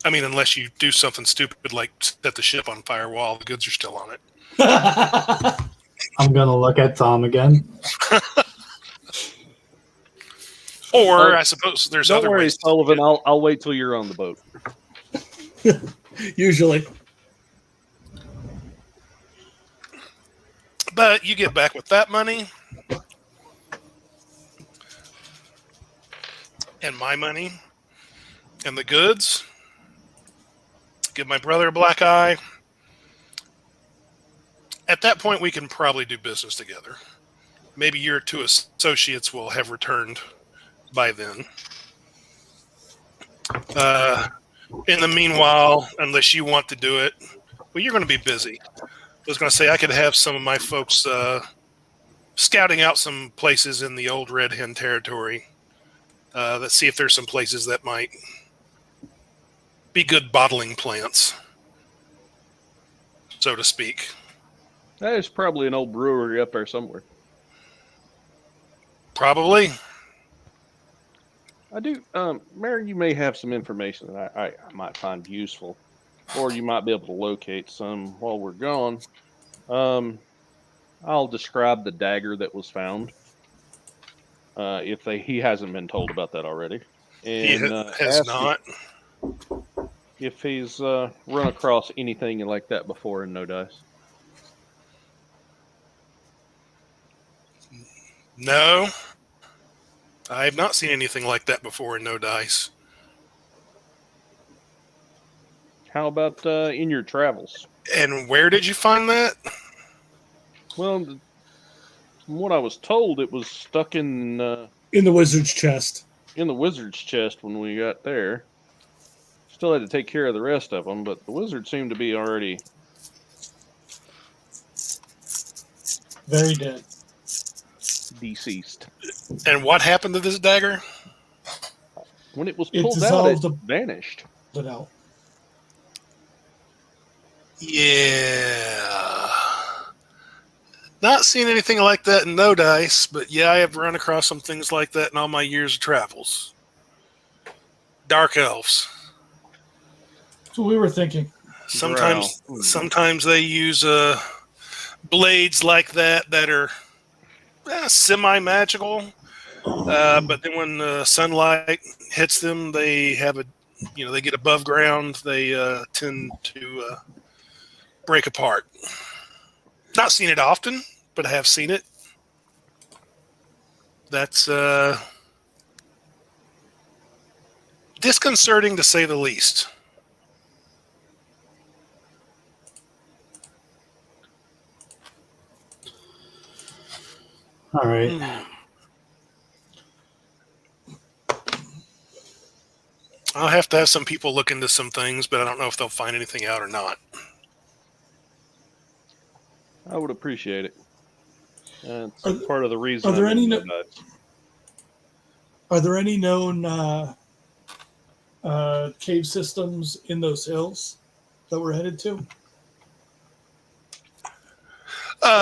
I mean, unless you do something stupid like set the ship on fire while all the goods are still on it. I'm gonna look at Tom again. Or I suppose there's Don't other worry, ways. Sullivan. I'll wait till you're on the boat. Usually. But you get back with that money and my money and the goods. Give my brother a black eye. At that point, we can probably do business together. Maybe your two associates will have returned by then. In the meanwhile, unless you want to do it, well, you're going to be busy. I was going to say I could have some of my folks scouting out some places in the old Red Hen territory. Let's see if there's some places that might be good bottling plants, so to speak. There's probably an old brewery up there somewhere. Probably. I do, Mary, you may have some information that I might find useful, or you might be able to locate some while we're gone. I'll describe the dagger that was found. If he hasn't been told about that already, and He has not. If he's run across anything like that before in No Dice. No, I have not seen anything like that before in No Dice. How about in your travels? And where did you find that? Well, from what I was told, it was stuck in the wizard's chest. In the wizard's chest when we got there. Still had to take care of the rest of them, but the wizard seemed to be already very dead, deceased. And what happened to this dagger? When it was pulled out, it vanished. Put out. Yeah. Not seen anything like that in No Dice, but yeah, I have run across some things like that in all my years of travels. Dark elves. That's what we were thinking. Sometimes they use blades like that are semi-magical, but then when the sunlight hits them, they have they get above ground. They tend to break apart. Not seen it often, but I have seen it. That's disconcerting to say the least. All right. I'll have to have some people look into some things, but I don't know if they'll find anything out or not. I would appreciate it. That's Are- part of the reason. are there I'm any in no- No Dice. Are there any known cave systems in those hills that we're headed to?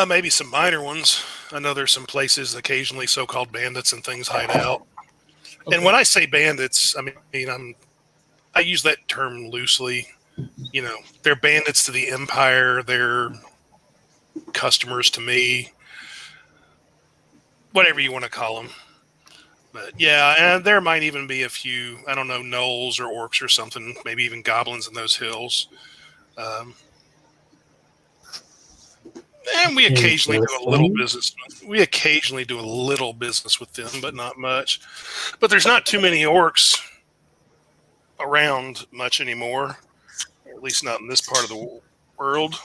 Maybe some minor ones. I know there's some places occasionally so-called bandits and things hide out. Okay. And when I say bandits, I mean I use that term loosely. You know, they're bandits to the Empire. They're customers to me. Whatever you want to call them. But yeah, and there might even be a few, I don't know, gnolls or orcs or something, maybe even goblins in those hills. And we occasionally do a little business. We occasionally do a little business with them, but not much. But there's not too many orcs around much anymore, at least not in this part of the world.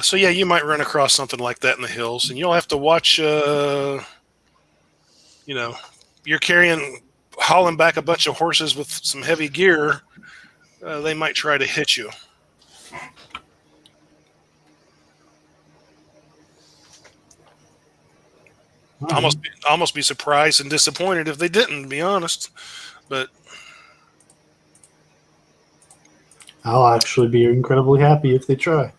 So yeah, you might run across something like that in the hills, and you'll have to watch. You know, you're hauling back a bunch of horses with some heavy gear. They might try to hit you. Almost be surprised and disappointed if they didn't, to be honest. But I'll actually be incredibly happy if they try.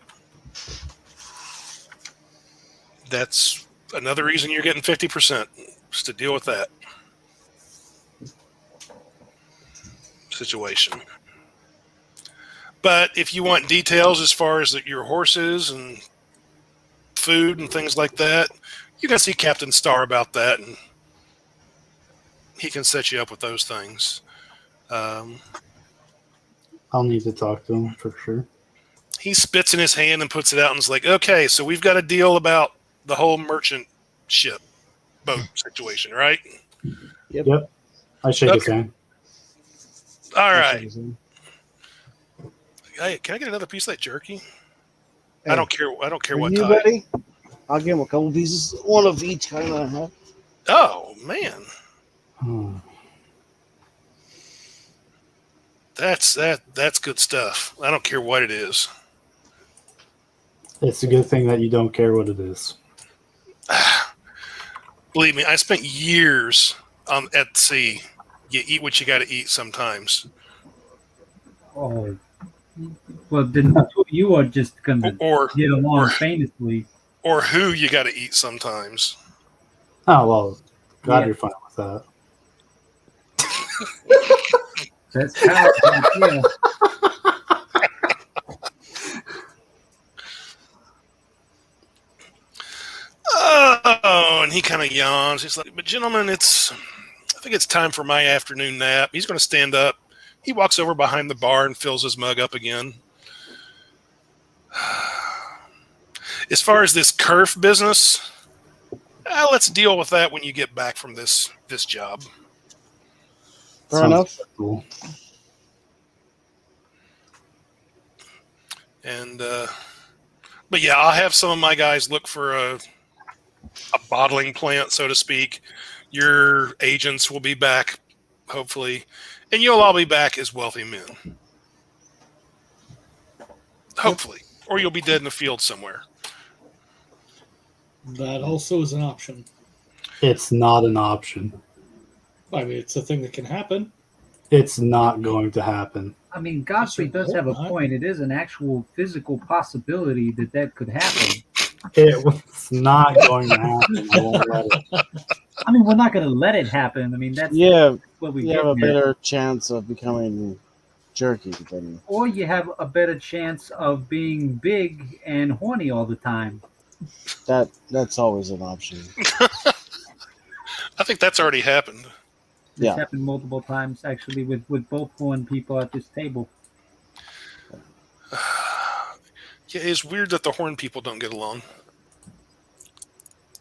that's another reason you're getting 50%, is to deal with that situation. But if you want details as far as your horses and food and things like that, you can see Captain Starr about that, and he can set you up with those things. I'll need to talk to him for sure. He spits in his hand and puts it out and is like, okay, so we've got a deal about the whole merchant ship boat situation, right? Yep. I shake his hand. All right. Hey, can I get another piece of that jerky? Hey, I don't care are what you type. ready? I'll give him a couple pieces, one of each kind of. Huh? Oh man, that's good stuff. I don't care what it is. It's a good thing that you don't care what it is. Believe me, I spent years at sea. You eat what you got to eat sometimes. Oh, well, then you are just going to Or get along famously. Or who you got to eat sometimes. Oh, well, glad Yeah. you're fine with that. That's how. Yeah. Oh, and he kind of yawns. He's like, but gentlemen, I think it's time for my afternoon nap. He's going to stand up. He walks over behind the bar and fills his mug up again. As far as this Kerf business, let's deal with that when you get back from this job. Fair enough. Cool. And but yeah, I'll have some of my guys look for a bottling plant, so to speak. Your agents will be back, hopefully, and you'll all be back as wealthy men. Hopefully. Or you'll be dead in the field somewhere. That also is an option. It's not an option. I mean, it's a thing that can happen. It's not going to happen. I mean, Godfrey does have a point. It is an actual physical possibility that could happen. It was not going to happen. I won't let it. I mean, we're not going to let it happen. I mean, that's what we You get. have a better chance of becoming jerky than. Or you have a better chance of being big and horny all the time. That's always an option. I think that's already happened. It's Yeah. happened multiple times, actually, with both horn people at this table. Yeah, it's weird that the horn people don't get along.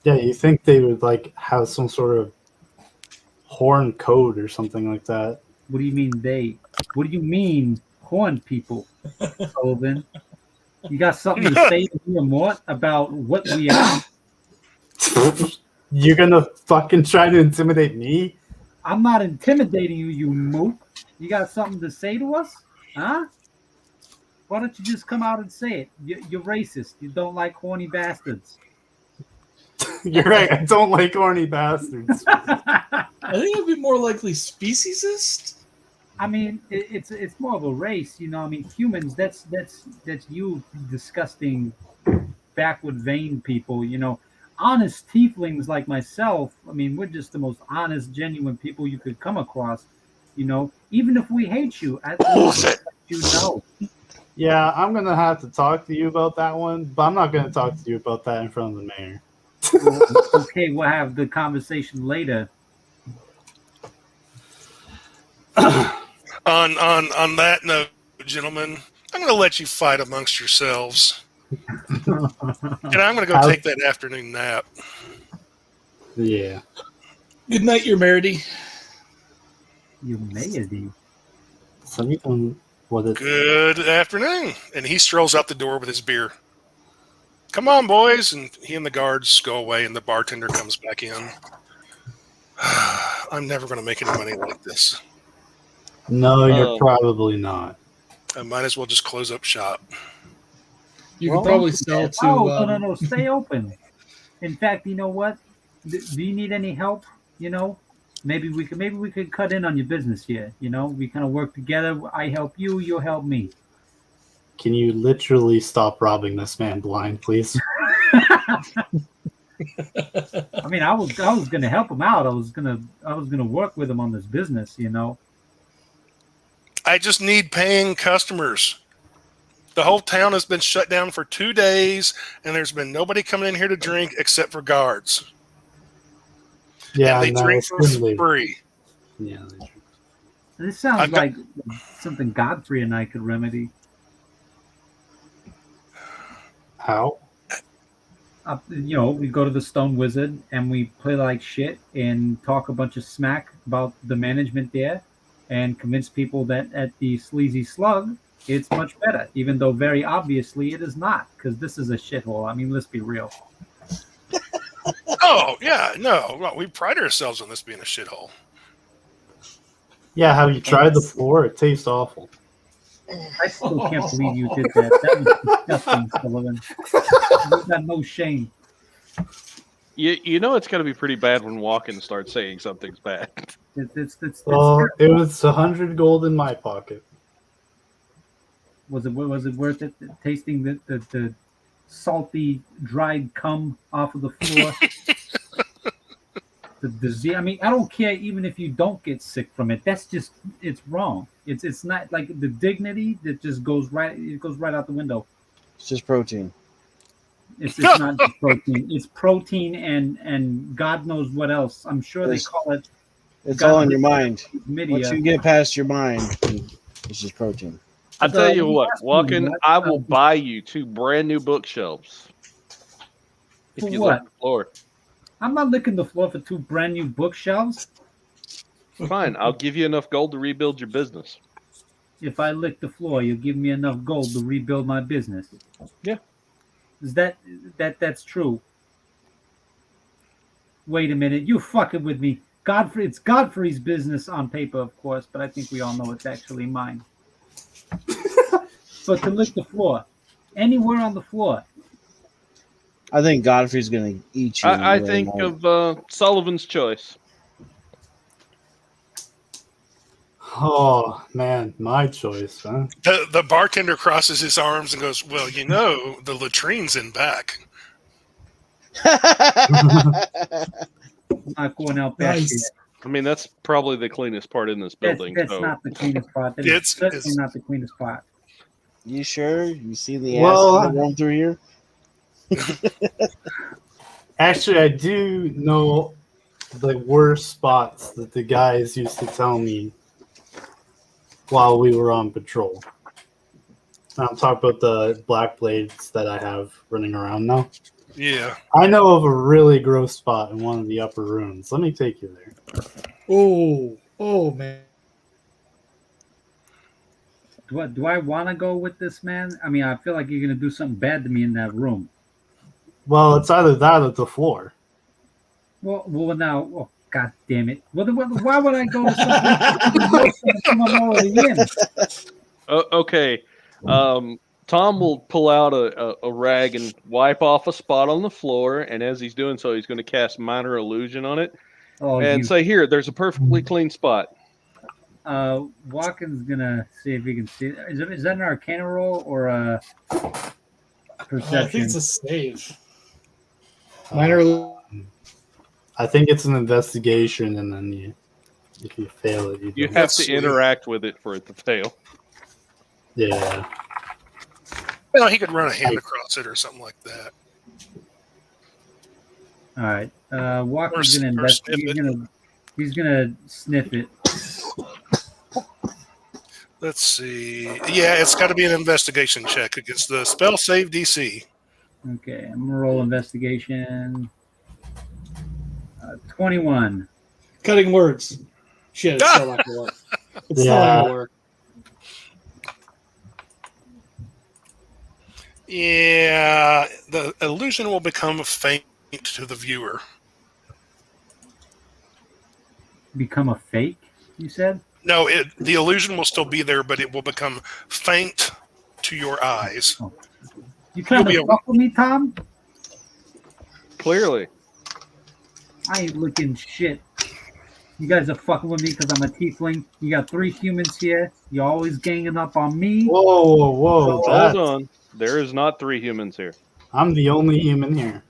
Yeah, you think they would like have some sort of horn code or something like that? What do you mean they? What do you mean horn people? Sullivan. You got something to say to me or Mort about what we are? You're gonna fucking try to intimidate me? I'm not intimidating you, you mook. You got something to say to us? Huh? Why don't you just come out and say it? You're racist. You don't like horny bastards. You're right. I don't like horny bastards. I think it'd be more likely speciesist. I mean, it's more of a race, you know. I mean, humans. That's you disgusting, backward vein people. You know, honest tieflings like myself. I mean, we're just the most honest, genuine people you could come across. You know, even if we hate you, at least let you know. Yeah, I'm gonna have to talk to you about that one, but I'm not gonna talk to you about that in front of the mayor. Okay, we'll have the conversation later. On that note, gentlemen, I'm going to let you fight amongst yourselves. And I'm going to go take that afternoon nap. Yeah. Good night, your Merity. You maybe. Good afternoon. And he strolls out the door with his beer. Come on, boys. And he and the guards go away, and the bartender comes back in. I'm never going to make any money like this. No, you're probably not. I might as well just close up shop. You could probably sell to. Oh, no. Stay open. In fact, you know what? Do you need any help? You know, maybe we could cut in on your business here. You know, we kind of work together. I help you, you help me. Can you literally stop robbing this man blind, please? I mean, I was gonna help him out. I was gonna work with him on this business. You know. I just need paying customers. The whole town has been shut down for 2 days, and there's been nobody coming in here to drink except for guards. Yeah, and they drink for free. Yeah. This sounds like something Godfrey and I could remedy. How? You know, we go to the Stone Wizard and we play like shit and talk a bunch of smack about the management there and convince people that at the Sleazy Slug, it's much better, even though very obviously it is not, because this is a shithole. I mean, let's be real. Oh, yeah, no. We pride ourselves on this being a shithole. Yeah, have you tried the floor? It tastes awful. I still can't believe you did that. That was disgusting, Sullivan. You got no shame. You know it's going to be pretty bad when Walken starts saying something's bad. It's It was 100 gold in my pocket. Was it worth it? Tasting the salty, dried cum off of the floor. The disease. I mean, I don't care even if you don't get sick from it. That's just it's wrong. It's not like the dignity that just goes right. It goes right out the window. It's just protein. It's not just protein. It's protein and God knows what else. I'm sure they call it. It's all in your mind. Chlamydia. Once you get past your mind, it's just protein. I'll tell you what, Walken, I will buy you 2 brand new bookshelves. If For you what? lick the floor. I'm not licking the floor for 2 brand new bookshelves. Fine, I'll give you enough gold to rebuild your business. If I lick the floor, you'll give me enough gold to rebuild my business. Yeah. Is that's true? Wait a minute, you fucking with me. It's Godfrey's business on paper, of course, but I think we all know it's actually mine. But to lick the floor, anywhere on the floor. I think Godfrey's going to eat you. I think of Sullivan's Choice. Oh, man, my choice, huh? The bartender crosses his arms and goes, well, you know, the latrine's in back. Not going out back Nice. yet. I mean, that's probably the cleanest part in this building. That's so. not the cleanest part. That is certainly not the cleanest part. You sure? You see the Well, acid that roam through here? Actually, I do know the worst spots that the guys used to tell me while we were on patrol. I'm talking about the black blades that I have running around now. Yeah. I know of a really gross spot in one of the upper rooms. Let me take you there. Oh man. Do I want to go with this man? I mean, I feel like you're gonna do something bad to me in that room. Well, it's either that or the floor. Well, now, oh, god damn it! Well, why would I go to something worse than I'm already in? Okay. Tom will pull out a rag and wipe off a spot on the floor, and as he's doing so, he's going to cast Minor Illusion on it Oh, and say, "Here, there's a perfectly clean spot." Walken's gonna see if he can see. Is that an Arcana roll or a perception? I think it's a save. Minor. I think it's an investigation, and then if you fail it, You don't. have to interact with it for it to fail. Yeah. Well, he could run a hand across it or something like that. All right. Walker's Or gonna investigate. sniff He's gonna sniff it. Let's see. Yeah, it's got to be an investigation check against the spell save DC. Okay, I'm gonna roll investigation. 21. Cutting words. Shit, it's still not gonna work. It's still not gonna work. Yeah, the illusion will become faint to the viewer. Become a fake, you said? No, the illusion will still be there, but it will become faint to your eyes. You trying to fuck with me, Tom? Clearly. I ain't looking shit. You guys are fucking with me because I'm a tiefling. You got 3 humans here. You're always ganging up on me. Whoa. Hold on. There is not 3 humans here. I'm the only human here.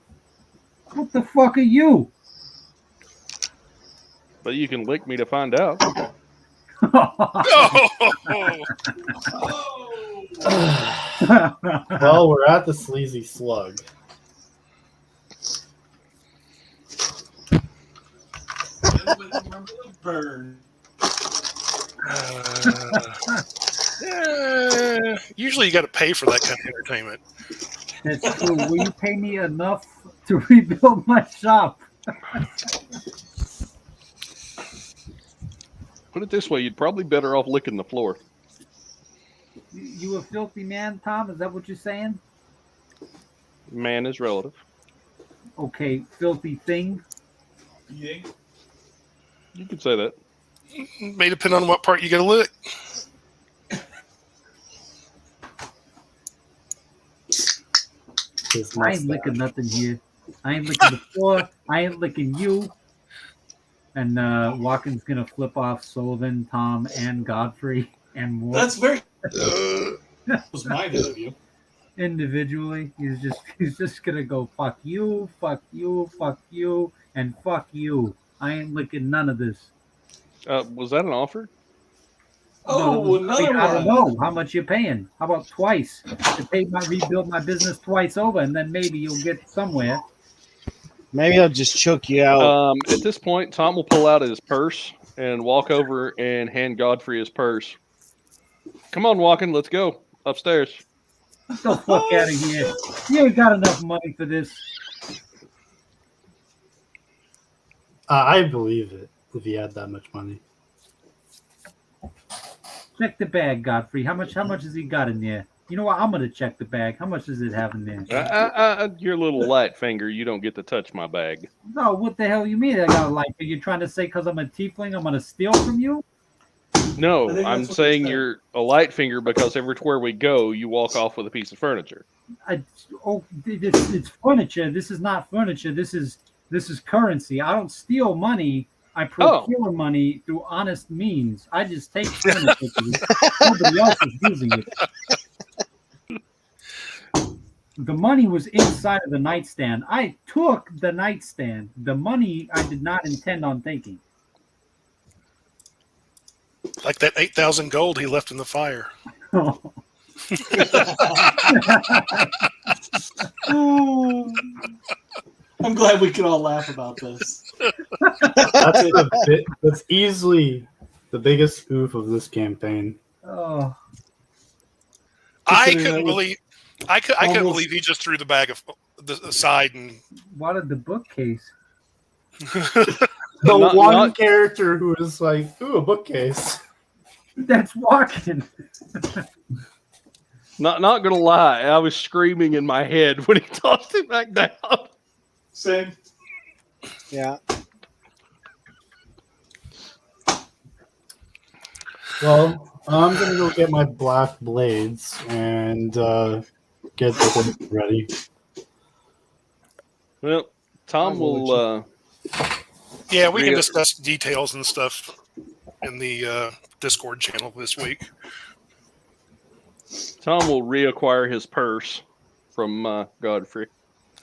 What the fuck are you? But you can lick me to find out. Well, we're at the sleazy slug. Burn. Usually you got to pay for that kind of entertainment. That's true. Will you pay me enough to rebuild my shop? Put it this way, you'd probably better off licking the floor. You a filthy man, Tom? Is that what you're saying? Man is relative. Okay, filthy thing. Yeah. You could say that. May depend on what part you got to lick. I ain't licking nothing here. I ain't licking the floor. I ain't licking you. And Walken's gonna flip off Sullivan, Tom, and Godfrey, and more. That's very. That was minded of you. Individually, he's just gonna go fuck you, and fuck you. I ain't licking none of this. Was that an offer? Oh, another I don't one. know how much you're paying. How about twice? To rebuild my business twice over, and then maybe you'll get somewhere. Maybe I'll just choke you out. At this point, Tom will pull out his purse and walk over and hand Godfrey his purse. Come on, Walken, let's go upstairs. Get the fuck out of here. You ain't got enough money for this. I believe it if he had that much money. Check the bag, Godfrey. How much has he got in there? You know what? I'm gonna check the bag. How much does it have in there? Your little light finger, you don't get to touch my bag. No, what the hell you mean I got a light? Are you trying to say because I'm a tiefling I'm gonna steal from you? No, I think I'm that's what saying they said. you're a light finger because everywhere we go, you walk off with a piece of furniture. It's furniture. This is not furniture. This is currency. I don't steal money. I procure money through honest means. I just take furniture. Nobody else is using it. The money was inside of the nightstand. I took the nightstand. The money I did not intend on taking. Like that 8,000 gold he left in the fire. I'm glad we can all laugh about this. That's easily the biggest oof of this campaign. Oh, I couldn't believe he just threw the bag aside and what did the bookcase? The one character who is like, ooh, a bookcase. That's walking. Not gonna lie, I was screaming in my head when he tossed it back down. Same. Yeah. Well, I'm gonna go get my black blades and get the horse ready. Well, Tom will. Yeah, we can Rio- discuss details and stuff in the Discord channel this week. Tom will reacquire his purse from Godfrey.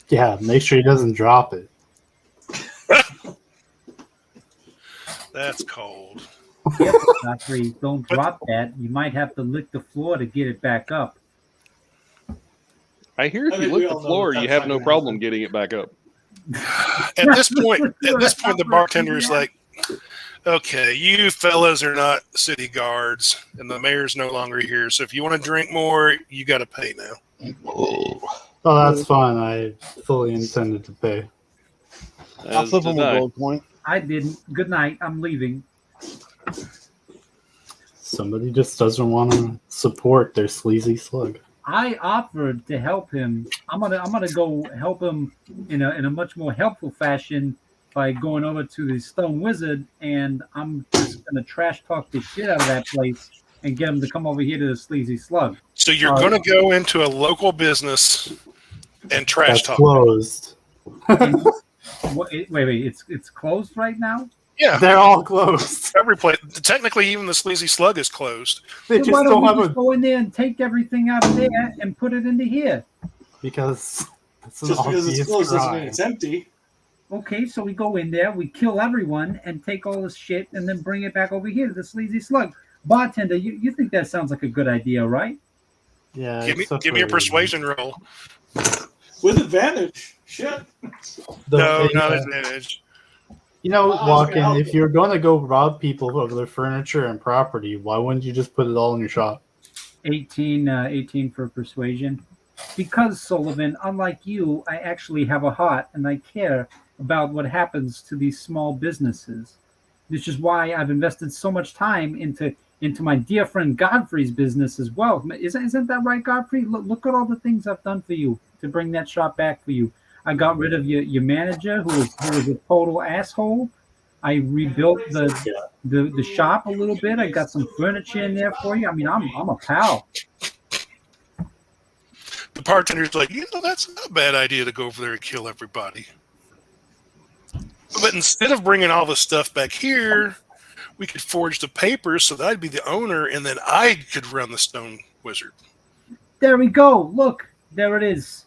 Yeah, make sure he doesn't drop it. That's cold. Yep, Godfrey, don't drop that. You might have to lick the floor to get it back up. I hear if I you think we lick the all know floor, that you that's have not no gonna problem happen. getting it back up. At this point, the bartender's like, "Okay, you fellas are not city guards, and the mayor's no longer here. So if you want to drink more, you got to pay now." Oh, that's fine. I fully intended to pay. I'll As flip did him a I. gold coin. I didn't. Good night. I'm leaving. Somebody just doesn't want to support their sleazy slug. I offered to help him. I'm gonna go help him in a much more helpful fashion by going over to the Stone Wizard, and I'm just gonna trash talk the shit out of that place and get him to come over here to the Sleazy Slug. So you're going to go into a local business and trash That's talk. closed. And wait, it's closed right now. Yeah, They're all closed. every place. Technically, even the Sleazy Slug is closed. They Then just why don't we have just a go in there and take everything out of there and put it into here? because it's an Just because it's obvious closed doesn't mean crime. it's empty. Okay, so we go in there, we kill everyone, and take all this shit, and then bring it back over here to the Sleazy Slug. Bartender, you think that sounds like a good idea, right? Yeah, Give me except a for- persuasion roll. With advantage. Shit. No, the- not advantage. You know, Well, I was gonna Walken, help if you. you're going to go rob people of their furniture and property, why wouldn't you just put it all in your shop? 18 for persuasion. Because, Sullivan, unlike you, I actually have a heart, and I care about what happens to these small businesses. This is why I've invested so much time into my dear friend Godfrey's business as well. Isn't that right, Godfrey? Look at all the things I've done for you to bring that shop back for you. I got rid of your manager who was a total asshole. I rebuilt the shop a little bit. I got some furniture in there for you. I mean, I'm a pal. The bartender's like, that's not a bad idea to go over there and kill everybody. But instead of bringing all the stuff back here, we could forge the papers so that I'd be the owner, and then I could run the Stone Wizard. There we go. Look, there it is.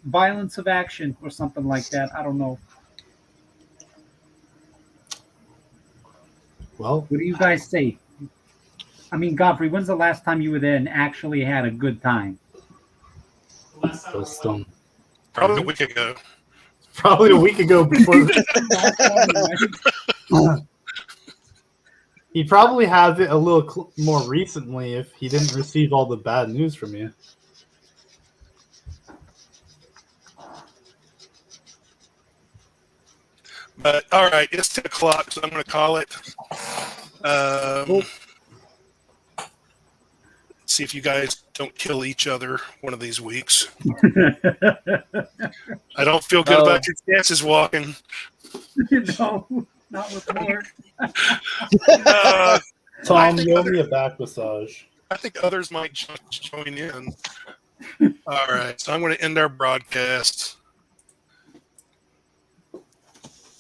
Violence of action or something like that. I don't know. Well, What do you guys say? I mean, Godfrey, when's the last time you were there and actually had a good time? just, Probably a week ago. probably a week ago before he'd probably have it a little more recently if he didn't receive all the bad news from you. But all right, it's 10 o'clock, so I'm going to call it. See if you guys don't kill each other one of these weeks. I don't feel good about your chances walking. No, not with more. Tom, think you owe other- me a back massage. I think others might join in. All right, so I'm going to end our broadcast.